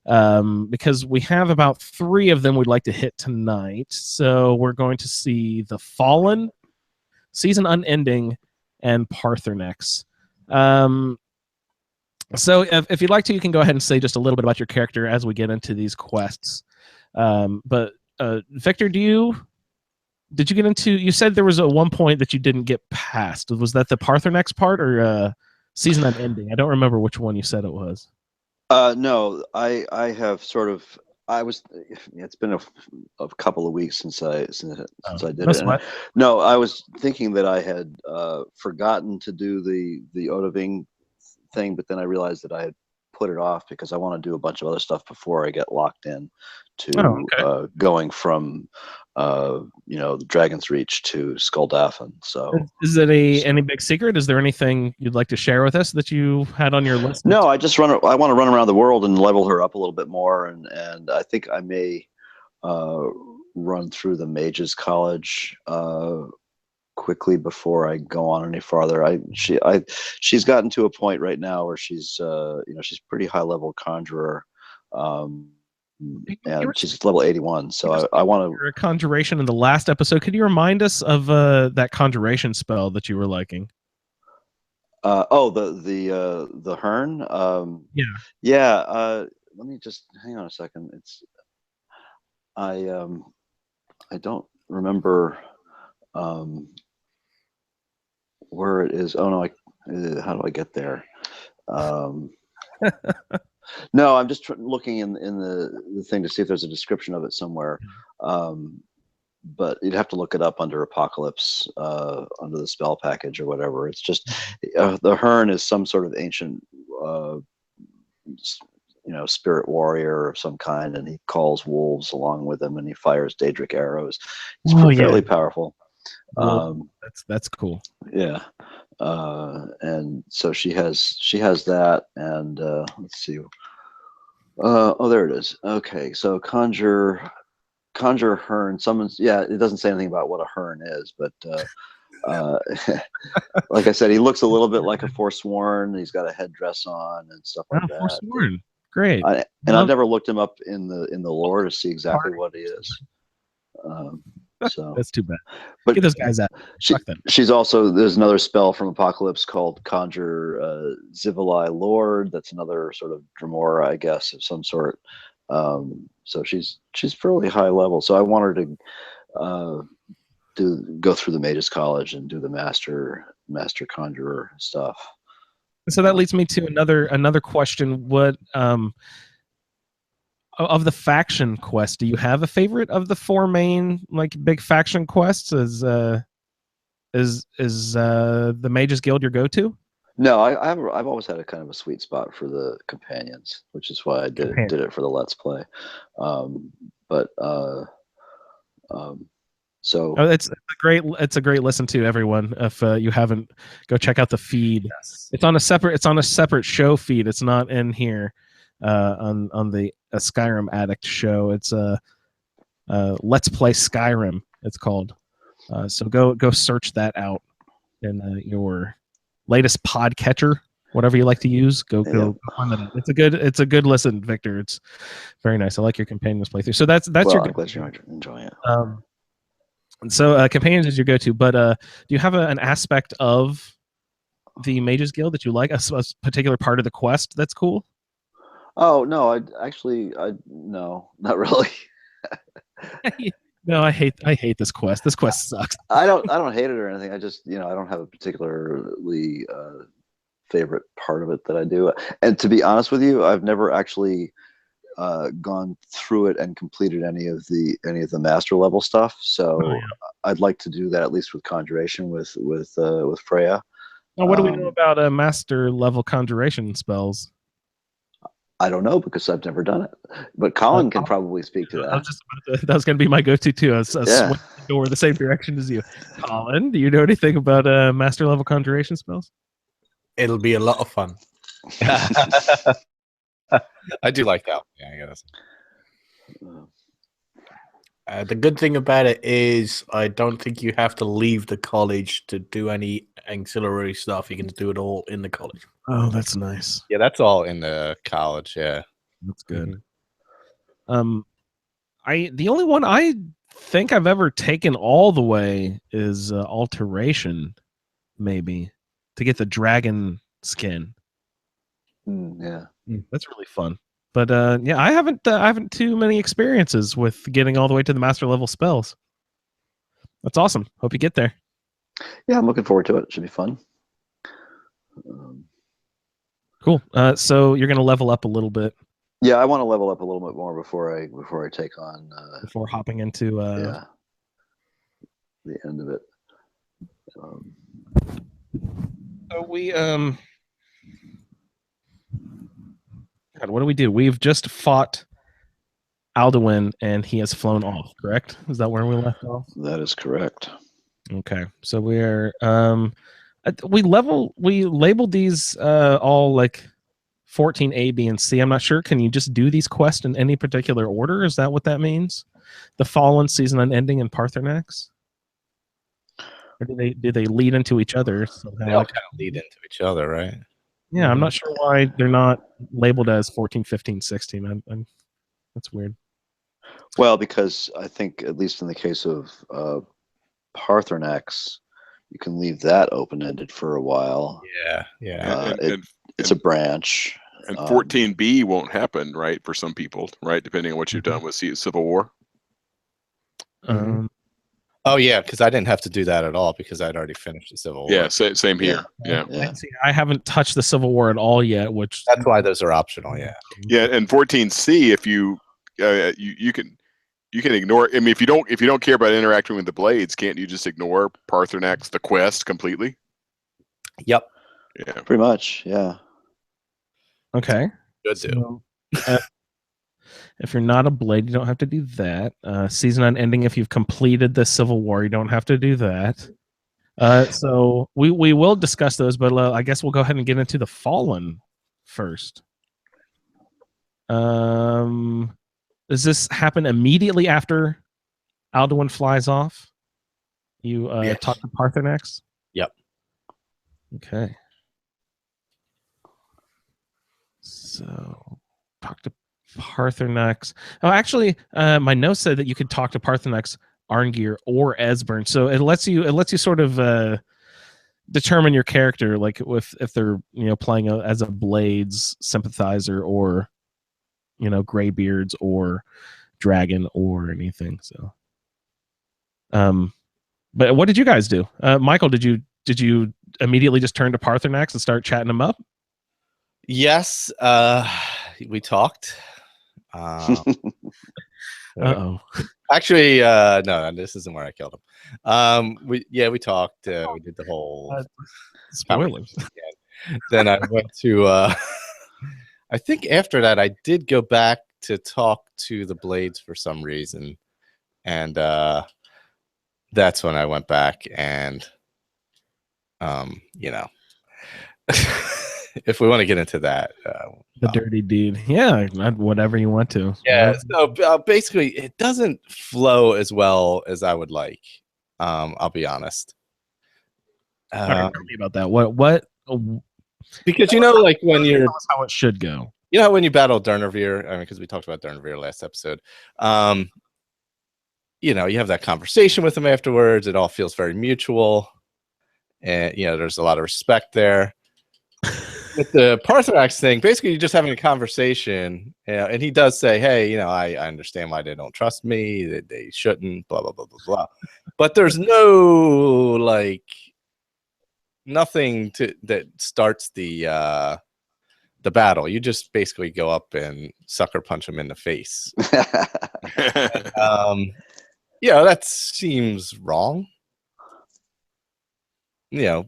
S4: Because we have about 3 of them we'd like to hit tonight. So we're going to see The Fallen, Season Unending, and Parthenex. So if you'd like to, you can go ahead and say just a little bit about your character as we get into these quests. But Victor, did you get into, you said there was a one point that you didn't get past. Was that the Parthenex part or Season Unending? I don't remember which one you said it was.
S5: No, I have sort of. It's been a couple of weeks since I did it. No, I was thinking that I had forgotten to do the Odoving thing, but then I realized that I had put it off because I want to do a bunch of other stuff before I get locked in to going from the Dragon's Reach to Skuldafn. So
S4: is it any big secret? Is there anything you'd like to share with us that you had on your list?
S5: No, I want to run around the world and level her up a little bit more, and I think I may run through the Mages College quickly before I go on any farther. She's gotten to a point right now where she's pretty high level conjurer. And she's level 81, so I want to.
S4: A conjuration in the last episode. Could you remind us of that conjuration spell that you were liking?
S5: The Hearn. Yeah. Let me just hang on a second. I don't remember where it is. Oh no, how do I get there? No, I'm just looking in the thing to see if there's a description of it somewhere. But you'd have to look it up under Apocalypse, under the spell package or whatever. It's just the Hearn is some sort of ancient, spirit warrior of some kind, and he calls wolves along with him, and he fires Daedric arrows. He's fairly powerful.
S4: That's cool.
S5: Yeah. And so she has that, and let's see. There it is. Okay, so conjure Hearn. It doesn't say anything about what a Hearn is, but like I said, he looks a little bit like a Forsworn. He's got a headdress on and stuff like that.
S4: Forsworn, great.
S5: I've never looked him up in the lore to see exactly what he is. So
S4: that's too bad.
S5: But
S4: get those guys out.
S5: She's also, there's another spell from Apocalypse called Conjure Zivali Lord. That's another sort of Dremora, I guess, of some sort. So she's fairly high level. So I want her to go through the Mages College and do the Master Conjurer stuff.
S4: So that leads me to another question. What of the faction quest, do you have a favorite of the 4 main big faction quests? Is the Mages Guild your go-to?
S5: No, I've always had a kind of a sweet spot for the companions, which is why I did it for the Let's Play. So
S4: it's a great listen to, everyone. If you haven't, go check out the feed.
S6: Yes.
S4: It's on a separate show feed. It's not in here on the Skyrim Addict show. It's Let's Play Skyrim, it's called. So go search that out in your latest podcatcher, whatever you like to use. Go find that. It's a good listen, Victor. It's very nice. I like your companions playthrough. So that's your.
S5: I'm glad you're enjoying it.
S4: So companions is your go-to, but do you have an aspect of the Mages Guild that you like, a particular part of the quest that's cool?
S5: Oh no, no, not really.
S4: No, I hate this quest. This quest sucks.
S5: I don't hate it or anything. I just, I don't have a particularly favorite part of it that I do. And to be honest with you, I've never actually gone through it and completed any of the master level stuff. So I'd like to do that at least with conjuration with Freya.
S4: Well, what do we know about master level conjuration spells?
S5: I don't know because I've never done it, but Colin can probably speak to that.
S4: That was going to be my go-to too. I was swinging the door the same direction as you. Colin, do you know anything about master level conjuration spells?
S1: It'll be a lot of fun.
S6: I do like that. Yeah, I guess.
S1: The good thing about it is I don't think you have to leave the college to do any ancillary stuff. You can do it all in the college.
S4: Oh, that's nice.
S6: Yeah, that's all in the college. Yeah,
S4: that's good. The only one I think I've ever taken all the way is alteration, maybe to get the dragon skin. That's really fun. But yeah, I haven't too many experiences with getting all the way to the master level spells. That's awesome. Hope you get there.
S5: Yeah, I'm looking forward to it. It should be fun.
S4: Cool. So you're gonna level up a little bit.
S5: Yeah, I want to level up a little bit more before I take on
S4: before hopping into
S5: the end of it.
S4: So we God, what do we do? We've just fought Alduin and he has flown off, correct? Is that where we left off?
S5: That is correct.
S4: Okay. So we're we labeled these all like 14 A, B, and C. I'm not sure. Can you just do these quests in any particular order? Is that what that means? The Fallen, Season Unending, and Parthenax? Or do they lead into each other somehow?
S6: They all kind of lead into each other, right?
S4: Yeah, I'm not sure why they're not labeled as 14, 15, 16. That's weird.
S5: Well, because I think, at least in the case of Parthenax, you can leave that open-ended for a while.
S6: Yeah.
S5: It's a branch.
S2: And 14B won't happen, right, for some people, right, depending on what you've done with Civil War.
S6: Oh yeah, because I didn't have to do that at all because I'd already finished the Civil War.
S2: Yeah, same here. Yeah.
S4: See, I haven't touched the Civil War at all yet, which
S6: that's why those are optional. Yeah.
S2: Yeah, and 14C, if you you can ignore. I mean, if you don't care about interacting with the blades, can't you just ignore Parthenax the quest completely?
S6: Yep.
S2: Yeah.
S5: Pretty much. Yeah.
S4: Okay.
S6: Good do.
S4: If you're not a blade, you don't have to do that. Season Unending, if you've completed the Civil War, you don't have to do that. So we will discuss those, but I guess we'll go ahead and get into the Fallen first. Does this happen immediately after Alduin flies off? You talk to Parthenax?
S6: Yep.
S4: Okay. So talk to Parthenax. Oh, actually, my notes said that you could talk to Parthenax, Arngir, or Esbern. So it lets you sort of determine your character, like if they're playing as a Blades sympathizer or Greybeards or Dragon or anything. So, but what did you guys do, Michael? Did you immediately just turn to Parthenax and start chatting him up?
S6: Yes, we talked. Actually, no, this isn't where I killed him. We talked. We did the whole
S4: spoilers.
S6: Then I went to. I think after that, I did go back to talk to the Blades for some reason, and that's when I went back and, if we want to get into that,
S4: the dirty deed, yeah, whatever you want to.
S6: Yeah. So basically, it doesn't flow as well as I would like. I'll be honest.
S4: All right, tell me about that. What?
S6: Because like when you're
S4: how it should go.
S6: When you battle Durnevere, I mean, because we talked about Durnevere last episode. You have that conversation with him afterwards. It all feels very mutual, and there's a lot of respect there. With the Parthenax thing, basically you're just having a conversation, and he does say, "Hey, I understand why they don't trust me. That they shouldn't." Blah blah blah blah blah. But there's no nothing that starts the the battle. You just basically go up and sucker punch him in the face. Yeah, that seems wrong. You know,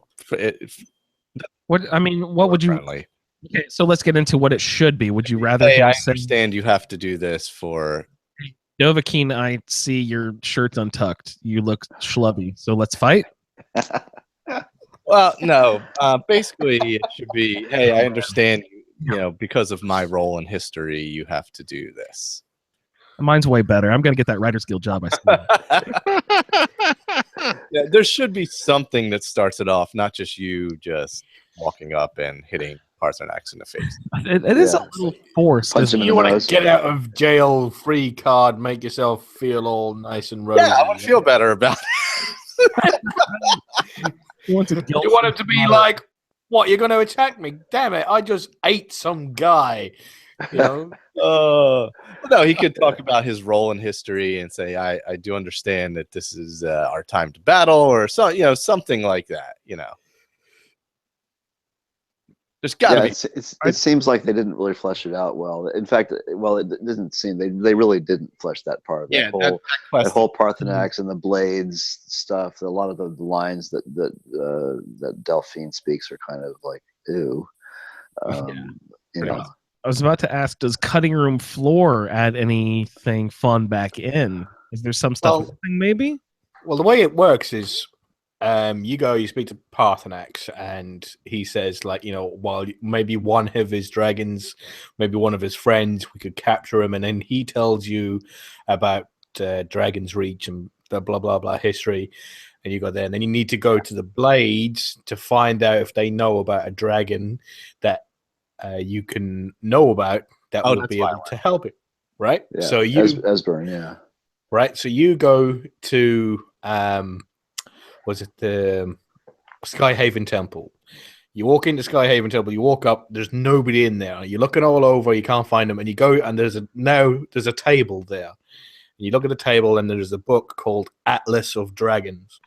S4: What would you?
S6: friendly.
S4: Okay, so let's get into what it should be. Would you rather
S6: Hey,
S4: him
S6: I
S4: say,
S6: understand you have to do this for.
S4: Dovahkiin, I see your shirt's untucked. You look schlubby. So let's fight.
S6: Well, no. Basically, it should be. Hey, I understand. You know, because of my role in history, you have to do this.
S4: Mine's way better. I'm gonna get that Writers Guild job. I see.
S6: Yeah, there should be something that starts it off, not just you just walking up and hitting Parthenax in the face.
S4: It is a little forced.
S5: Punch him in
S1: You
S5: the
S1: want
S5: nose.
S1: to get out of jail free card, make yourself feel all nice and rosy.
S6: Yeah, I would feel better about it.
S4: You want
S1: You want him to be like, what, you're going to attack me? Damn it, I just ate some guy. You know?
S6: No, he could talk about his role in history and say, I do understand that this is our time to battle, or so, you know, something like that, you know. There's got to be.
S5: It seems like they didn't really flesh it out well. In fact, it doesn't seem they really didn't flesh that part. That whole Parthenax and the blades stuff. A lot of the lines that Delphine speaks are kind of like ew. You know.
S4: I was about to ask, does cutting room floor add anything fun back in? Is there some stuff missing, maybe?
S1: Well, the way it works is you speak to Parthenax, and he says, like, you know, while maybe one of his dragons, maybe one of his friends, we could capture him, and then he tells you about Dragon's Reach and the blah, blah, blah history, and you go there, and then you need to go to the Blades to find out if they know about a dragon that you can know about that will be able to help it, right?
S5: Yeah,
S1: so you
S5: Esbern, yeah,
S1: right. So you go to was it the Skyhaven Temple? You walk into Skyhaven Temple. You walk up. There's nobody in there. You're looking all over. You can't find them, and you go and there's a table there. And you look at the table, and there's a book called Atlas of Dragons.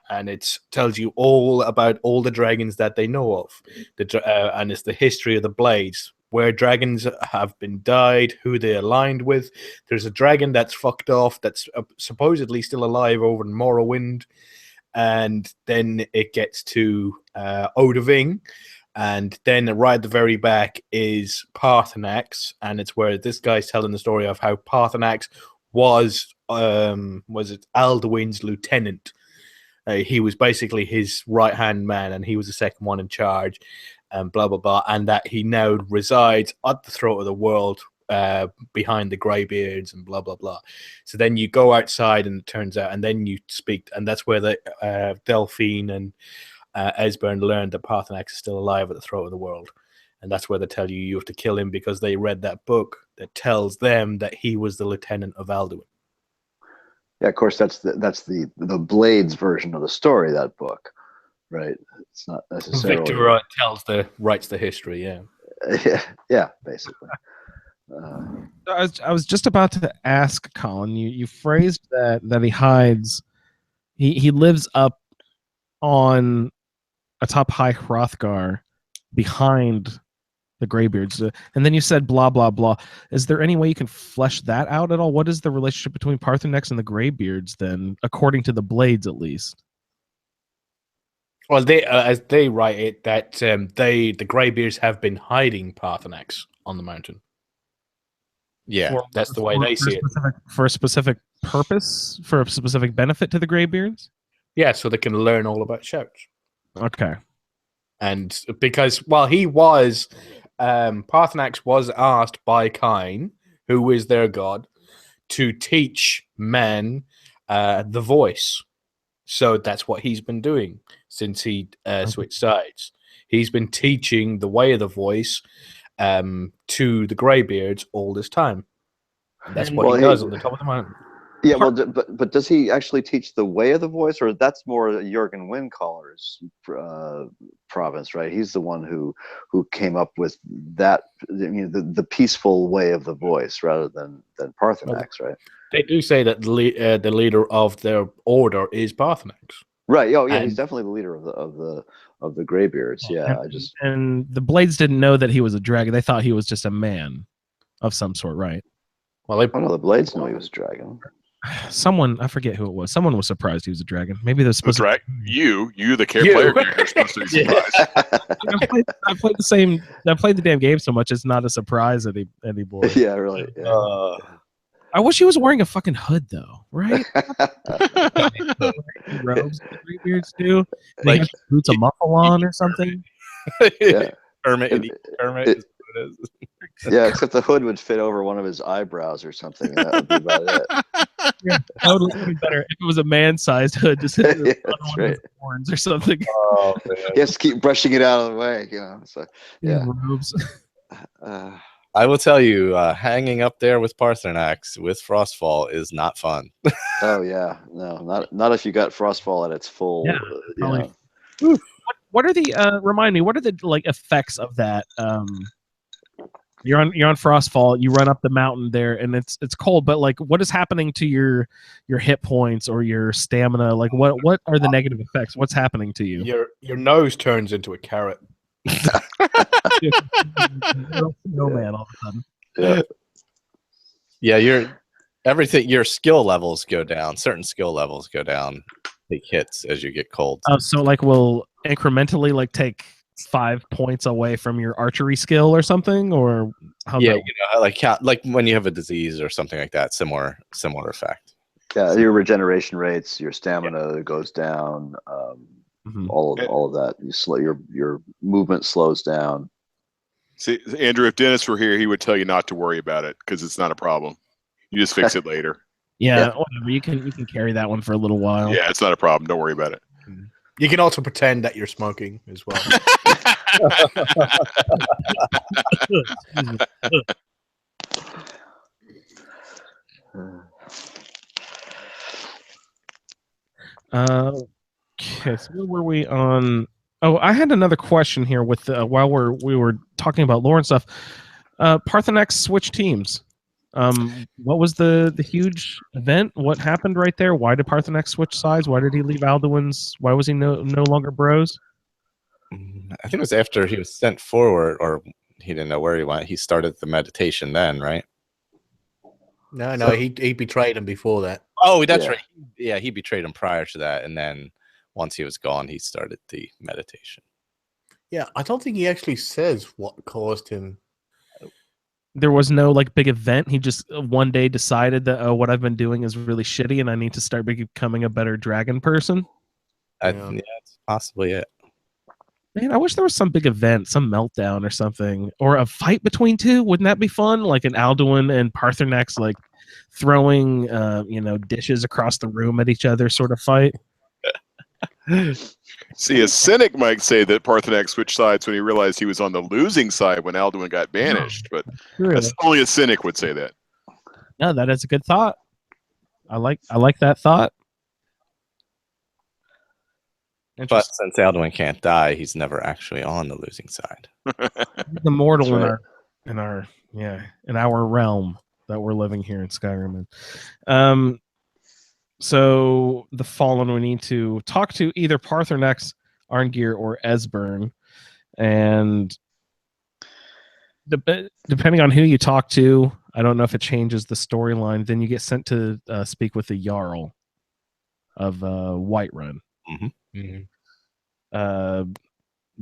S1: And it tells you all about all the dragons that they know of. And it's the history of the Blades, where dragons have been died, who they're aligned with. There's a dragon that's fucked off that's supposedly still alive over in Morrowind. And then it gets to Odahviing. And then right at the very back is Parthenax. And it's where this guy's telling the story of how Parthenax was it Alduin's lieutenant. He was basically his right-hand man, and he was the second one in charge, and blah, blah, blah, and that he now resides at the throat of the world behind the Greybeards and blah, blah, blah. So then you go outside, and it turns out, and then you speak, and that's where the Delphine and Esbern learned that Parthenax is still alive at the throat of the world. And that's where they tell you have to kill him because they read that book that tells them that he was the lieutenant of Alduin.
S5: Yeah, of course, that's the Blades version of the story, that book, right? It's not necessarily
S1: Victor writes the history, yeah.
S5: Yeah, basically.
S4: I was just about to ask Colin. You phrased that he hides. He lives up on atop High Hrothgar, behind the Greybeards, and then you said blah blah blah. Is there any way you can flesh that out at all? What is the relationship between Parthenax and the Greybeards then, according to the Blades at least?
S1: Well, they as they write it that the Greybeards have been hiding Parthenax on the mountain.
S6: Yeah,
S1: that's the way they see it.
S4: For a specific purpose, for a specific benefit to the Greybeards.
S1: Yeah, so they can learn all about shouts.
S4: Okay.
S1: And because while he was Parthenax was asked by Cain, who is their god, to teach men the voice. So that's what he's been doing since he switched sides. He's been teaching the way of the voice to the Greybeards all this time. And that's what he does on the top of the mountain.
S5: Yeah, well, but does he actually teach the way of the voice, or that's more Jürgen Windcaller's province, right? He's the one who came up with that, the peaceful way of the voice, rather than Parthenax, right?
S1: They do say that the leader of their order is Parthenax.
S5: Right. Oh, yeah. He's definitely the leader of the Greybeards. Yeah,
S4: and the Blades didn't know that he was a dragon. They thought he was just a man of some sort, right?
S1: Well,
S5: I know the Blades knew he was a dragon.
S4: Someone, I forget who it was. Someone was surprised he was a dragon. Maybe they're supposed
S2: That's right. You, the player character, are supposed to be surprised.
S4: I played the damn game so much it's not a surprise anymore.
S5: Yeah, really. Yeah.
S4: I wish he was wearing a fucking hood though, right? Robes, Greybeards do. They have boots a muffle on or something.
S5: Yeah.
S6: Kermit is what it is.
S5: Yeah, except the hood would fit over one of his eyebrows or something, and that would be about it.
S4: Yeah, that would look better if it was a man-sized hood, just on
S5: Yeah,
S4: one
S5: that's
S4: of
S5: right.
S4: his horns or something.
S6: Oh, man.
S5: He has to keep brushing it out of the way, you know. So yeah.
S4: Robes.
S6: I will tell you, hanging up there with Parthenax with Frostfall is not fun.
S5: Oh yeah, no, not if you got Frostfall at its full.
S4: Yeah,
S5: you
S4: probably.
S5: know.
S4: What are the remind me? What are the like effects of that? You're on Frostfall. You run up the mountain there, and it's cold. But like, what is happening to your hit points or your stamina? Like, what are the negative effects? What's happening to you?
S1: your nose turns into a carrot.
S4: Snowman all of a sudden.
S5: Yeah.
S6: Yeah, your skill levels go down. Certain skill levels go down. Take hits as you get cold.
S4: Oh, so like we'll incrementally like take 5 points away from your archery skill or something, or how?
S6: Yeah, like when you have a disease or something like that. Similar effect.
S5: Yeah, your regeneration rates, your stamina goes down. All of that. Your movement slows down.
S2: See, Andrew, if Dennis were here, he would tell you not to worry about it because it's not a problem. You just fix it later.
S4: Yeah, whatever. You can carry that one for a little while.
S2: Yeah, it's not a problem. Don't worry about it.
S1: You can also pretend that you're smoking as well.
S4: Okay, so where were we on? Oh, I had another question here with while we were talking about lore and stuff. Parthenax switched teams. What was the huge event? What happened right there? Why did Parthenax switch sides? Why did he leave Alduin's? Why was he no longer bros?
S6: I think it was after he was sent forward, or he didn't know where he went. He started the meditation then, right?
S1: No, he betrayed him before that.
S6: Oh, that's right. Yeah, he betrayed him prior to that, and then once he was gone, he started the meditation.
S1: Yeah, I don't think he actually says what caused him.
S4: There was no like big event. He just one day decided that what I've been doing is really shitty, and I need to start becoming a better dragon person.
S6: Yeah, it's possibly it.
S4: Man, I wish there was some big event, some meltdown or something, or a fight between two. Wouldn't that be fun? Like an Alduin and Parthenax, like throwing, dishes across the room at each other, sort of fight.
S2: See, a cynic might say that Parthenax switched sides when he realized he was on the losing side when Alduin got banished, but that's only a cynic would say that.
S4: No, that is a good thought. I like that thought.
S6: But since Alduin can't die, he's never actually on the losing side.
S4: The mortal in our realm that we're living here in Skyrim. So the Fallen, we need to talk to either Parthenax, Arngir, or Esbern, and depending on who you talk to, I don't know if it changes the storyline. Then you get sent to speak with the Jarl of Whiterun.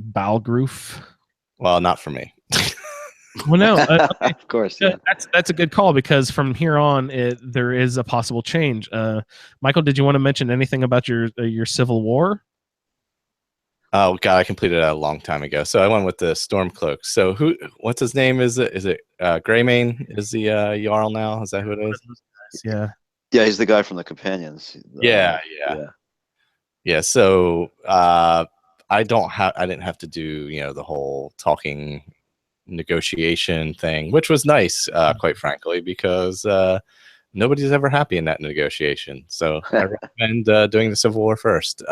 S4: Balgroof.
S6: Well, not for me.
S4: Well, no,
S5: Of course. Yeah.
S4: That's a good call because from here on, there is a possible change. Michael, did you want to mention anything about your Civil War?
S6: Oh God, I completed it a long time ago. So I went with the Stormcloak. So what's his name? Is it Greymane? Is the Jarl now? Is that who it is?
S4: Yeah.
S5: Yeah, he's the guy from the Companions.
S6: Yeah. So I didn't have to do the whole talking negotiation thing, which was nice, quite frankly, because nobody's ever happy in that negotiation. So I recommend doing the Civil War first.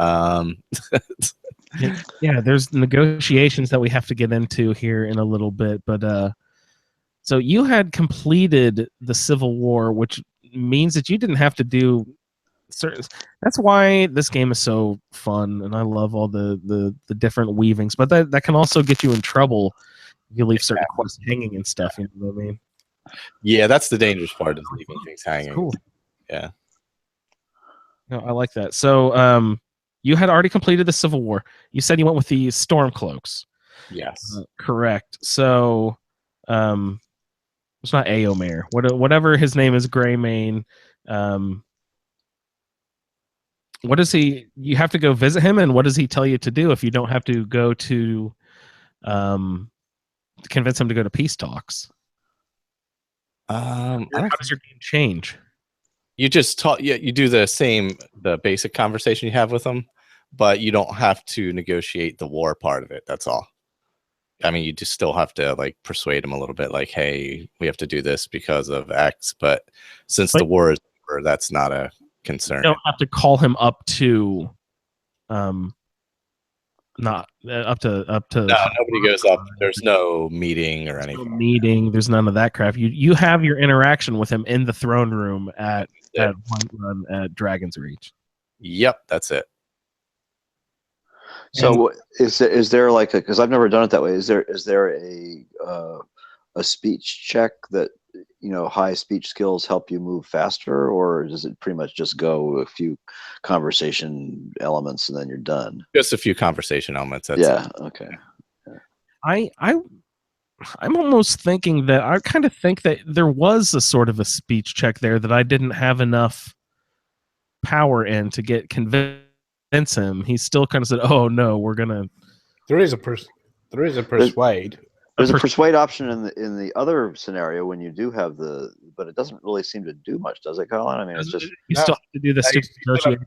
S4: Yeah, there's negotiations that we have to get into here in a little bit, but so you had completed the Civil War, which means that you didn't have to do That's why this game is so fun, and I love all the different weavings. But that can also get you in trouble if you leave certain quests hanging and stuff. You know what I mean?
S6: Yeah, that's the dangerous part, is leaving things hanging.
S4: Cool.
S6: Yeah.
S4: No, I like that. So, you had already completed the Civil War. You said you went with the Stormcloaks.
S6: Yes.
S4: Correct. So, it's not Aomer. Whatever his name is, Greymane. What does he? You have to go visit him, and what does he tell you to do if you don't have to go to, convince him to go to peace talks? How does your game change?
S6: You just talk. Yeah, you do the basic conversation you have with them, but you don't have to negotiate the war part of it. That's all. I mean, you just still have to like persuade him a little bit, like, "Hey, we have to do this because of X." But since the war is over, that's not a concern.
S4: You don't have to call him up to, not up to.
S6: No, nobody goes up. There's no meeting or anything.
S4: No meeting. There's none of that crap. You have your interaction with him in the throne room at Whiterun at Dragon's Reach.
S6: Yep, that's it.
S5: So is there like because I've never done it that way. Is there a speech check that, you know, high speech skills help you move faster, or does it pretty much just go a few conversation elements and then you're done?
S6: Just a few conversation elements. That's
S5: yeah.
S6: it.
S5: Okay.
S4: I'm almost thinking that I kind of think that there was a sort of a speech check there that I didn't have enough power in to get convinced him. He still kind of said, "Oh no, we're gonna."
S1: There is a persuade.
S5: There's a persuade option in the other scenario when you do have but it doesn't really seem to do much, does it, Colin? I mean, it's just
S4: you still have to do the stupid negotiation.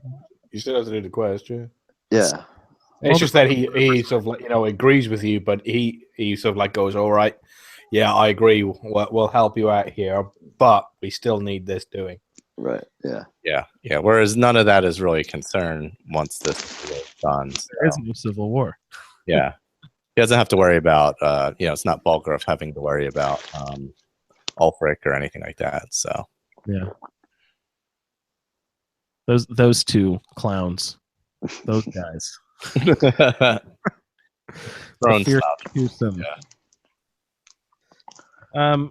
S1: You still have to do the quest, yeah.
S5: Yeah.
S1: It's just that he sort of like, you know, agrees with you, but he sort of like goes, "All right, yeah, I agree. We'll help you out here, but we still need this doing."
S5: Right. Yeah.
S6: Yeah. Whereas none of that is really a concern once this is done. So.
S4: There is no civil war.
S6: Yeah. He doesn't have to worry about, it's not Balgruuf having to worry about Ulfric or anything like that. So
S4: yeah, those two clowns, those guys.
S6: Throwing
S4: Fear
S6: stuff.
S4: twosome.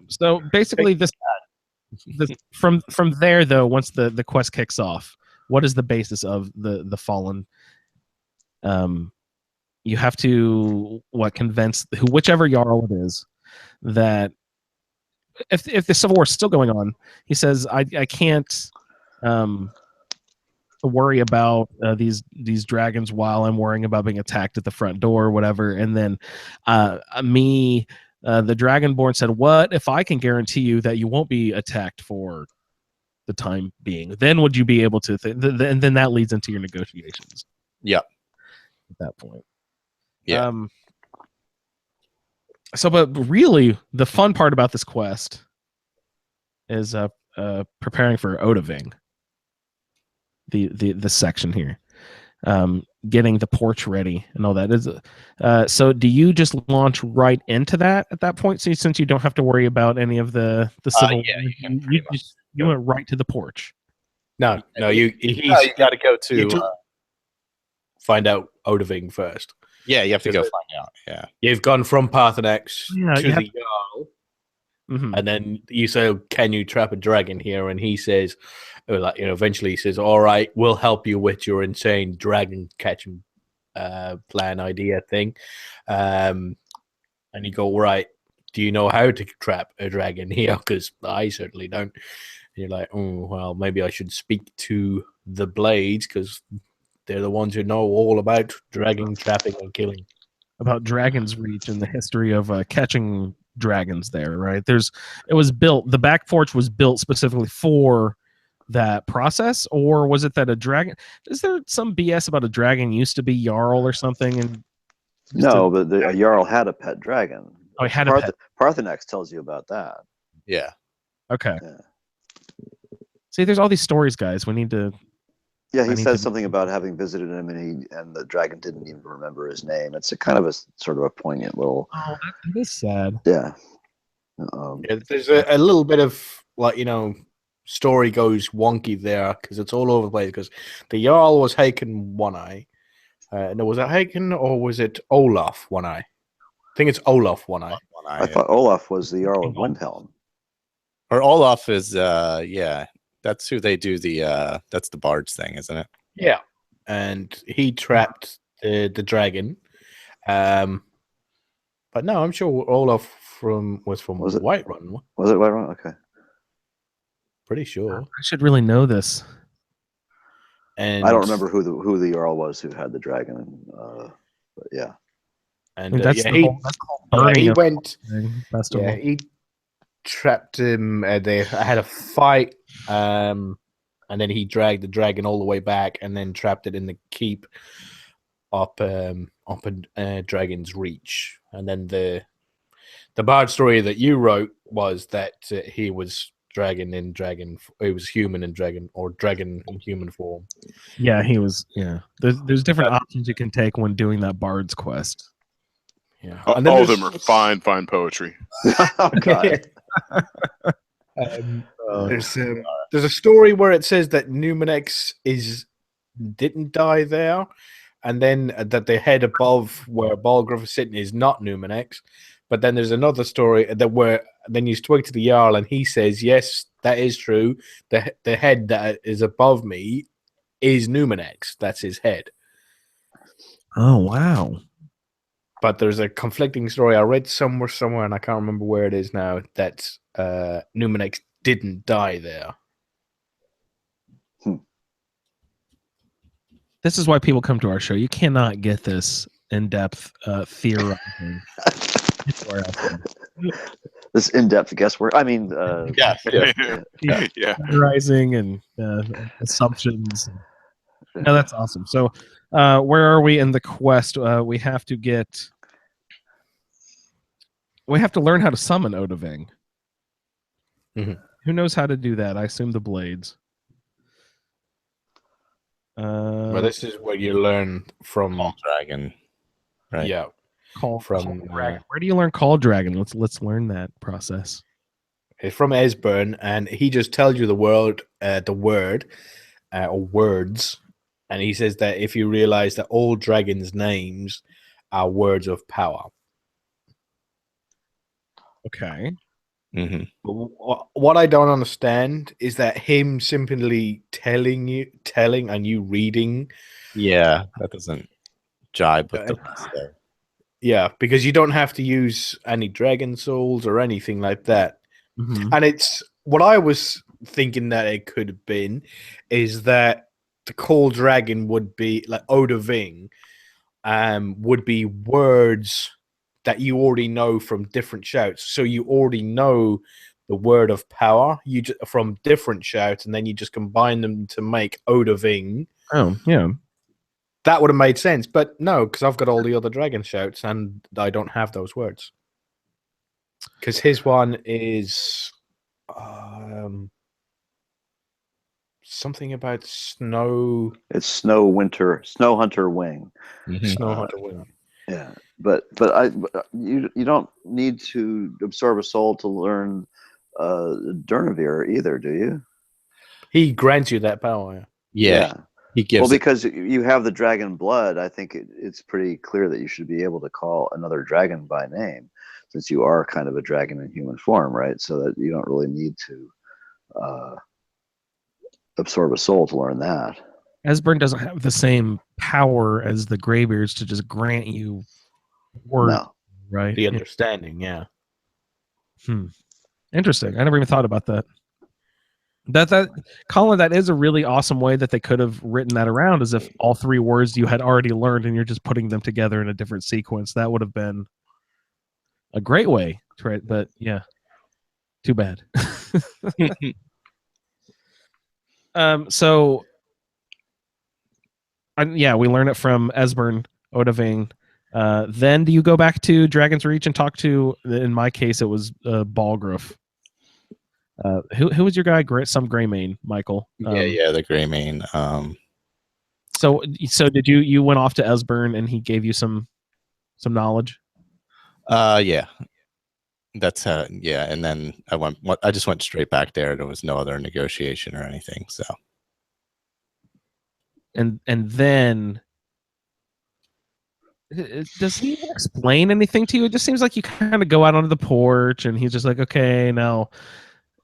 S4: So basically, this from there though, once the quest kicks off, what is the basis of the Fallen? You have to convince whichever Jarl it is that if the Civil War is still going on, he says I can't worry about these dragons while I'm worrying about being attacked at the front door or whatever. And then the Dragonborn said, "What if I can guarantee you that you won't be attacked for the time being? Then would you be able to?" And then that leads into your negotiations.
S6: Yep.
S4: At that point.
S6: Yeah.
S4: But really, the fun part about this quest is preparing for Odahviing. The section here, getting the porch ready and all that is. So, do you just launch right into that at that point? So, since you don't have to worry about any of the civil, you went right to the porch.
S1: No, he's
S6: got to go to
S1: find out Odahviing first.
S6: Yeah, you have to go find out. Yeah,
S1: you've gone from Parthenex to the Jarl,
S4: mm-hmm.
S1: and then you say, "Can you trap a dragon here?" And he says, eventually he says, "All right, we'll help you with your insane dragon catching plan idea thing." And you go, "Right, do you know how to trap a dragon here? Because I certainly don't." And you're like, "Oh, well, maybe I should speak to the Blades because they're the ones who know all about dragon trapping and killing."
S4: About Dragon's Reach and the history of catching dragons there, right? The back porch was built specifically for that process, or was it that a dragon? Is there some BS about a dragon used to be Jarl or something? And
S5: but the Jarl had a pet dragon.
S4: Oh, he had a pet.
S5: Parthenex tells you about that.
S6: Yeah.
S4: Okay.
S5: Yeah.
S4: See, there's all these stories, guys. We need to.
S5: Yeah, he says something about having visited him, and the dragon didn't even remember his name. It's a kind of a sort of a poignant little.
S4: Oh, that is sad.
S5: Yeah.
S1: There's a little bit of story goes wonky there because it's all over the place. Because the Jarl was Haken One Eye. No, was it Haken or was it Olaf One Eye? I think it's Olaf One Eye.
S5: I thought Olaf was the Jarl of Windhelm.
S6: Or Olaf is yeah, that's who they do the that's the Bard's thing, isn't it?
S1: Yeah, and he trapped the dragon. But no, I'm sure Olaf was from
S5: Was it?
S1: Whiterun.
S5: Was it Whiterun? Okay.
S1: Pretty sure.
S4: I should really know this.
S1: And
S5: I don't remember who the Jarl was who had the dragon. But yeah.
S1: And
S4: That's
S1: yeah,
S4: the whole burning.
S1: he
S4: of
S1: went.
S4: festival.
S1: Yeah, he trapped him. They had a fight, and then he dragged the dragon all the way back, and then trapped it in the keep up a Dragon's Reach. And then the bard story that you wrote was that he was he was human in dragon, or dragon in human form.
S4: Yeah, he was. Yeah, there's different options you can take when doing that bard's quest.
S1: Yeah,
S2: All
S1: and then
S2: of them are fine poetry.
S5: Oh, God.
S1: There's a story where it says that Numenex didn't die there, and then that the head above where Balgruuf is sitting is not Numenex. But then there's another story that then you speak to the Jarl and he says, yes, that is true. The head that is above me is Numenex. That's his head.
S4: Oh wow!
S1: But there's a conflicting story I read somewhere, and I can't remember where it is now, that Numenex didn't die there.
S4: This is why people come to our show. You cannot get this in-depth theorizing.
S5: This in-depth guesswork. I mean,
S2: Yeah.
S4: Theorizing and assumptions. No, that's awesome. So, where are we in the quest? We have to learn how to summon Odahviing.
S1: Mm-hmm.
S4: Who knows how to do that? I assume the blades.
S1: Well, this is what you learn from
S6: Dragon, right?
S1: Yeah,
S4: Call Dragon. Where do you learn Call Dragon? Let's learn that process.
S1: It's from Esbern, and he just tells you the word or words, and he says that if you realize that all dragons' names are words of power.
S4: Okay.
S6: Mm-hmm.
S1: What I don't understand is that him simply telling and you reading.
S6: Yeah, that doesn't jibe with the rest there.
S1: Yeah, because you don't have to use any dragon souls or anything like that.
S4: Mm-hmm.
S1: And it's what I was thinking that it could have been is that the Call Dragon would be like Odahviing, would be words that you already know from different shouts. So you already know the word of power from different shouts, and then you just combine them to make Odahviing.
S4: Oh, yeah.
S1: That would have made sense, but no, because I've got all the other dragon shouts, and I don't have those words. Because his one is something about snow.
S5: it's Snow Hunter Wing.
S6: Mm-hmm.
S1: Snow Hunter Wing.
S5: Yeah, but you don't need to absorb a soul to learn Durnavir either, do you?
S1: He grants you that power.
S6: Yeah. He gives.
S5: Well, because you have the dragon blood, I think it's pretty clear that you should be able to call another dragon by name, since you are kind of a dragon in human form, right? So that you don't really need to absorb a soul to learn that.
S4: Esbern doesn't have the same power as the Greybeards to just grant you words, right?
S1: The understanding, yeah.
S4: Interesting. I never even thought about that. Colin, that is a really awesome way that they could have written that around, as if all three words you had already learned and you're just putting them together in a different sequence. That would have been a great way to write, but yeah, too bad. So we learn it from Esbern, Odahviing. Then do you go back to Dragon's Reach and talk to, in my case, it was Balgruuf. Who was your guy? Some Greymane, Michael.
S6: The Greymane.
S4: So did you went off to Esbern and he gave you some knowledge?
S6: Yeah. That's yeah. And then I just went straight back there. There was no other negotiation or anything. So.
S4: And then does he even explain anything to you? It just seems like you kind of go out onto the porch and he's just like, okay, now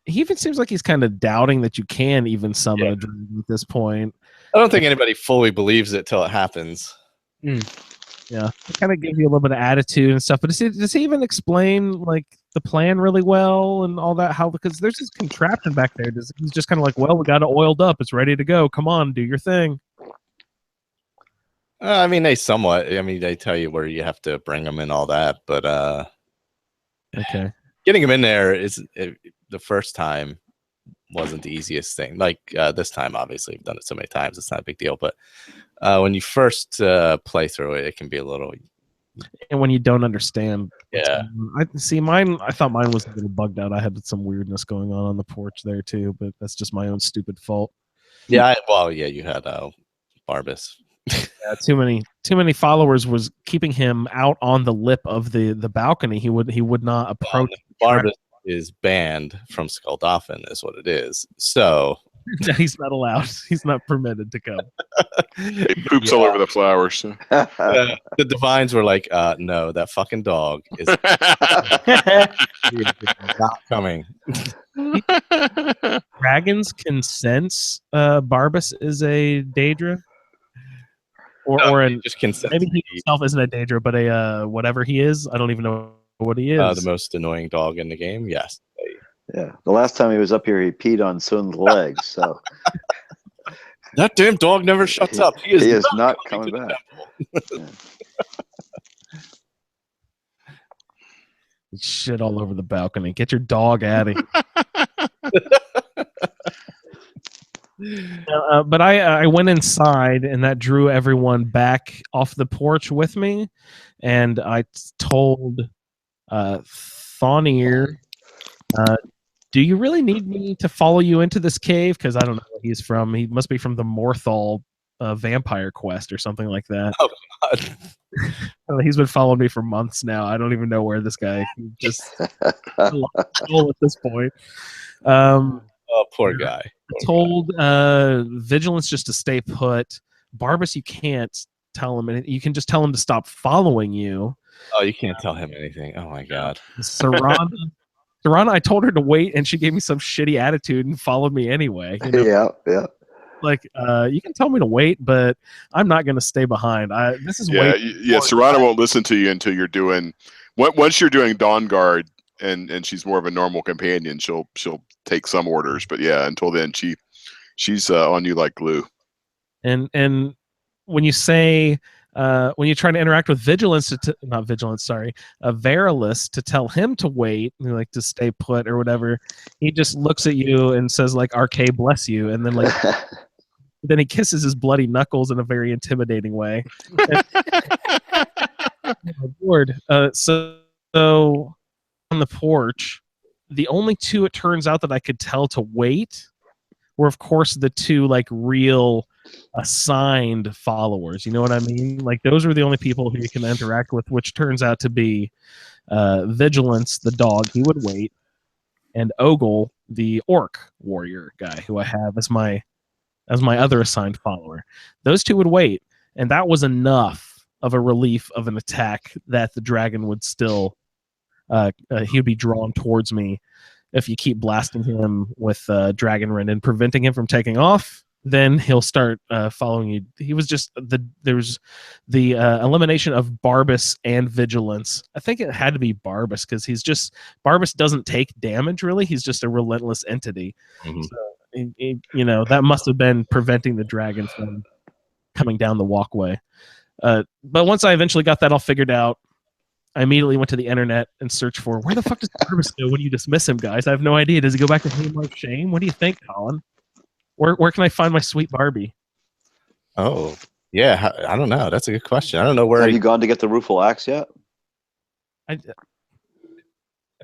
S4: he even seems like he's kind of doubting that you can even summon a dragon at this point.
S6: I don't think anybody fully believes it till it happens.
S4: Yeah, it kind of gives you a little bit of attitude and stuff. But does he even explain like the plan really well and all that? How, because there's this contraption back there. He's just kind of like, well, we got it oiled up. It's ready to go. Come on, do your thing.
S6: I mean, they tell you where you have to bring them and all that, but
S4: okay,
S6: getting them in there the first time wasn't the easiest thing. Like this time, obviously, I've done it so many times, it's not a big deal. But when you first play through it, it can be a little.
S4: And when you don't understand,
S6: yeah.
S4: I see mine. I thought mine was a little bugged out. I had some weirdness going on the porch there too, but that's just my own stupid fault.
S6: Yeah, you had Barbas.
S4: Yeah, too many followers was keeping him out on the lip of the balcony. He would not approach.
S6: Barbas is banned from Skulldolphin, is what it is. So
S4: he's not allowed. He's not permitted to come.
S2: He poops all over the flowers. So.
S6: The divines were like, no, that fucking dog is not coming.
S4: Dragons can sense Barbas is a Daedra. Or
S6: just can sense
S4: maybe he himself isn't a Daedra, but a whatever he is. I don't even know what he is.
S6: The most annoying dog in the game, yes.
S5: Yeah, the last time he was up here, he peed on Sun's legs. So
S6: that damn dog never shuts up. He is
S5: not coming back.
S4: Shit all over the balcony. Get your dog out of here. But I went inside, and that drew everyone back off the porch with me, and I told Thonir, do you really need me to follow you into this cave? Because I don't know where he's from. He must be from the Morthal vampire quest or something like that.
S6: Oh, God.
S4: He's been following me for months now. I don't even know where this guy just stole at this point.
S6: Oh, poor guy.
S4: I told Vigilance just to stay put. Barbas, you can't tell him anything. You can just tell him to stop following you.
S6: Oh, you can't tell him anything. Oh, my God.
S4: Sarana, I told her to wait, and she gave me some shitty attitude and followed me anyway. You know?
S5: Yeah.
S4: Like, you can tell me to wait, but I'm not going to stay behind. This is
S2: Sarana won't listen to you until you're doing. Once you're doing Dawn Guard, and she's more of a normal companion, she'll take some orders. But yeah, until then, she's on you like glue.
S4: And when you say when you try to interact with Vigilance, Verilus, to tell him to wait, like to stay put or whatever, he just looks at you and says like, "RK bless you," and then like. Then he kisses his bloody knuckles in a very intimidating way. Oh, Lord. So on the porch, the only two it turns out that I could tell to wait were, of course, the two like real assigned followers. You know what I mean? Like those are the only people who you can interact with, which turns out to be Vigilance, the dog. He would wait, and Ogle, the orc warrior guy, who I have as my other assigned follower. Those two would wait, and that was enough of a relief of an attack that the dragon would still he would be drawn towards me. If you keep blasting him with Dragon Rend and preventing him from taking off, then he'll start following you. He was just there's the elimination of Barbas and Vigilance. I think it had to be Barbas because Barbas doesn't take damage really. He's just a relentless entity. Mm-hmm. So, that must have been preventing the dragon from coming down the walkway. But once I eventually got that all figured out, I immediately went to the internet and searched for where the fuck does Barbas go when you dismiss him, guys? I have no idea. Does he go back to Hame Life Shame? What do you think, Colin? Where can I find my sweet Barbie?
S6: Oh, yeah. I don't know. That's a good question. I don't know where.
S5: Have you gone to get the Rueful Axe yet?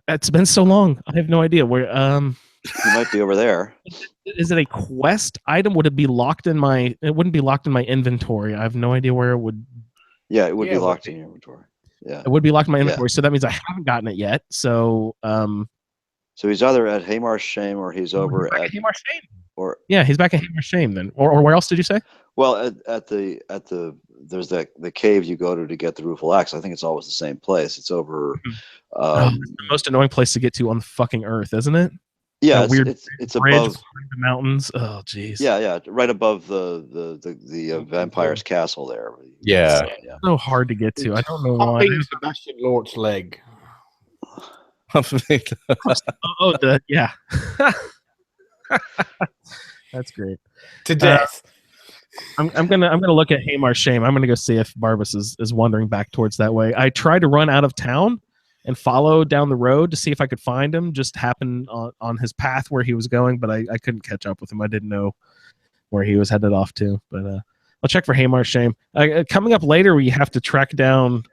S4: It's been so long. I have no idea where.
S5: You might be over there.
S4: Is it a quest item? Would it be locked in my? It wouldn't be locked in my inventory. I have no idea where it would.
S5: Yeah, it would be locked in your inventory. Yeah.
S4: It would be locked in my inventory, so that means I haven't gotten it yet. So
S5: so he's either at Haymar's Shame or he's over at
S4: Haymar's Shame.
S5: Or
S4: yeah, he's back at Haymar's Shame then. Or where else did you say?
S5: well, at the there's the cave you go to get the rueful axe. I think it's always the same place. It's over.
S4: It's the most annoying place to get to on the fucking earth, isn't it?
S5: Yeah,
S4: it's
S5: above
S4: the mountains. Oh, jeez.
S5: Yeah, right above the vampire's castle there.
S6: Yeah.
S4: So hard to get to. I don't know why.
S1: Hopping Sebastian Lord's leg.
S4: Yeah. That's great.
S1: To death.
S4: I'm gonna look at Haymar's Shame. I'm gonna go see if Barbas is wandering back towards that way. I tried to run out of town and follow down the road to see if I could find him. Just happened on his path where he was going, but I couldn't catch up with him. I didn't know where he was headed off to. But I'll check for Haymar's Shame. Coming up later, we have to track down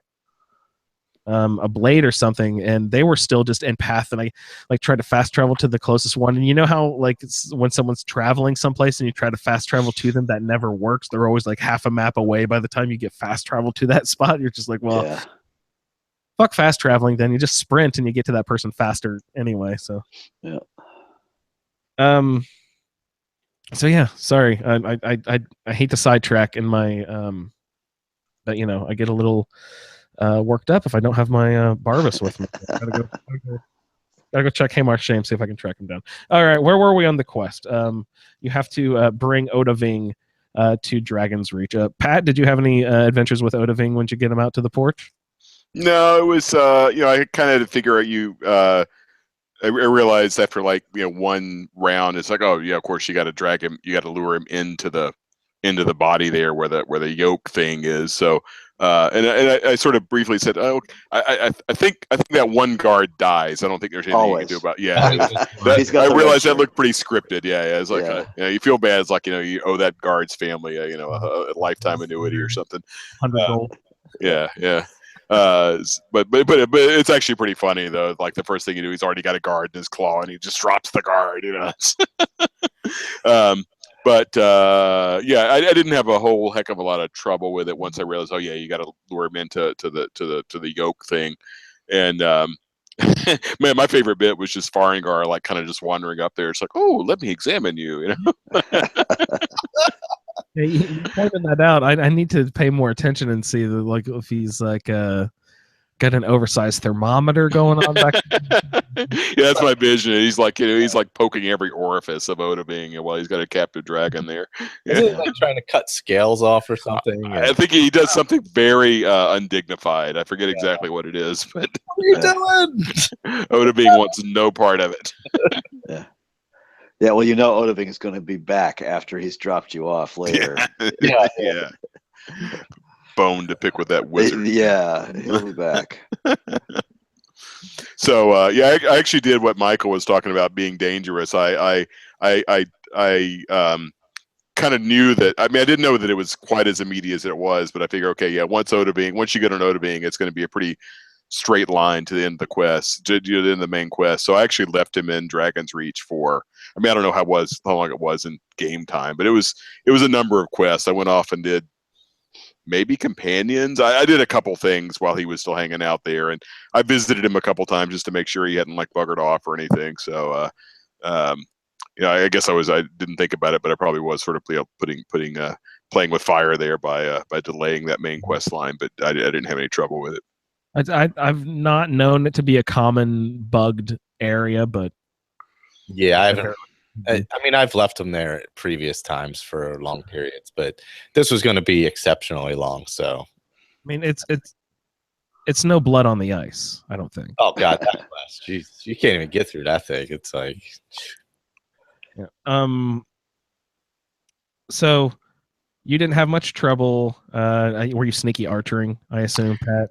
S4: a blade or something, and they were still just in path, and I tried to fast travel to the closest one. And you know how when someone's traveling someplace and you try to fast travel to them, that never works. They're always like half a map away by the time you get fast travel to that spot. You're just like, well,
S5: yeah.
S4: Fuck fast traveling, then you just sprint and you get to that person faster anyway. So
S5: yeah.
S4: So yeah, sorry. I hate to sidetrack in my but I get a little worked up if I don't have my Barbas with me. Gotta go check Haymar's Shame, see if I can track him down. All right, where were we on the quest? You have to bring Odaving to Dragon's Reach. Pat, did you have any adventures with Odaving when you get him out to the porch?
S2: No, it was I kind of had to figure out I realized after one round, it's like, oh yeah, of course you got to drag him, you got to lure him into the body there where the yoke thing is. So and I sort of briefly said, oh, I think that one guard dies. I don't think there's anything you can do about. Yeah, I realized that looked pretty scripted. Yeah, it's like you feel bad. It's like you owe that guard's family a lifetime annuity or something.
S4: 100 gold.
S2: Yeah. But it's actually pretty funny though. Like the first thing you do, he's already got a guard in his claw, and he just drops the guard. I didn't have a whole heck of a lot of trouble with it once I realized, oh yeah, you got to lure him into the yoke thing, and man, my favorite bit was just Farengar kind of just wandering up there. It's like, oh, let me examine you.
S4: Yeah, you pointed that out. I need to pay more attention and see if he's got an oversized thermometer going on back.
S2: Yeah, that's my vision. He's he's poking every orifice of Odaving while he's got a captive dragon there. Yeah.
S6: Isn't he trying to cut scales off or something?
S2: I think he does something very undignified. I forget exactly what it is, but
S6: what are you doing?
S2: Odaving wants no part of it.
S5: Yeah. Yeah, well, Odaving is going to be back after he's dropped you off later.
S2: Yeah. Bone to pick with that wizard.
S5: Yeah, he'll be back.
S2: So I actually did what Michael was talking about being dangerous. I kind of knew that. I mean, I didn't know that it was quite as immediate as it was, but I figure, okay, yeah, once you get an Odaving, it's going to be a pretty straight line to the end of the quest, to the end of the main quest. So I actually left him in Dragon's Reach for. I mean, I don't know how long it was in game time, but it was a number of quests. I went off and did maybe companions. I did a couple things while he was still hanging out there, and I visited him a couple times just to make sure he hadn't buggered off or anything. So I guess I didn't think about it, but I probably was sort of playing with fire there by delaying that main quest line, but I didn't have any trouble with it.
S4: I've not known it to be a common bugged area, but
S6: yeah, I haven't. I mean, I've left them there at previous times for long periods, but this was going to be exceptionally long. So,
S4: I mean, it's no blood on the ice. I don't think.
S6: Oh God, that quest! Jeez, you can't even get through that thing. It's like,
S4: yeah. So you didn't have much trouble. Were you sneaky archering? I assume, Pat.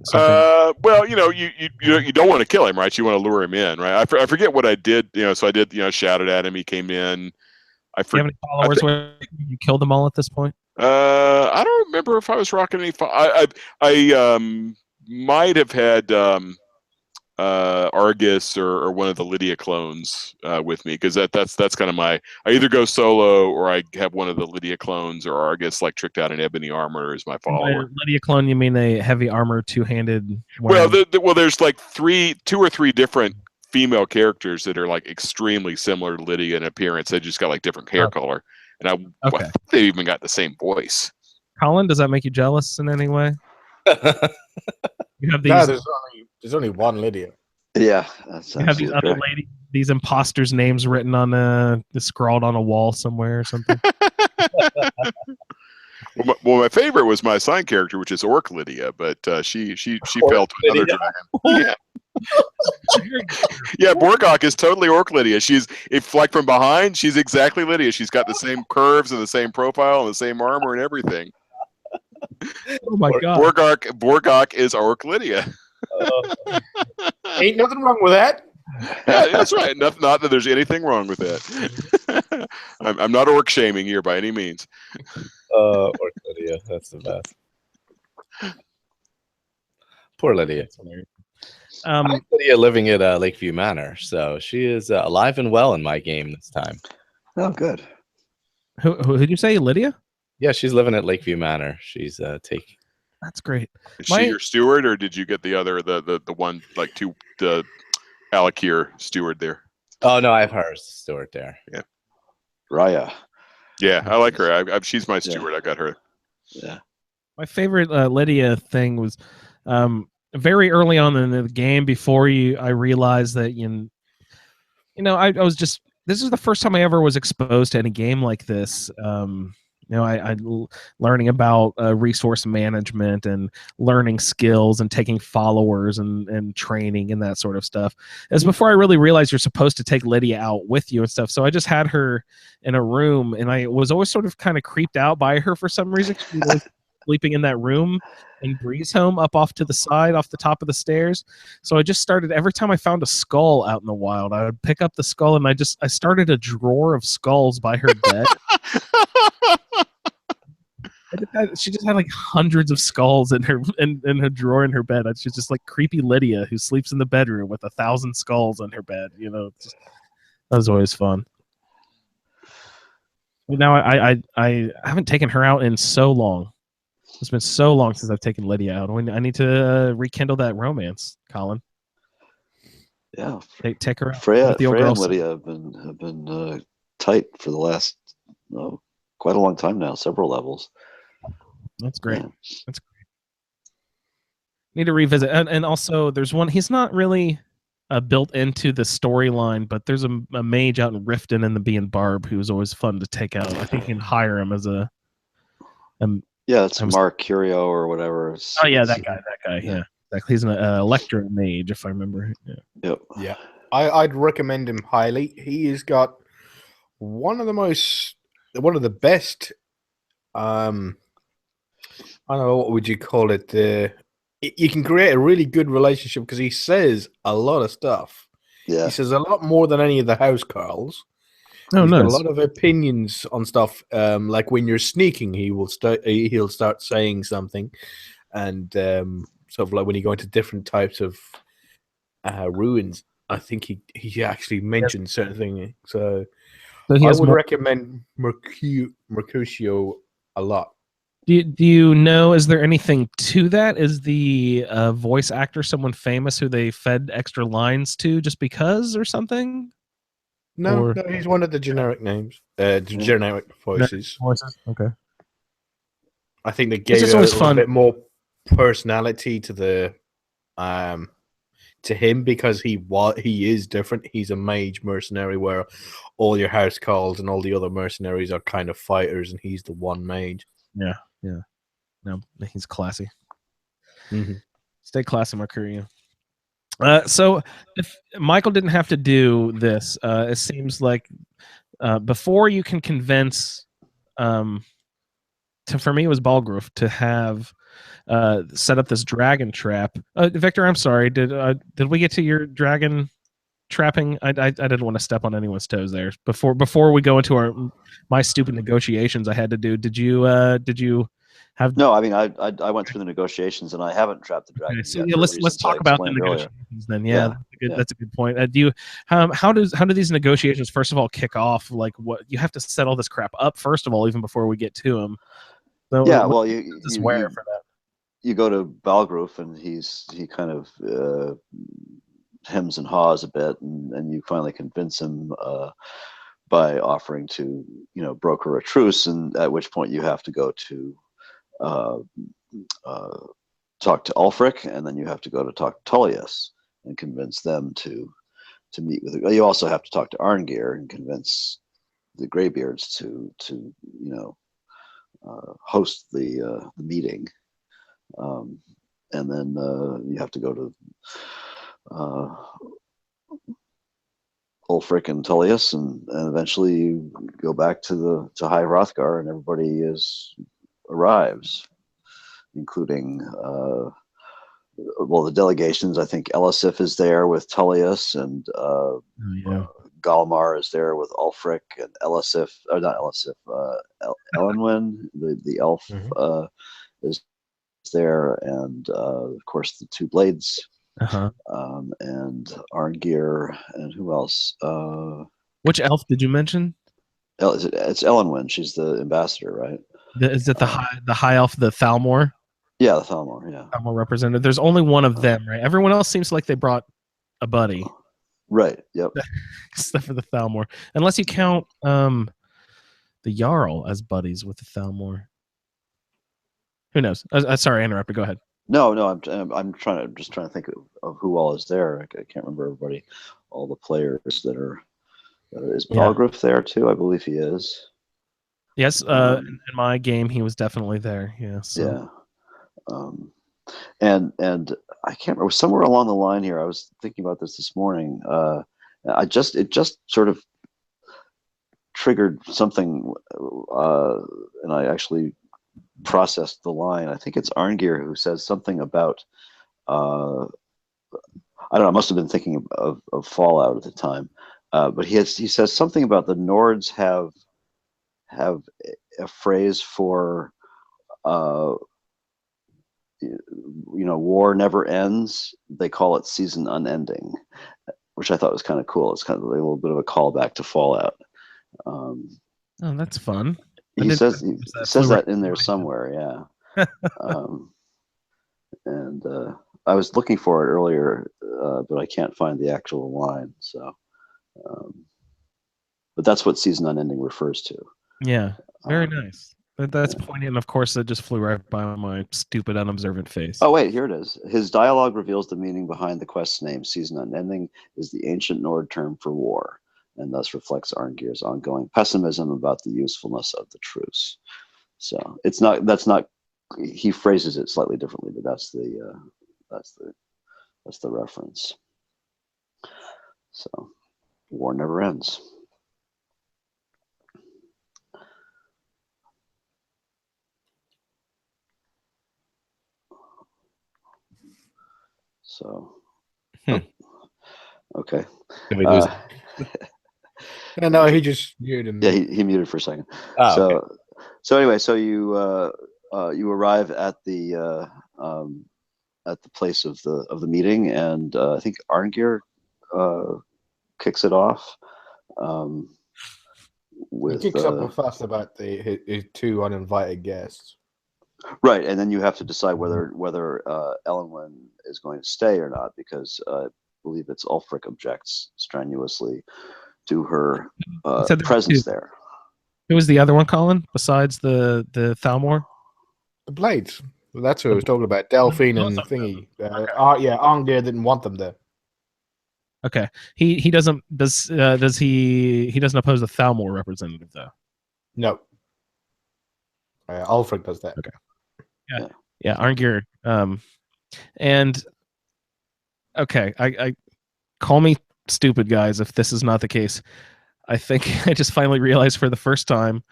S2: Well, you don't want to kill him, right? You want to lure him in, right? I forget what I did. So I did. Shouted at him. He came in.
S4: Do you have any followers where you killed them all at this point?
S2: I don't remember if I was rocking any. I might have had. Argus or one of the Lydia clones with me, because that's kind of my. I either go solo or I have one of the Lydia clones or Argus like tricked out in ebony armor as my
S4: By
S2: follower.
S4: Lydia clone, you mean a heavy armor, two-handed?
S2: Well, there's like two or three different female characters that are like extremely similar to Lydia in appearance. They just got like different hair color, and I think they even got the same voice.
S4: Colin, does that make you jealous in any way? You have these.
S1: No, there's only one Lydia.
S5: Yeah, that's
S4: You have these other lady, these imposters' names written on scrawled on a wall somewhere or something.
S2: Well, my favorite was my assigned character, which is Orc Lydia, but she fell to another dragon. Yeah. Yeah, Borgok is totally Orc Lydia. If like from behind, she's exactly Lydia. She's got the same curves and the same profile and the same armor and everything.
S4: Oh my god!
S2: Borgok is Orc Lydia.
S1: Ain't nothing wrong with that.
S2: Yeah, that's right. Not that there's anything wrong with that. I'm not orc shaming here by any means.
S6: Orc Lydia, that's the best. Poor Lydia. I like Lydia living at Lakeview Manor, so she is alive and well in my game this time.
S5: Oh, good.
S4: Who did you say, Lydia?
S6: Yeah, she's living at Lakeview Manor. She's taking.
S4: That's great.
S2: Is she your steward, or did you get the other the one like the Alakir steward there?
S6: Oh no, I have her steward there.
S2: Yeah,
S5: Raya.
S2: Yeah, I like her. She's my steward. I got her.
S5: Yeah.
S4: My favorite Lydia thing was very early on in the game. Before I realized that I was just. This is the first time I ever was exposed to any game like this. I learning about resource management and learning skills and taking followers and training and that sort of stuff. As before I really realized you're supposed to take Lydia out with you and stuff. So I just had her in a room, and I was always sort of kind of creeped out by her for some reason. She was sleeping in that room in Breeze Home up off to the side, off the top of the stairs. So I just started, every time I found a skull out in the wild, I would pick up the skull, and I started a drawer of skulls by her bed. She just had like hundreds of skulls in her drawer in her bed. She's just like creepy Lydia who sleeps in the bedroom with 1,000 skulls on her bed. That was always fun. But now I haven't taken her out in so long. It's been so long since I've taken Lydia out. I need to rekindle that romance, Colin.
S5: Yeah,
S4: take her out.
S5: Freya and Lydia have been tight for the last quite a long time now, several levels.
S4: That's great.
S5: Yeah.
S4: That's great. Need to revisit, and also there's one. He's not really built into the storyline, but there's a mage out in Riften in the Bee and Barb who's always fun to take out. I think you can hire him as a.
S5: Yeah, it's Mark Curio or whatever.
S4: Oh yeah, that guy. Yeah, exactly. He's an Electro mage, if I remember. Yeah.
S5: Yep.
S1: Yeah, I'd recommend him highly. He has got one of the best. I don't know, what would you call it? You can create a really good relationship because he says a lot of stuff.
S5: Yeah,
S1: he says a lot more than any of the house carls.
S4: Oh,
S1: He's
S4: nice.
S1: got a lot of opinions on stuff. Like when you're sneaking, he'll start saying something, and sort of like when you go into different types of ruins, I think he actually mentioned certain things. So I would recommend Mercutio a lot.
S4: Do you know? Is there anything to that? Is the voice actor someone famous who they fed extra lines to just because or something?
S1: No, he's one of the generic names, generic voices.
S4: Okay.
S1: I think they gave a bit more personality to the to him because he is different. He's a mage mercenary, where all your house calls and all the other mercenaries are kind of fighters, and he's the one mage.
S4: Yeah. No, he's classy.
S1: Mm-hmm.
S4: Stay classy, Mercurio. So if Michael didn't have to do this, it seems like before you can convince, for me it was Balgrove to have set up this dragon trap. Victor, I'm sorry. Did we get to your dragon trapping? I didn't want to step on anyone's toes there. Before we go into my stupid negotiations I had to do, did you
S5: No, I mean I went through the negotiations and I haven't trapped the dragon.
S4: Okay, so
S5: yet
S4: yeah,
S5: for
S4: let's
S5: reasons I
S4: talk about the
S5: explained earlier.
S4: negotiations then.
S5: Yeah,
S4: That's a good point. Do you how do these negotiations first of all kick off? Like, what you have to set all this crap up first of all, even before we get to them. So
S5: Yeah,
S4: what
S5: well,
S4: does this wear for that?
S5: you go to Balgroof and he kind of hems and haws a bit, and you finally convince him by offering to broker a truce, and at which point you have to go to talk to Ulfric, and then you have to go to talk to Tullius and convince them to meet with. You also have to talk to Arngir and convince the Greybeards to host the meeting, and then you have to go to Ulfric and Tullius, and eventually you go back to High Hrothgar, and everybody arrives, including the delegations. I think Elisif is there with Tullius, and Galmar is there with Ulfric, and Elisif, or not Elisif, Elenwen, the elf, is there, and of course the two blades. And Arngir, and who else?
S4: Which elf did you mention?
S5: It's Elenwen. She's the ambassador, right?
S4: Is it the high elf, the Thalmor?
S5: Yeah, the Thalmor. Yeah,
S4: Thalmor representative. There's only one of them, right? Everyone else seems like they brought a buddy,
S5: right? Yep.
S4: Except for the Thalmor, unless you count the Jarl as buddies with the Thalmor. Who knows? Sorry, I interrupted. Go ahead.
S5: No, I'm trying to think of who all is there. I can't remember everybody, all the players that are. Is Balgroof there too? I believe he is.
S4: Yes, in my game he was definitely there. Yeah. So.
S5: Yeah. And I can't remember, somewhere along the line here. I was thinking about this morning. It just sort of triggered something, and I actually processed the line. I think it's Arngir who says something about I don't know, I must have been thinking of Fallout at the time, but he says something about the Nords have a phrase for war never ends. They call it season unending, which I thought was kind of cool. It's kind of a little bit of a callback to Fallout.
S4: Oh, that's fun.
S5: He says that in there somewhere, yeah. And I was looking for it earlier, but I can't find the actual line. So, but that's what season unending refers to.
S4: Yeah, very nice. That's poignant. Of course, that just flew right by my stupid, unobservant face.
S5: Oh wait, here it is. His dialogue reveals the meaning behind the quest's name. Season unending is the ancient Nord term for war, and thus reflects Arngir's ongoing pessimism about the usefulness of the truce. So it's not. That's not. He phrases it slightly differently, but that's the reference. So, war never ends. So, okay.
S1: No, he just muted.
S5: Yeah, he muted for a second.
S6: Okay.
S5: So anyway, so you arrive at the place of the meeting, and I think Arngir kicks it off.
S1: He kicks up a fuss about his two uninvited guests.
S5: Right, and then you have to decide whether Elenwen is going to stay or not, because I believe it's Ulfric objects strenuously to her presence there.
S4: Who was the other one, Colin, besides the Thalmor?
S1: The Blades. Well, that's what I was talking about. Delphine and thingy. Arngir didn't want them there.
S4: Okay. He doesn't does he doesn't oppose the Thalmor representative though.
S1: No. Ulfric does that.
S4: Okay. Yeah, Arngir. And okay, I call me stupid, guys, if this is not the case. I think I just finally realized for the first time,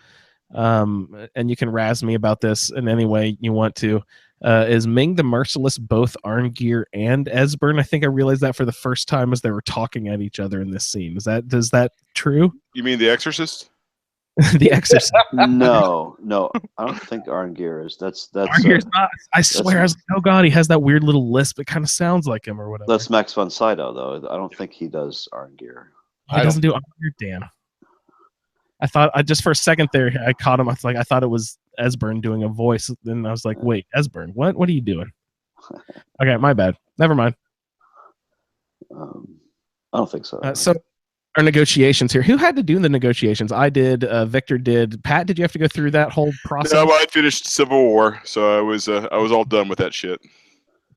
S4: and you can razz me about this in any way you want to, is Ming the Merciless both Arngir and Esbern? I think I realized that for the first time as they were talking at each other in this scene. Is that true?
S2: You mean The Exorcist?
S4: The Exorcist.
S5: No, I don't think Arngir is. That's
S4: Arngir's not. I swear, I was like, oh god, he has that weird little lisp. It kind of sounds like him or whatever.
S5: that's Max von Sydow though. I don't think he does Arngir.
S4: He doesn't do Arngir, Dan. I thought just for a second there, I caught him. I thought it was Esbern doing a voice. Then I was like, wait, Esbern, what are you doing? Okay, my bad. Never mind.
S5: I don't think so.
S4: So our negotiations here. Who had to do the negotiations? I did. Victor did. Pat, did you have to go through that whole process?
S2: No, I finished Civil War, so I was all done with that shit.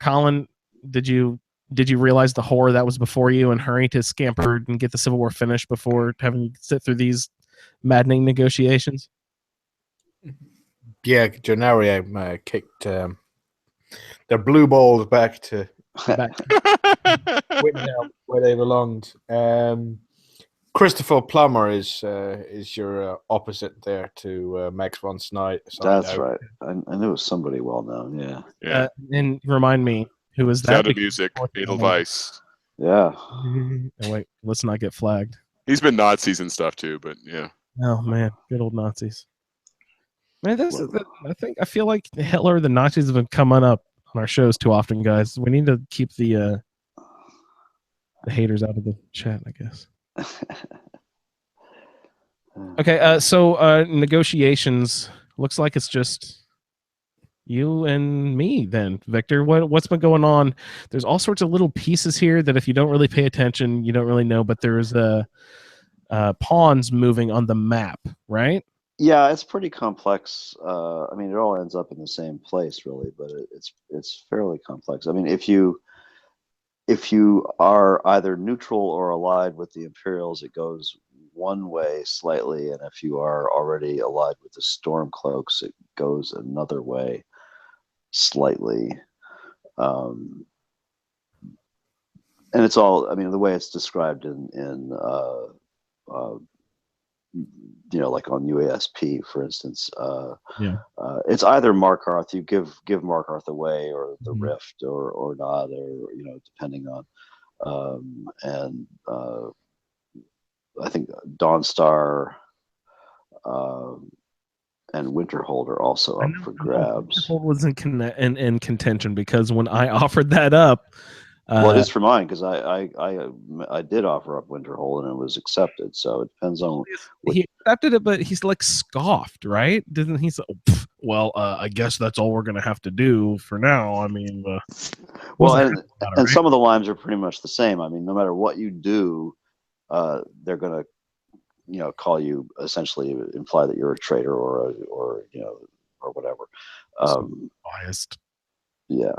S4: Colin, did you realize the horror that was before you and hurry to scamper and get the Civil War finished before having to sit through these maddening negotiations?
S1: Yeah, Gennaria kicked their blue balls back to where they belonged. Christopher Plummer is your opposite there to Max von Sydow.
S5: That's right. I knew it was somebody well known. Yeah.
S4: And remind me, who is that?
S2: Sound of Music, Edelweiss.
S5: Yeah.
S4: Oh, wait, let's not get flagged.
S2: He's been Nazis and stuff too, but yeah.
S4: Oh man, good old Nazis. Man, I feel like Hitler or the Nazis have been coming up on our shows too often, guys. We need to keep the haters out of the chat, I guess. Okay, so negotiations. Looks like it's just you and me then, Victor. What's been going on? There's all sorts of little pieces here that if you don't really pay attention, you don't really know, but there's pawns moving on the map, right?
S5: Yeah, it's pretty complex. I mean, it all ends up in the same place, really, but it's fairly complex. I mean, if you are either neutral or allied with the Imperials, it goes one way slightly, and if you are already allied with the Stormcloaks, it goes another way slightly. And it's all, I mean, the way it's described in like on UASP, for instance, it's either Markarth, you give Markarth away, or the Rift, or not, or depending on, and I think Dawnstar and Winterhold are also up for grabs.
S4: Winterhold was in contention because when I offered that up.
S5: Well, it is for mine because I did offer up Winterhold and it was accepted. So it depends on.
S4: He accepted it, but he's like scoffed, right? Didn't he say, "Well, I guess that's all we're gonna have to do for now." I mean,
S5: and some of the lines are pretty much the same. I mean, no matter what you do, they're gonna, call you, essentially imply that you're a traitor or whatever.
S4: Biased.
S5: Yeah,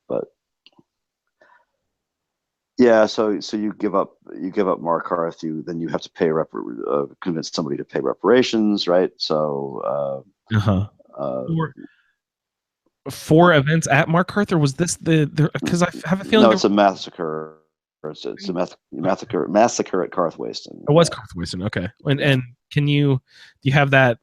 S5: but. Yeah, so you give up Markarth, then you have to pay convince somebody to pay reparations, right? So
S4: 4 events at Markarth, or was this because I have a feeling
S5: no, it's a massacre. It's a massacre at Karthwasten.
S4: It was Karthwasten, okay. And do you have that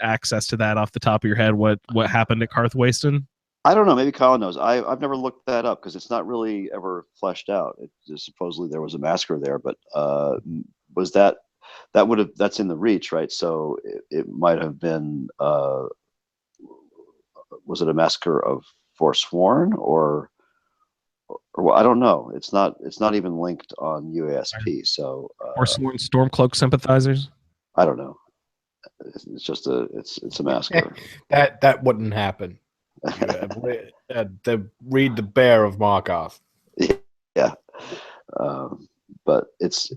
S4: access to that off the top of your head? What happened at Karthwasten?
S5: I don't know. Maybe Colin knows. I've never looked that up because it's not really ever fleshed out. Supposedly there was a massacre there, but was that's in the Reach, right? So it might have been. Was it a massacre of Forsworn or I don't know. It's not even linked on UASP. So
S4: Forsworn Stormcloak sympathizers.
S5: I don't know. It's just it's a massacre.
S1: That wouldn't happen. Read the Bear of Markarth.
S5: Yeah, but it's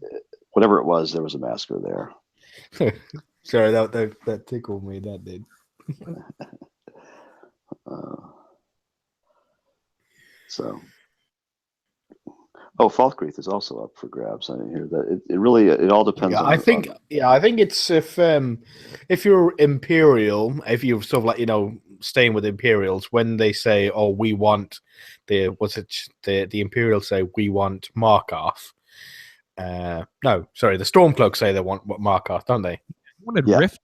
S5: whatever it was. There was a massacre there.
S1: Sorry, that tickled me. That did.
S5: Falkreath is also up for grabs. I didn't hear that. It really all depends.
S1: I think it's if you're Imperial, if you're sort of like staying with Imperials, when they say, "Oh, we want the Imperials say we want Markarth." No, sorry, the Stormcloaks say they want Markarth, don't they?
S4: Wanted Rift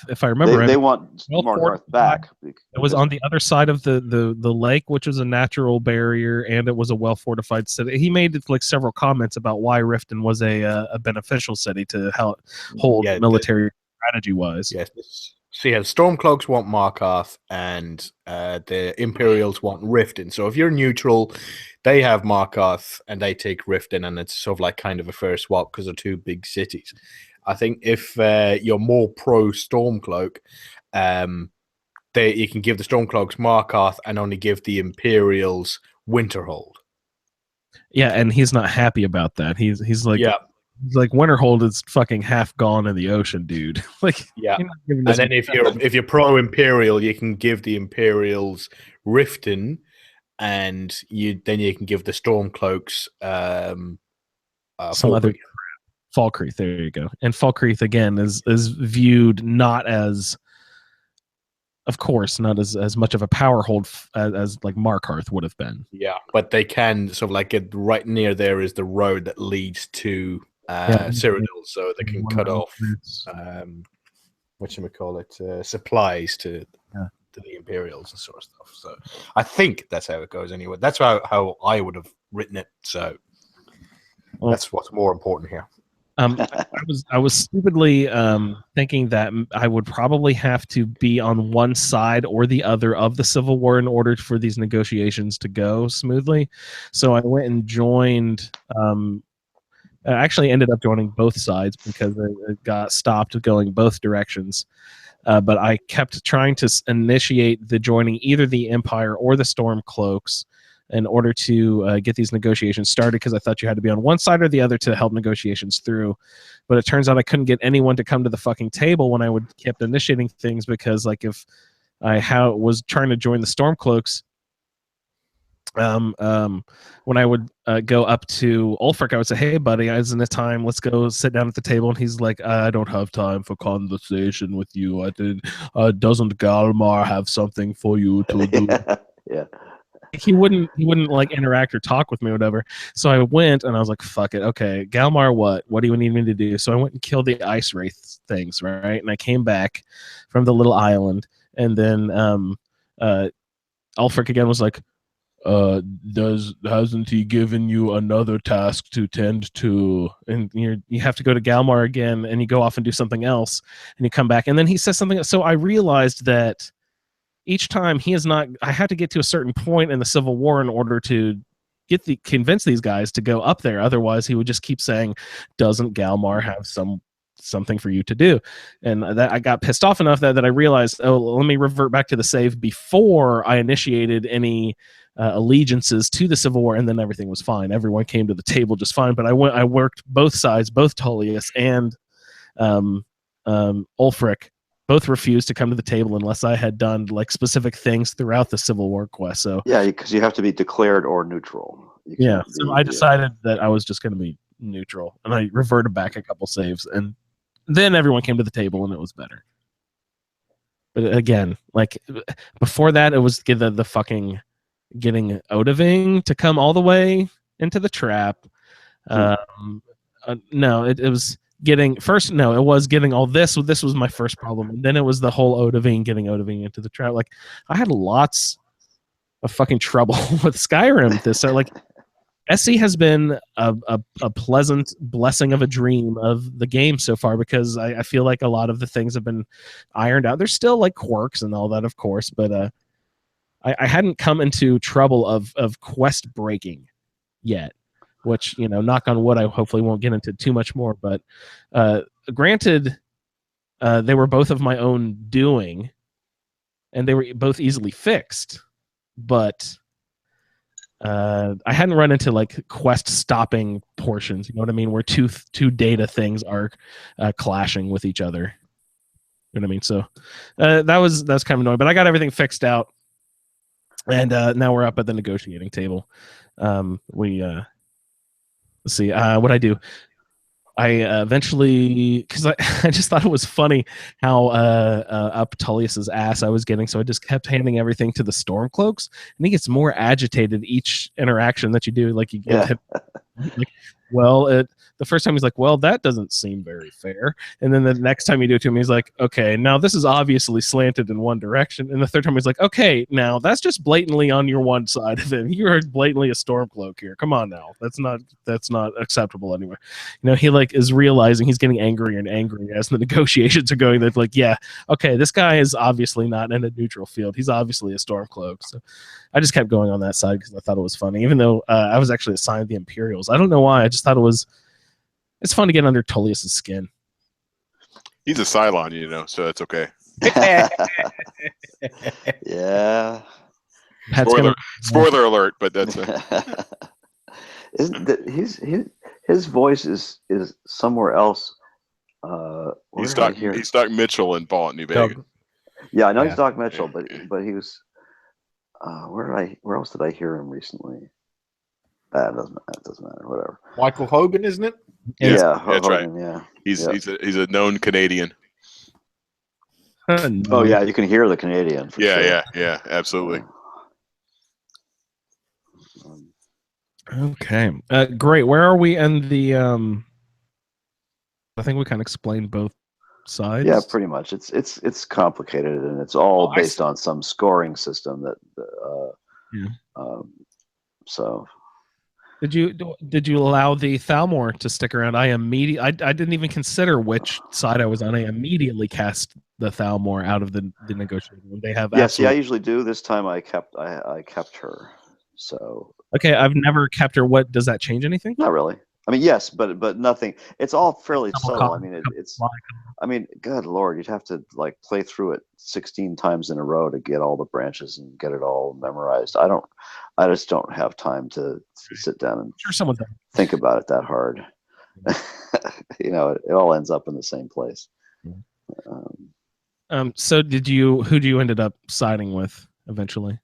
S4: if I remember.
S5: They want
S4: well
S5: Markarth back.
S4: It was on the other side of the lake, which was a natural barrier, and it was a well fortified city. He made like several comments about why Riften was a beneficial city to hold military strategy wise.
S1: Yes. So yeah, the Stormcloaks want Markarth, and the Imperials want Riften. So if you're neutral, they have Markarth, and they take Riften, and it's sort of like kind of a fair swap because they're two big cities. I think if you're more pro Stormcloak, you can give the Stormcloaks Markarth and only give the Imperials Winterhold.
S4: Yeah, and he's not happy about that. He's like, he's like, Winterhold is fucking half gone in the ocean, dude. Like,
S1: yeah. And then if you're pro Imperial, you can give the Imperials Riften, and you can give the Stormcloaks
S4: some other Falkreath. There you go. And Falkreath again is viewed not as, of course, not as much of a power hold as like Markarth would have been.
S1: Yeah, but they can sort of like get right near there is the road that leads to Cyrodiil, so they can cut off supplies to the Imperials and sort of stuff. So I think that's how it goes anyway. That's how I would have written it. So that's what's more important here.
S4: I was stupidly thinking that I would probably have to be on one side or the other of the Civil War in order for these negotiations to go smoothly. So I went and joined. I actually ended up joining both sides because it got stopped going both directions. But I kept trying to initiate the joining either the Empire or the Stormcloaks in order to get these negotiations started, because I thought you had to be on one side or the other to help negotiations through. But it turns out I couldn't get anyone to come to the fucking table when I kept initiating things, because like if I was trying to join the Stormcloaks, when I would go up to Ulfric, I would say, "Hey, buddy, isn't it time? Let's go sit down at the table." And he's like, "I don't have time for conversation with you. Doesn't Galmar have something for you to do?"
S5: Yeah.
S4: He wouldn't like interact or talk with me or whatever. So I went and I was like, fuck it. Okay, Galmar, what do you need me to do? So I went and killed the ice wraith things, right? And I came back from the little island, and then Ulfric again was like, hasn't he given you another task to tend to? And you have to go to Galmar again, and you go off and do something else, and you come back, and then he says something. So I realized that each time I had to get to a certain point in the Civil War in order to convince these guys to go up there. Otherwise, he would just keep saying, "Doesn't Galmar have something for you to do?" And that I got pissed off enough that I realized, let me revert back to the save before I initiated any allegiances to the Civil War, and then everything was fine. Everyone came to the table just fine. But I worked both sides, both Tullius and Ulfric. Both refused to come to the table unless I had done like specific things throughout the Civil War quest. So
S5: yeah, because you have to be declared or neutral.
S4: So I decided that I was just going to be neutral, and I reverted back a couple saves, and then everyone came to the table, and it was better. But again, like before that, it was the fucking getting Odaving to come all the way into the trap. No, it was. It was getting all this. This was my first problem, and then it was the whole getting Odaving into the trap. Like I had lots of fucking trouble with Skyrim. So like SE has been a pleasant blessing of a dream of the game so far, because I feel like a lot of the things have been ironed out. There's still like quirks and all that, of course, but I hadn't come into trouble of quest breaking yet. Which, knock on wood, I hopefully won't get into too much more. But granted, they were both of my own doing, and they were both easily fixed. But I hadn't run into like quest stopping portions. You know what I mean? Where two data things are clashing with each other. You know what I mean? So that's kind of annoying. But I got everything fixed out, and now we're up at the negotiating table. Let's see, what I do. I eventually, because I just thought it was funny how up Tullius's ass I was getting, so I just kept handing everything to the Stormcloaks, and he gets more agitated each interaction that you do. Like you get him, like well, the first time he's like, well, that doesn't seem very fair. And then the next time you do it to him, he's like, okay, now this is obviously slanted in one direction. And the third time he's like, okay, now that's just blatantly on your one side of it. You're blatantly a Stormcloak here. Come on now. That's not acceptable anyway. You know, he like is realizing he's getting angrier and angrier as the negotiations are going. That's like, yeah, okay, this guy is obviously not in a neutral field. He's obviously a Stormcloak. So I just kept going on that side because I thought it was funny, even though I was actually assigned the Imperials. I don't know why. I just thought it's fun to get under Tullius's skin.
S2: He's a Cylon, you know, so that's okay.
S5: Yeah.
S2: Spoiler alert, but that's
S5: Isn't that his voice is somewhere else?
S2: he's Doc Mitchell in Fallout New Vegas.
S5: Yeah, I know he's Doc Mitchell, but he was where else did I hear him recently? That doesn't matter. Whatever.
S1: Michael Hogan, isn't it?
S5: Yeah,
S2: that's
S5: Hogan,
S2: right.
S5: Yeah,
S2: He's a known Canadian.
S4: No.
S5: Oh yeah, you can hear the Canadian. For sure.
S2: Yeah, absolutely.
S4: Okay, great. Where are we in the? I think we kind of explained both sides.
S5: Yeah, pretty much. It's complicated, and it's all based on some scoring system that. So.
S4: Did you allow the Thalmor to stick around? I didn't even consider which side I was on. I immediately cast the Thalmor out of the negotiation. They have
S5: I usually do. This time I kept her. So
S4: okay, I've never kept her. What does that change anything?
S5: not really. I mean, yes, but nothing. It's all fairly subtle. I mean, it's. I mean, good Lord, you'd have to like play through it 16 times in a row to get all the branches and get it all memorized. I just don't have time to sit down and think about it that hard. You know, it all ends up in the same place.
S4: So who do you ended up siding with eventually?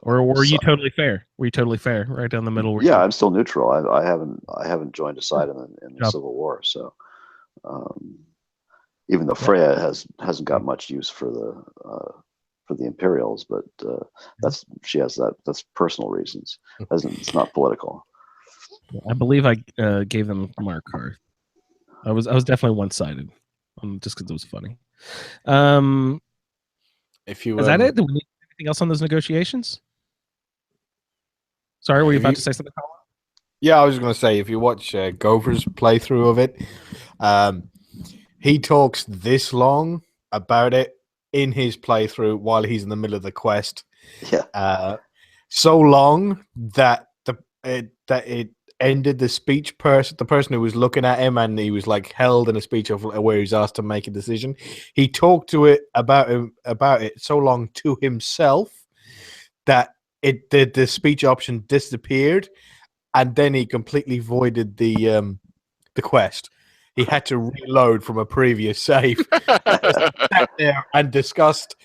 S4: Or were you totally fair? Were you totally fair, right down the middle?
S5: Yeah, I'm still neutral. I haven't joined a side in the Civil War. So, even though Freya hasn't got much use for the Imperials, but that's personal reasons. It's not political.
S4: I believe I gave them Mark card. I was definitely one-sided, just because it was funny.
S1: If you
S4: is that it? Do we need anything else on those negotiations? Sorry, were you about to say something, Colin?
S1: Yeah, I was going to say, if you watch Gopher's playthrough of it, he talks this long about it in his playthrough while he's in the middle of the quest.
S5: Yeah.
S1: So long that it ended the speech the person who was looking at him, and he was like held in a speech of where he's asked to make a decision. He talked to it about it so long to himself that the speech option disappeared, and then he completely voided the quest. He had to reload from a previous save. Sat there and discussed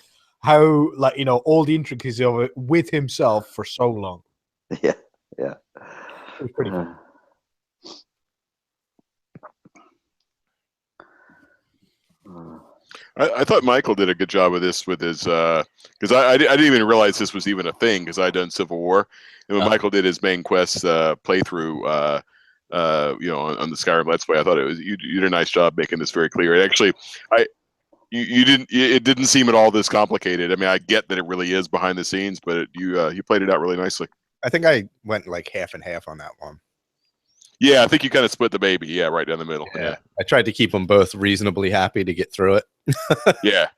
S1: how, like, you know, all the intricacies of it with himself for so long.
S5: Yeah.
S1: It was pretty fun.
S2: I thought Michael did a good job of this with his because I didn't even realize this was even a thing because I'd done Civil War, and when Michael did his main quest playthrough, you know, on the Skyrim Let's Play, I thought you did a nice job making this very clear. And actually, it didn't seem at all this complicated. I mean, I get that it really is behind the scenes, but you played it out really nicely.
S7: I think I went like half and half on that one.
S2: Yeah, I think you kind of split the baby. Yeah, right down the middle. Yeah.
S6: I tried to keep them both reasonably happy to get through it.
S2: Yeah.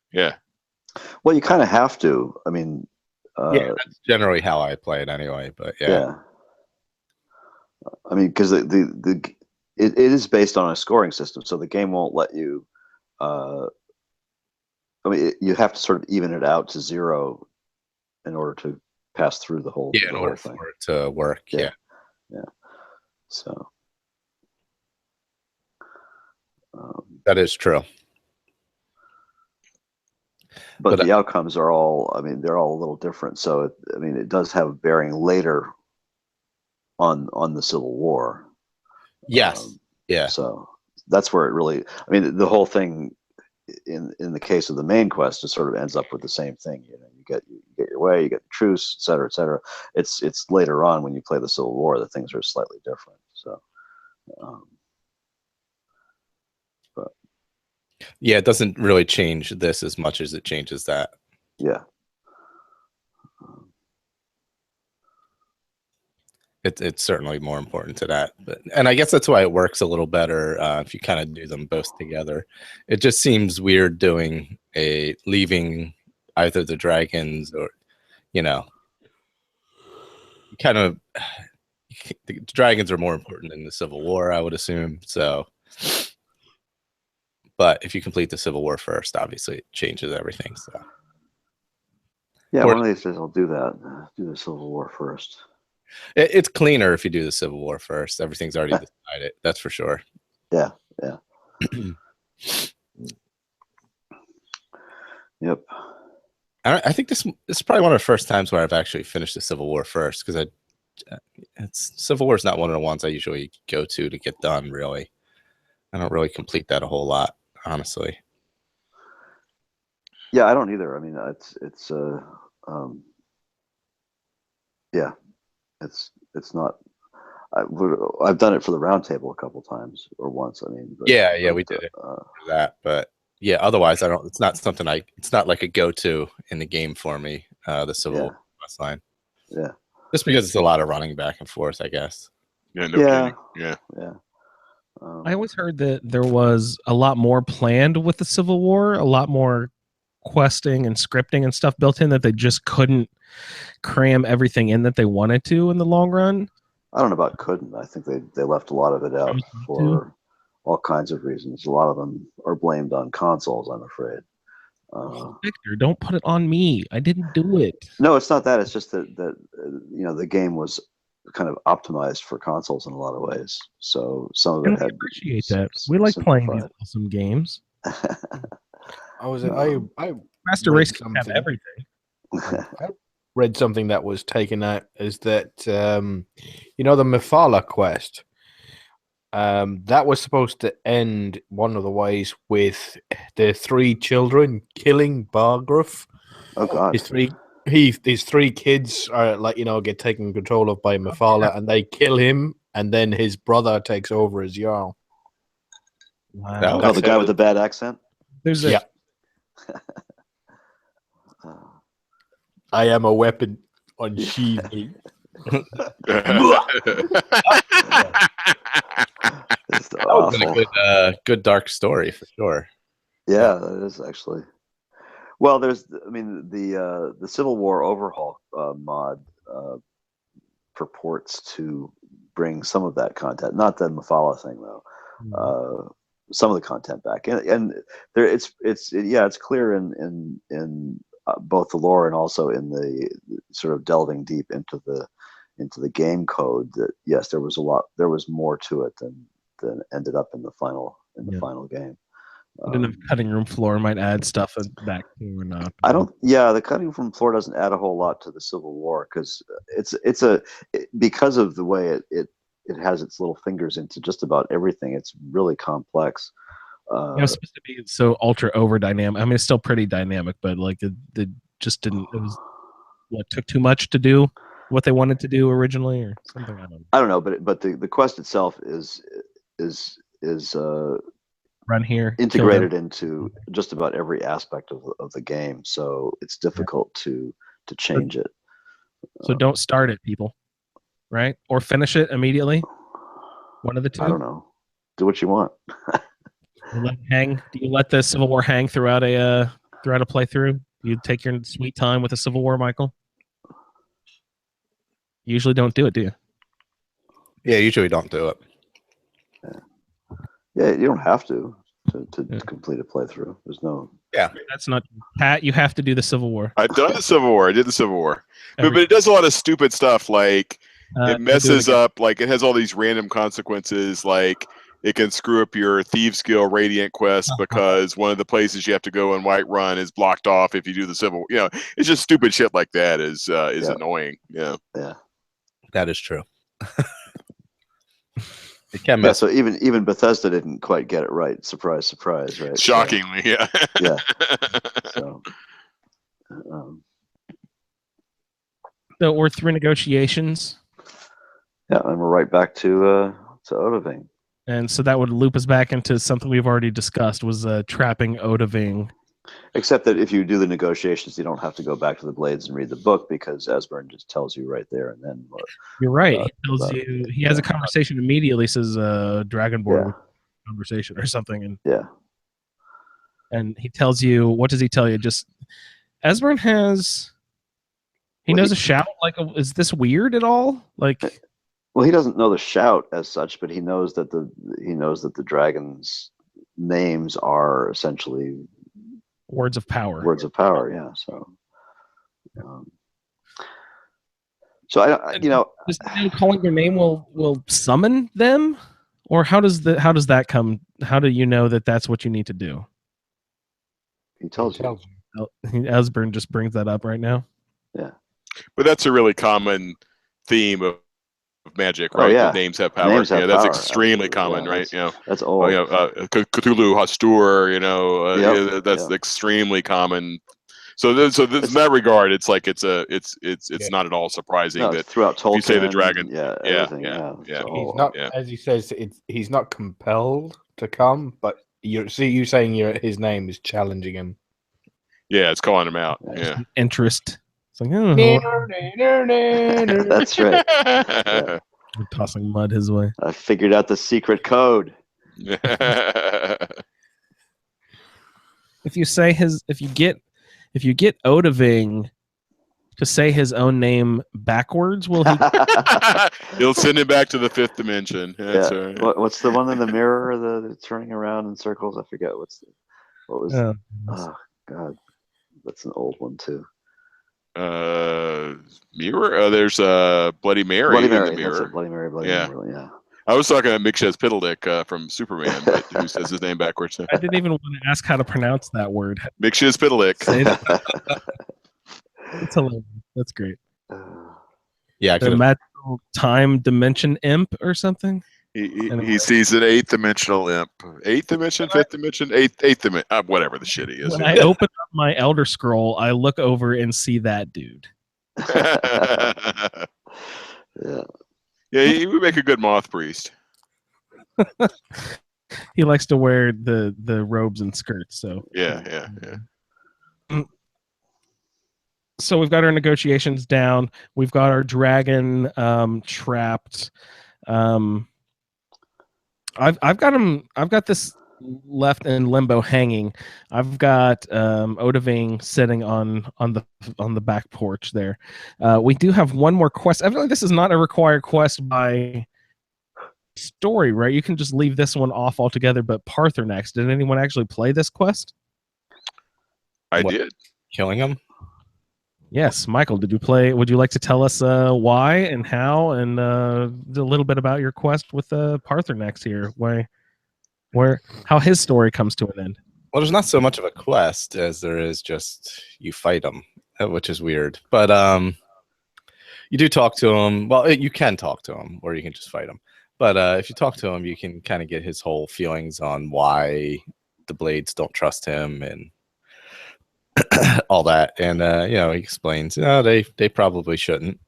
S5: Well, you kind of have to. I mean,
S6: that's generally how I play it anyway. But yeah.
S5: I mean, because it is based on a scoring system, so the game won't let you. I mean, you have to sort of even it out to 0 in order to pass through the whole.
S6: Yeah, in order for it to work. Yeah.
S5: So.
S6: That is true.
S5: But the outcomes are all, I mean, they're all a little different. So, it does have a bearing later on the Civil War.
S6: Yes.
S5: So that's where it really, I mean, the whole thing in the case of the main quest, it sort of ends up with the same thing. You know, you get your way. You get the truce, et cetera, et cetera. It's later on when you play the Civil War that things are slightly different. So, but
S6: Yeah, it doesn't really change this as much as it changes that.
S5: yeah.
S6: It's certainly more important to that, and I guess that's why it works a little better if you kind of do them both together. It just seems weird leaving either the dragons or, kind of the dragons are more important in the Civil War, I would assume. So, but if you complete the Civil War first, obviously it changes everything. So,
S5: Yeah, one of these days I'll do that. Do the Civil War first.
S6: It's cleaner if you do the Civil War first. Everything's already decided. That's for sure.
S5: Yeah. Yep.
S6: I think this is probably one of the first times where I've actually finished the Civil War first, because Civil War is not one of the ones I usually go to get done. Really, I don't really complete that a whole lot, honestly.
S5: Yeah, I don't either. I mean, it's not. I've done it for the Roundtable a couple times or once. I mean,
S6: we did it for that, but yeah, otherwise I don't. It's not something it's not like a go-to in the game for me. The Civil War quest line.
S5: Yeah,
S6: just because it's a lot of running back and forth, I guess.
S2: Yeah, no kidding. Yeah.
S4: I always heard that there was a lot more planned with the Civil War, a lot more questing and scripting and stuff built in, that they just couldn't cram everything in that they wanted to in the long run.
S5: I don't know about couldn't. I think they left a lot of it out for all kinds of reasons. A lot of them are blamed on consoles, I'm afraid.
S4: Victor, don't put it on me. I didn't do it.
S5: No, it's not that. It's just that the game was kind of optimized for consoles in a lot of ways. So some of it had.
S4: Appreciate that. We like playing these awesome games. Master Race can have everything.
S1: I read something that was taken out is that the Mephala quest that was supposed to end one of the ways with the 3 children killing Bargruff.
S5: Oh God!
S1: His three kids are get taken control of by Mephala, and they kill him, and then his brother takes over as Jarl.
S4: Wow!
S5: Oh, the guy with the bad accent.
S4: There's
S1: I am a weapon unsheathed.
S6: That would have been a good dark story for sure.
S5: Yeah, that is actually. Well, the Civil War Overhaul mod purports to bring some of that content, not the Mephala thing though. Some of the content back, and there it's clear in both the lore and also in the sort of delving deep into the game code that yes, there was more to it than ended up in the final game.
S4: The cutting room floor might add stuff back to or not.
S5: The cutting room floor doesn't add a whole lot to the Civil War because because of the way it has its little fingers into just about everything. It's really complex.
S4: It was supposed to be so ultra over dynamic. I mean, it's still pretty dynamic, but like it just didn't. It was took too much to do what they wanted to do originally, or something.
S5: I don't know, but the quest itself is
S4: run here
S5: integrated into just about every aspect of the game, so it's difficult to change it.
S4: So don't start it, people, right? Or finish it immediately. One of the two.
S5: I don't know. Do what you want.
S4: Do you let the Civil War hang throughout a playthrough? You take your sweet time with the Civil War, Michael? You usually don't do it, do you?
S6: Yeah, usually don't do it.
S5: Yeah, you don't have to complete a playthrough. There's no.
S6: Yeah,
S4: that's not Pat. You have to do the Civil War.
S2: I've done the Civil War. I did the Civil War, but it does a lot of stupid stuff. Like it messes up. Like it has all these random consequences. Like it can screw up your Thieves Guild Radiant quest because one of the places you have to go in Whiterun is blocked off if you do the Civil War. It's just stupid shit like that is annoying. Yeah.
S6: That is true. It can mess.
S5: So even Bethesda didn't quite get it right. Surprise, surprise, right?
S2: Shockingly, yeah.
S5: Yeah. So,
S4: So we're through negotiations.
S5: Yeah, and we're right back to Odoving.
S4: And so that would loop us back into something we've already discussed, was trapping Odoving.
S5: Except that if you do the negotiations, you don't have to go back to the Blades and read the book, because Esbern just tells you right there and then.
S4: You're right. He tells you, he has a conversation immediately, says Dragonborn conversation or something. And he tells you, what does he tell you? Just, Esbern has, he knows a shout. Like, is this weird at all? Like,
S5: well, he doesn't know the shout as such, but he knows that the dragons' names are essentially
S4: words of power.
S5: Words of power, yeah. So I
S4: does calling their name will summon them, or how does that come? How do you know that that's what you need to do?
S5: He tells you.
S4: Esbern just brings that up right now.
S5: Yeah,
S2: but that's a really common theme of magic, right?
S5: Oh, yeah.
S2: The names have power.
S5: Names have
S2: that's
S5: power.
S2: extremely
S5: Absolutely.
S2: common, right?
S5: That's old.
S2: Cthulhu Hastur, that's extremely common. So in that regard, it's like it's not at all surprising that
S5: throughout Tolkien,
S2: you say the dragon.
S5: He's
S1: not, as he says, he's not compelled to come, but you saying his name is challenging him.
S2: Yeah, it's calling him out. Yeah,
S4: interest. It's like,
S5: that's right. Yeah.
S4: We're tossing mud his way.
S5: I figured out the secret code.
S4: If you get Odoving to say his own name backwards, will he?
S2: He'll send him back to the fifth dimension. That's right.
S5: What's the one in the mirror? The turning around in circles. I forget what was. Oh God, that's an old one too.
S2: Mirror. There's Bloody Mary.
S5: Bloody Mary.
S2: In the mirror.
S5: That's it. Bloody Mary. Yeah.
S2: I was talking about Mixhez Piddledick from Superman, but who says his name backwards?
S4: I didn't even want to ask how to pronounce that word.
S2: Mixhez Piddledick.
S4: That's hilarious. That's great.
S6: Yeah,
S4: the magical time dimension imp or something.
S2: He sees an 8th dimensional imp. 8th dimension, 5th dimension, 8th dimension, whatever the shit he is.
S4: When I open up my Elder Scroll, I look over and see that dude.
S2: Yeah, he would make a good moth priest.
S4: He likes to wear the robes and skirts. So
S2: yeah.
S4: So we've got our negotiations down. We've got our dragon trapped. I've got him. I've got this left in limbo hanging. I've got Odoving sitting on the back porch there. We do have one more quest. Evidently, this is not a required quest by story, right? You can just leave this one off altogether. But Parthenax, did anyone actually play this quest?
S2: I did.
S6: Killing him?
S4: Yes, Michael, did you play? Would you like to tell us why and how, and a little bit about your quest with Parthenax here? How his story comes to an end?
S6: Well, there's not so much of a quest as there is just you fight him, which is weird. But you do talk to him. Well, you can talk to him, or you can just fight him. But if you talk to him, you can kind of get his whole feelings on why the Blades don't trust him and all that. And he explains, they probably shouldn't.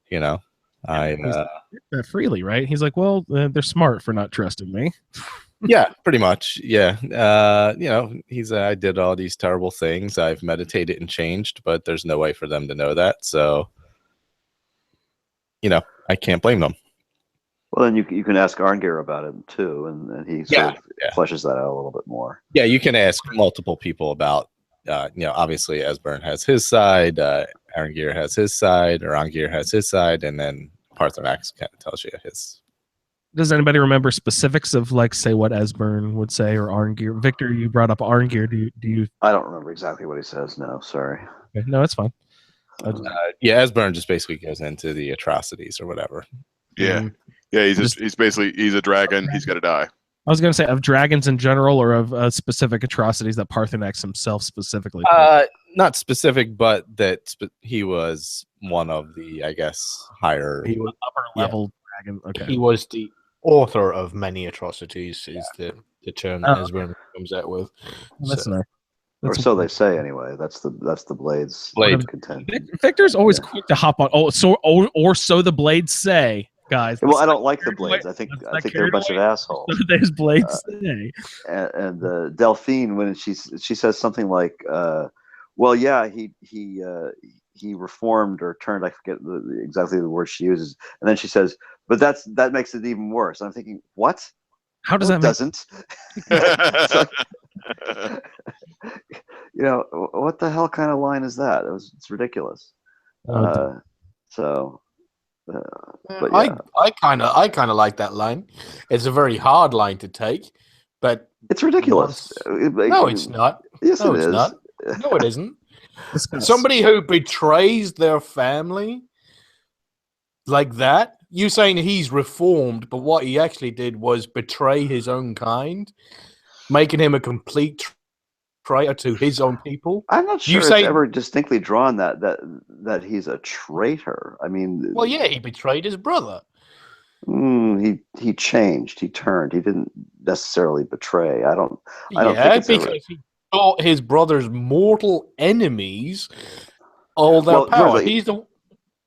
S4: Freely, right? He's like, well, they're smart for not trusting me.
S6: Yeah, pretty much. Yeah. He's I did all these terrible things. I've meditated and changed, but there's no way for them to know that. So, I can't blame them.
S5: Well, then you can ask Arngir about it too, and he sort of fleshes that out a little bit more. Yeah,
S6: you can ask multiple people about, obviously Esbern has his side, Arngir has his side, or Arngir has his side, and then Parthenax kind of tells you his.
S4: Does anybody remember specifics of, like, say what Esbern would say, or Arngir? Victor, you brought up Arngir. Do you? I
S5: don't remember exactly what he says. No, sorry.
S4: Okay. No, it's fine.
S6: Esbern just basically goes into the atrocities or whatever.
S2: Yeah, he's a dragon. He's got to die.
S4: I was going to say of dragons in general, or of specific atrocities that Parthenax himself specifically.
S6: Not specific, but that he was one of the, I guess, higher.
S4: He was upper level dragon. Okay.
S1: He was the author of many atrocities. Is the term that Esbern comes out with.
S4: That's nice.
S5: or so they say anyway. That's the Blades contention.
S4: Victor's always quick to hop on. Oh, so the Blades say, guys.
S5: Well, I don't like the Blades. I think they're a bunch of assholes.
S4: So there's Blades say.
S5: And Delphine, when she says something like, "Well, yeah, he reformed or turned." I forget exactly the word she uses, and then she says, "But that makes it even worse." And I'm thinking, what?
S4: How does that?
S5: Doesn't. What the hell kind of line is that? It's ridiculous. But yeah.
S1: I kind of like that line. It's a very hard line to take, but
S5: it's ridiculous.
S1: No, it's not.
S5: Yes,
S1: no,
S5: it
S1: it's
S5: is.
S1: not. No, it isn't. Somebody who betrays their family like that. You saying he's reformed, but what he actually did was betray his own kind, making him a complete traitor to his own people.
S5: I'm not sure it's ever distinctly drawn that he's a traitor. I mean,
S1: well, yeah, he betrayed his brother.
S5: He changed. He turned. He didn't necessarily betray. I don't think it's
S1: because he taught his brother's mortal enemies all their power.
S5: Really,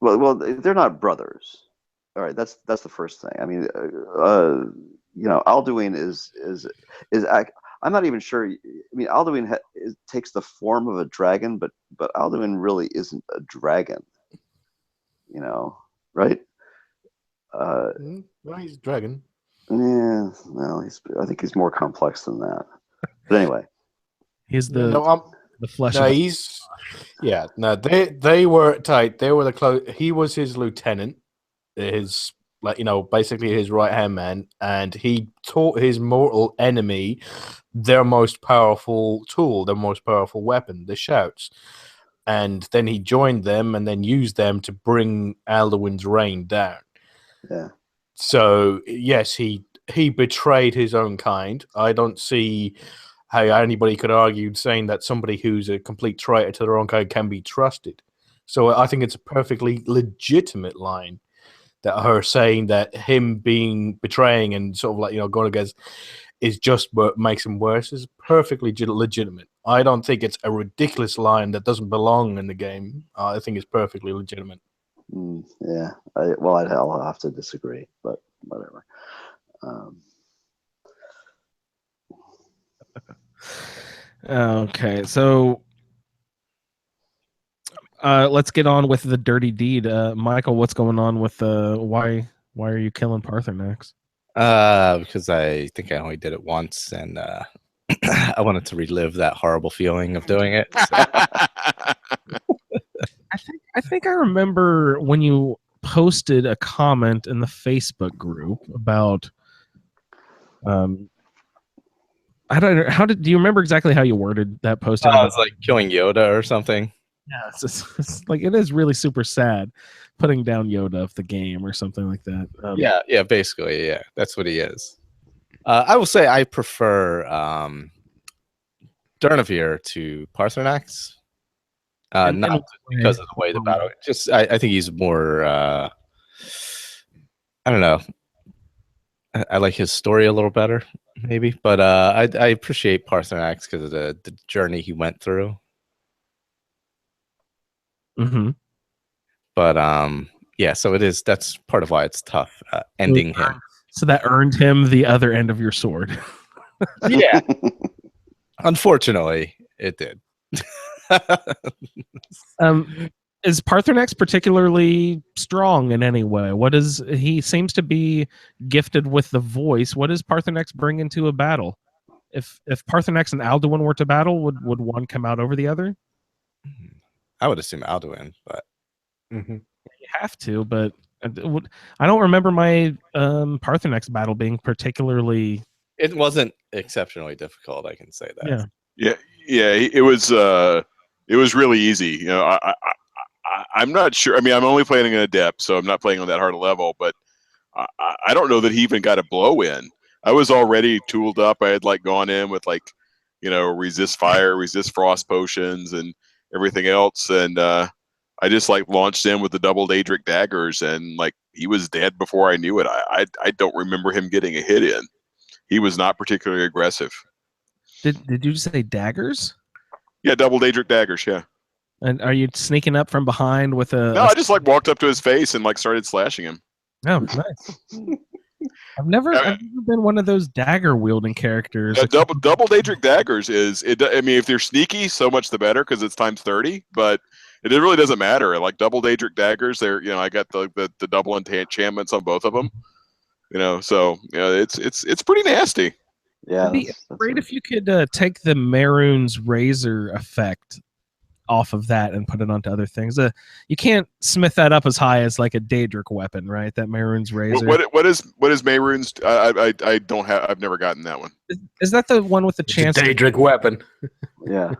S5: well, they're not brothers. All right, that's the first thing. I mean, Alduin is. I'm not even sure. I mean, Alduin takes the form of a dragon, but Alduin really isn't a dragon. Right?
S1: Well, he's a dragon.
S5: Yeah, well, I think he's more complex than that. But anyway,
S4: he's the flesh.
S1: No, they were tight. They were the close. He was his lieutenant. His basically his right hand man, and he taught his mortal enemy their most powerful tool, their most powerful weapon, the shouts. And then he joined them and then used them to bring Alduin's reign down.
S5: Yeah.
S1: So yes, he betrayed his own kind. I don't see how anybody could argue saying that somebody who's a complete traitor to their own kind can be trusted. So I think it's a perfectly legitimate line. That her saying that him betraying and sort of going against is just what makes him worse is perfectly legitimate. I don't think it's a ridiculous line that doesn't belong in the game. I think it's perfectly legitimate.
S5: Yeah. I'll have to disagree, but whatever.
S4: Okay, so let's get on with the dirty deed. Michael, what's going on with why are you killing Parthenax?
S6: Because I think I only did it once, and I wanted to relive that horrible feeling of doing it. So.
S4: I think I remember when you posted a comment in the Facebook group about I don't know do you remember exactly how you worded that post?
S6: I was like killing Yoda or something.
S4: Yeah, it's like it is really super sad putting down Yoda of the game or something like that.
S6: Yeah, basically, yeah, that's what he is. I will say I prefer Durnavir to Parthenax. Not because of the way the battle. Just I think he's more. I don't know. I like his story a little better, maybe, but I appreciate Parthenax because of the journey he went through.
S4: Mm-hmm.
S6: But yeah, so it is. That's part of why it's tough ending him.
S4: So that earned him the other end of your sword.
S6: Yeah. Unfortunately, it did.
S4: Is Parthenax particularly strong in any way? He seems to be gifted with the voice. What does Parthenax bring into a battle? If Parthenax and Alduin were to battle, would one come out over the other?
S6: I would assume Alduin, but
S4: you have to. But I don't remember my Parthenax battle being particularly.
S6: It wasn't exceptionally difficult. I can say that.
S2: Yeah. It was really easy. I'm not sure. I mean, I'm only playing an adept, so I'm not playing on that hard a level. But I don't know that he even got a blow in. I was already tooled up. I had gone in with resist fire, resist frost potions, and everything else, and I just launched in with the double Daedric daggers, and he was dead before I knew it. I don't remember him getting a hit in. He was not particularly aggressive.
S4: Did you say daggers?
S2: Yeah, double Daedric daggers. Yeah.
S4: And are you sneaking up from behind with a?
S2: No, I just like walked up to his face and like started slashing him.
S4: Oh, nice. I've never been one of those dagger wielding characters.
S2: Yeah, double Daedric daggers is it. I mean, if they're sneaky, so much the better because it's times 30. But it really doesn't matter. Like double Daedric daggers, they're I got the double enchantments on both of them. So it's pretty nasty.
S5: Yeah,
S4: It'd be great if you could take the Maroon's razor effect off of that and put it onto other things. You can't smith that up as high as like a Daedric weapon, right? That Maroon's razor.
S2: What is Mayrune's? I don't have. I've never gotten that one.
S4: Is that the one with the chance?
S1: Daedric weapon.
S5: Yeah.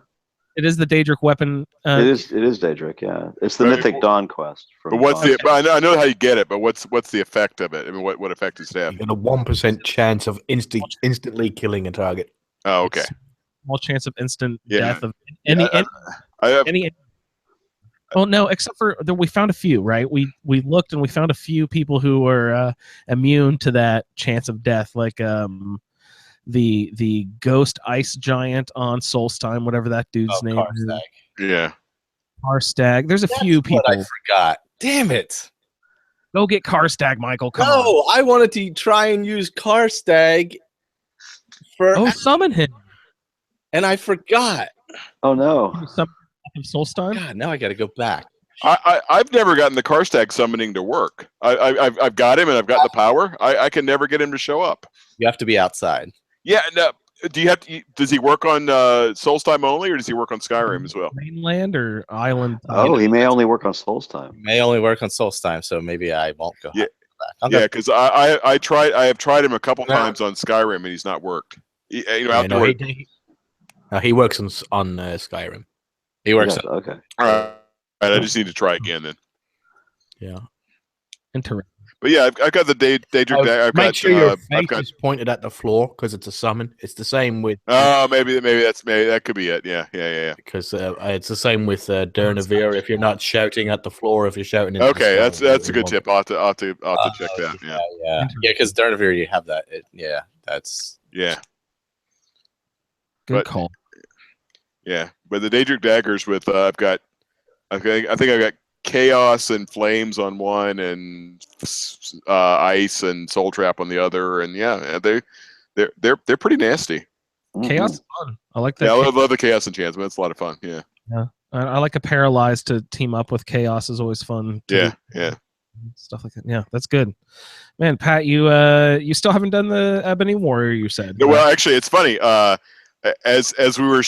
S4: It is the Daedric weapon.
S5: It is Daedric. Yeah, it's the Mythic Dawn quest.
S2: But what's the? I know how you get it, but what's the effect of it? I mean, what effect does it have?
S1: You get a 1% chance of instantly killing a target.
S2: Oh, okay.
S4: Small chance of instant death of any. Well, no, except for we found a few, right? We looked and we found a few people who were immune to that chance of death, like the ghost ice giant on Solstheim, whatever that dude's name is.
S2: Yeah.
S4: Karstag. There's a few people.
S6: I forgot. Damn it.
S4: Go get Karstag, Michael. Come on.
S6: No, I wanted to try and use Karstag for
S4: summon him.
S6: And I forgot.
S5: Oh no.
S4: Solstheim?
S6: God, now I got to go back.
S2: I've never gotten the Karstag summoning to work. I've got him and I've got the power. I can never get him to show up.
S6: You have to be outside.
S2: Yeah. No, do you have to? Does he work on Solstheim only, or does he work on Skyrim as well?
S4: Mainland or island?
S5: Oh, he may only work on Solstheim.
S6: May only work on Solstheim, so maybe I won't go.
S2: Yeah, yeah, because I have tried him a couple times on Skyrim and he's not worked. He works
S1: on Skyrim.
S6: He works.
S5: Yeah, okay.
S2: All right. I just need to try again then.
S1: Yeah.
S4: Interesting.
S2: But yeah, I've got the Daedric.
S1: Make sure your face is pointed at the floor because it's a summon. It's the same with.
S2: Oh, maybe that could be it. Yeah.
S1: Because it's the same with Durnavir. If you're not shouting at the floor, if you're shouting.
S2: Okay, that's a good tip. I'll have to check that.
S6: Yeah. Because Durnavir, you have that. That's.
S2: Yeah.
S4: Good call.
S2: Yeah, but the Daedric daggers with I think I've got Chaos and Flames on one, and Ice and Soul Trap on the other, and they're pretty nasty.
S4: Chaos is fun. I like that.
S2: Yeah, I love the Chaos enchantment. It's a lot of fun. Yeah.
S4: Yeah, I like a Paralyzed to team up with Chaos is always fun.
S2: Yeah.
S4: Stuff like that. Yeah, that's good. Man, Pat, you still haven't done the Ebony Warrior. You said.
S2: No, well, actually, it's funny. As we were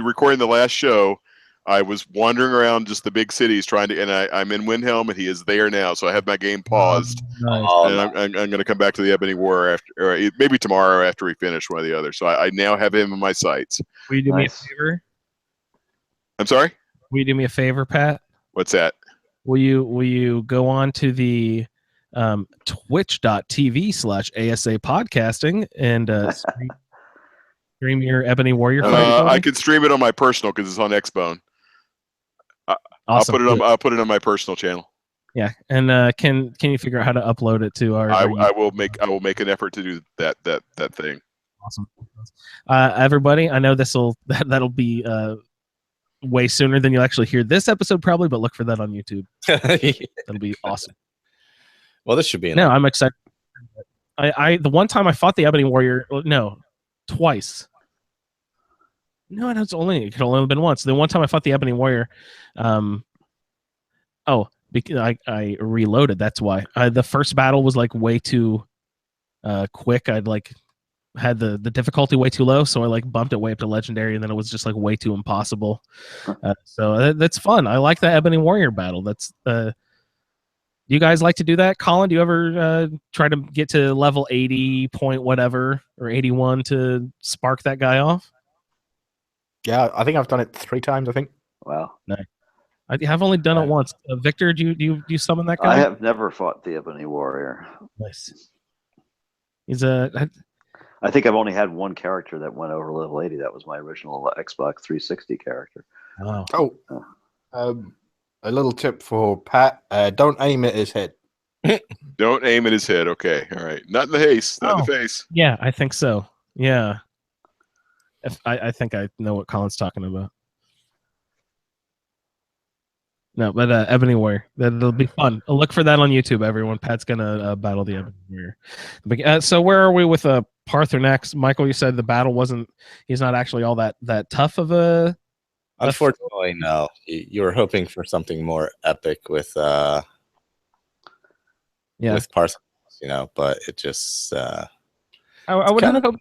S2: recording the last show, I was wandering around just the big cities trying to, and I'm in Windhelm, and he is there now. So I have my game paused,
S4: Nice.
S2: and I'm going to come back to the Ebony Warrior after, or maybe tomorrow after we finish one or the other. So I now have him in my sights.
S4: Will you do me a favor?
S2: I'm sorry.
S4: Will you do me a favor, Pat?
S2: What's that?
S4: Will you go on to the twitch.tv/ASAPodcasting and stream your Ebony Warrior fight?
S2: I can stream it on my personal because it's on Xbone.
S4: Awesome.
S2: I'll put it on my personal channel.
S4: Yeah, and can you figure out how to upload it to our?
S2: I will make an effort to do that thing.
S4: Awesome. Everybody, I know that'll be way sooner than you'll actually hear this episode probably, but look for that on YouTube. That'll be awesome.
S6: Well, this should be.
S4: No, I'm excited. The one time I fought the Ebony Warrior, twice. No, it could only have been once. The one time I fought the Ebony Warrior, because I reloaded. That's why. The first battle was like way too quick. I'd had the difficulty way too low, so I bumped it way up to legendary, and then it was just way too impossible. So that's fun. I like the Ebony Warrior battle. That's do you guys like to do that? Colin, do you ever try to get to level 80 point whatever or 81 to spark that guy off?
S1: Yeah, I think I've done it 3 times. I think.
S5: Wow.
S4: No, I've only done it once. Victor, do you summon that guy?
S5: I have never fought the Ebony Warrior.
S4: Nice.
S5: I think I've only had one character that went over level 80. That was my original Xbox 360 character.
S4: Wow.
S1: A little tip for Pat: don't aim at his head.
S2: Don't aim at his head. Okay, all right. Not in the face. Not in the face.
S4: Yeah, I think so. Yeah. I think I know what Colin's talking about. No, but Ebony Warrior. That'll be fun. Look for that on YouTube, everyone. Pat's gonna battle the Ebony Warrior. So where are we with Parthenax? Michael, you said the battle wasn't. He's not actually all that tough of a.
S6: Unfortunately, no. You were hoping for something more epic with Parthenax, but it just.
S4: I would hope.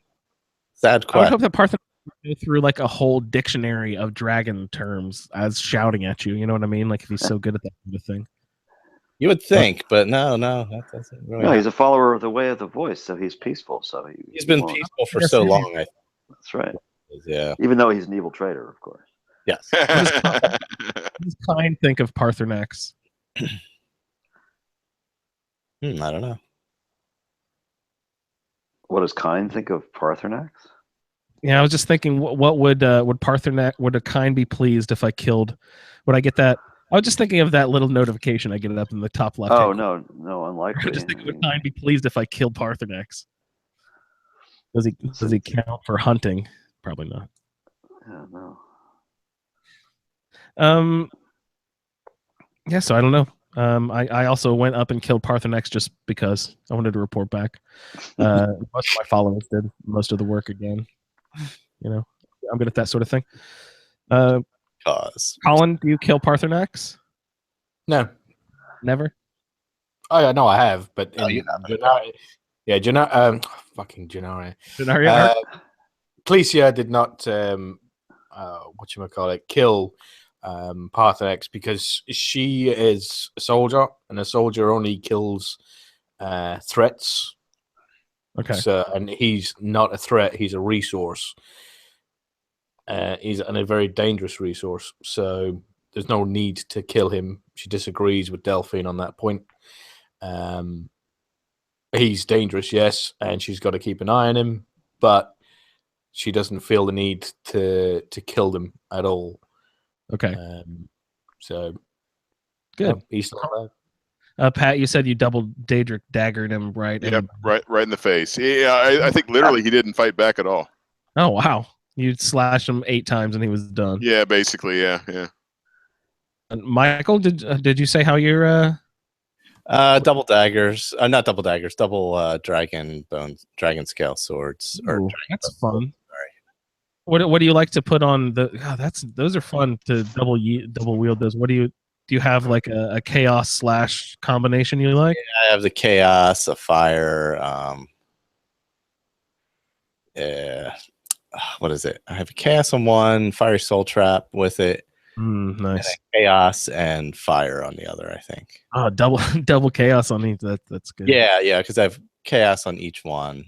S6: Sad
S4: I would
S6: quest.
S4: hope that Parthenax go through like a whole dictionary of dragon terms as shouting at you. You know what I mean? Like if he's so good at that kind of thing.
S6: You would think, but no, that doesn't really.
S5: No, he's a follower of the way of the voice, so he's peaceful. So
S6: he's been peaceful for so long.
S5: That's right.
S6: Yeah.
S5: Even though he's an evil traitor, of course.
S6: Yes.
S4: What does Kind think of Parthenax?
S6: I don't know.
S5: What does Kind think of Parthenax?
S4: Yeah, I was just thinking, what would Parthenax, would a Kind be pleased if I killed? Would I get that? I was just thinking of that little notification I get up in the top left.
S5: Oh no, unlikely.
S4: I just think would Kind be pleased if I killed Parthenax? Does he count for hunting? Probably not.
S5: Yeah, no.
S4: Yeah, so I don't know. I also went up and killed Parthenax just because I wanted to report back. Most of my followers did most of the work again. You know, I'm good at that sort of thing. Colin, do you kill Parthenax?
S1: No.
S4: Never?
S1: Oh, yeah, no, I have, but
S6: you haven't.
S1: fucking Gennari.
S4: Gennari?
S1: Clesia did not, whatchamacallit, kill Parthenax because she is a soldier, and a soldier only kills threats.
S4: Okay.
S1: So, and he's not a threat; he's a resource. He's a very dangerous resource. So there's no need to kill him. She disagrees with Delphine on that point. He's dangerous, yes, and she's got to keep an eye on him, but she doesn't feel the need to kill them at all.
S4: Okay.
S1: So
S4: good.
S1: He's not bad.
S4: Pat, you said you double Daedric daggered him, right?
S2: Yep, right in the face. Yeah, I think literally he didn't fight back at all.
S4: Oh wow! You slashed him 8 times and he was done.
S2: Yeah, basically, yeah.
S4: And Michael, did you say how you're?
S6: Double daggers. Not double daggers. Double dragon scale swords.
S4: Ooh, that's fun. Sorry. What do you like to put on the? Oh, those are fun to double wield those. What do you have like a chaos / combination you like?
S6: Yeah, I have the chaos, a fire. What is it? I have a chaos on one, fiery soul trap with it.
S4: Nice.
S6: And chaos and fire on the other, I think.
S4: Oh, double chaos on each. That's good.
S6: Yeah, because I have chaos on each one,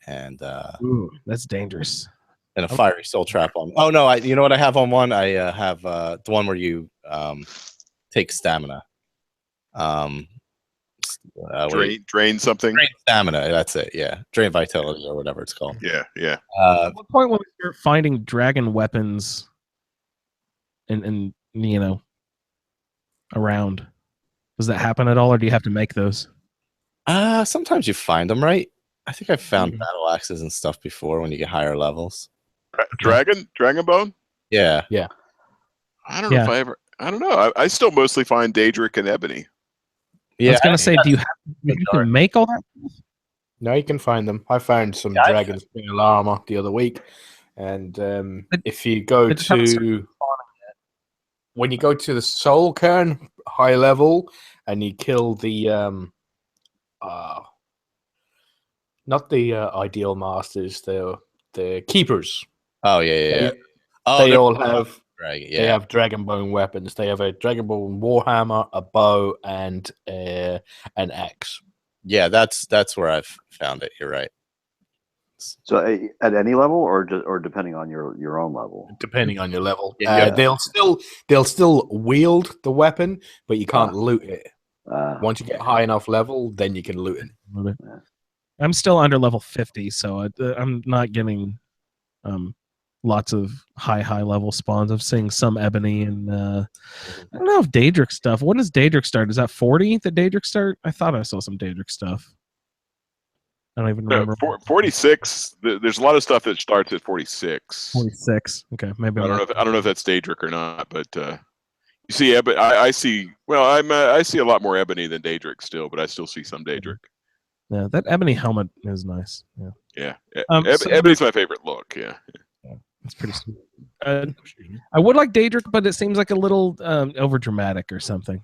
S6: and
S4: ooh, that's dangerous.
S6: And a fiery soul trap on. Oh no, you know what I have on one? I have the one where you take stamina.
S2: Drain something.
S6: Drain stamina. That's it. Yeah, drain vitality or whatever it's called.
S2: Yeah.
S4: At what point when we start finding dragon weapons, and around, does that happen at all, or do you have to make those?
S6: Sometimes you find them, right? I think I've found battle axes and stuff before when you get higher levels.
S2: Dragon bone.
S6: Yeah.
S2: I don't know if I ever. I don't know. I still mostly find Daedric and ebony.
S4: Yeah, I was gonna say, do you can make all that?
S1: No, you can find them. I found some dragons in armor the other week, and if you go to when you go to the Soul Cairn high level and you kill the not the ideal masters, the keepers.
S6: Oh yeah.
S1: They all have
S6: dragon.
S1: They have dragonbone weapons. They have a dragonbone warhammer, a bow, and an axe.
S6: Yeah, that's where I've found it. You're right.
S5: So at any level, or depending on your own level.
S1: Depending on your level,
S6: Yeah.
S1: they'll still wield the weapon, but you can't loot it. Once you get high enough level, then you can loot it.
S4: I'm still under level 50, so I'm not getting lots of high level spawns. I'm seeing some ebony and I don't know if Daedric stuff. When does Daedric start? Is that 40 that Daedric start? I thought I saw some Daedric stuff. I don't even remember.
S2: 46. There's a lot of stuff that starts at 46.
S4: 46. Okay, maybe
S2: I don't know if that's Daedric or not, but You see, I see. Well, I see a lot more ebony than Daedric still, but I still see some Daedric.
S4: Yeah, that ebony helmet is nice. Yeah,
S2: Yeah,
S4: so-
S2: ebony's my favorite look. Yeah.
S4: it's pretty sweet. I would like Daedric, but it seems like a little over dramatic or something.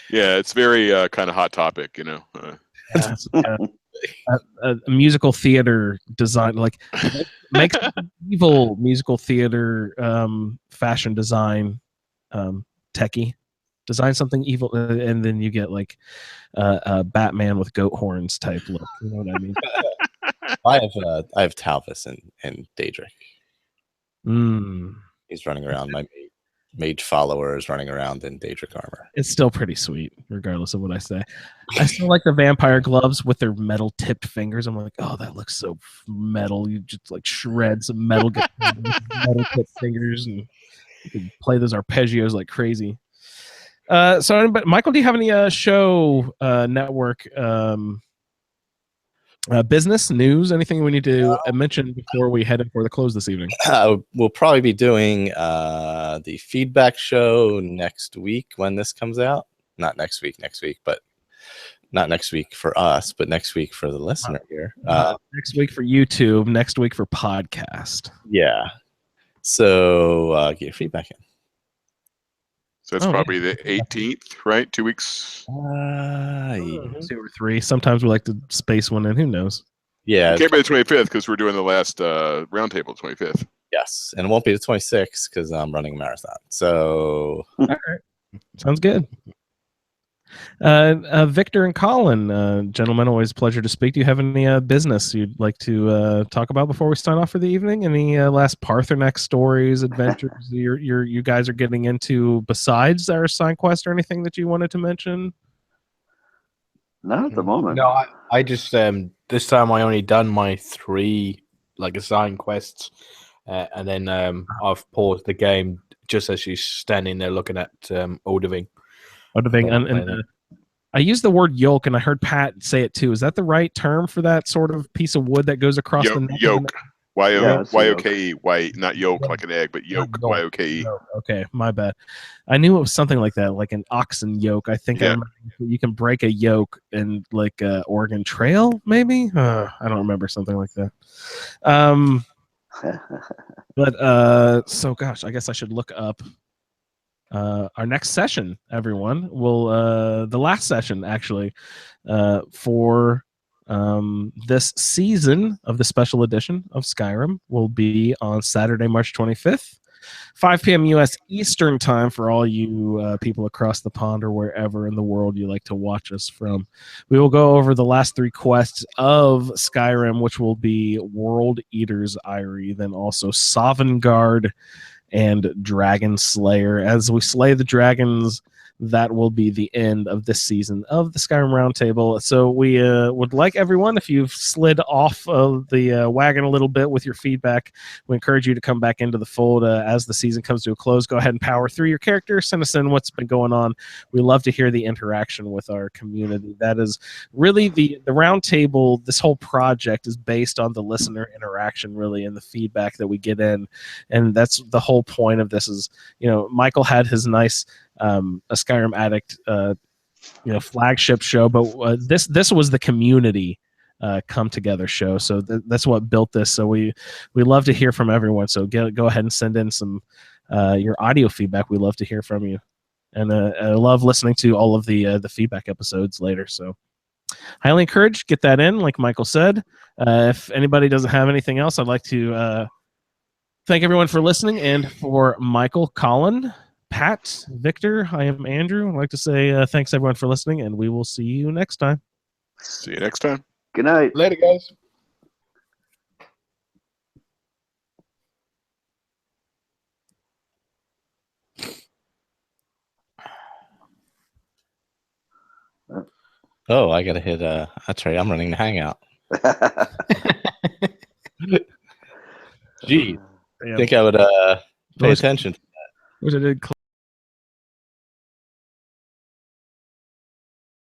S2: Yeah, it's very kind of hot topic, you know.
S4: It's, a musical theater design, like makes evil musical theater fashion design techie. Design something evil, and then you get like a Batman with goat horns type look. You know what I mean?
S6: I have Talvis and Daedric. He's running around. My mage follower is running around in Daedric armor.
S4: It's still pretty sweet, regardless of what I say. I still like the vampire gloves with their metal tipped fingers. I'm like, oh, that looks so metal. You just like shred some metal, metal tipped fingers, and you can play those arpeggios like crazy. So, but Michael, do you have any show network business news? Anything we need to mention before we head in for the close this evening?
S6: We'll probably be doing the feedback show next week when this comes out. Not next week, but not next week for us, but next week for the listener here.
S4: Next week for YouTube, next week for podcast.
S6: Yeah. So get your feedback in.
S2: So it's probably the 18th, right? 2 weeks.
S4: 2 or 3. Sometimes we like to space one in. Who knows?
S6: Yeah.
S2: It can't be the 25th because we're doing the last roundtable 25th.
S6: Yes. And it won't be the 26th because I'm running a marathon. So.
S4: All right. Sounds good. Victor and Colin, gentlemen, always a pleasure to speak. Do you have any business you'd like to talk about before we sign off for the evening? Any last Parthenax stories, adventures you guys are getting into besides our side quest or anything that you wanted to mention?
S5: Not at the moment.
S1: No, I just this time I only done my 3 like assigned quests, and then I've paused the game just as she's standing there looking at Odiving.
S4: And I used the word yoke, and I heard Pat say it too. Is that the right term for that sort of piece of wood that goes across the neck?
S2: Yoke. Y-O-K-E.
S5: Yoke.
S2: Not yolk like an egg, but yoke. Y-O-K-E.
S4: Okay, my bad. I knew it was something like that, like an oxen yoke. I think I remember you can break a yoke in like Oregon Trail, maybe? I don't remember, something like that. But so gosh, I guess I should look up our next session. Everyone will the last session actually for this season of the special edition of Skyrim will be on Saturday, March 25th, 5 p.m. U.S. Eastern time for all you people across the pond or wherever in the world you like to watch us from. We will go over the last 3 quests of Skyrim, which will be World Eater's Eyrie, then also Sovngarde and Dragon Slayer. As we slay the dragons, that will be the end of this season of the Skyrim Roundtable. So we would like everyone, if you've slid off of the wagon a little bit with your feedback, we encourage you to come back into the fold as the season comes to a close. Go ahead and power through your character. Send us in what's been going on. We love to hear the interaction with our community. That is really the Roundtable. This whole project is based on the listener interaction, really, and the feedback that we get in. And that's the whole point of this is, Michael had his nice a Skyrim Addict flagship show, but this was the community come together show, so that's what built this. So we love to hear from everyone, so go ahead and send in some your audio feedback. We love to hear from you, and I love listening to all of the feedback episodes later, so highly encouraged, get that in like Michael said. If anybody doesn't have anything else, I'd like to thank everyone for listening, and for Michael, Colin, Pat, Victor, I am Andrew. I'd like to say thanks everyone for listening, and we will see you next time.
S2: See you next time.
S5: Good night.
S1: Later, guys.
S6: Oh, I gotta hit that's right, I'm running the hangout. Gee, I think I would pay attention.
S4: Was it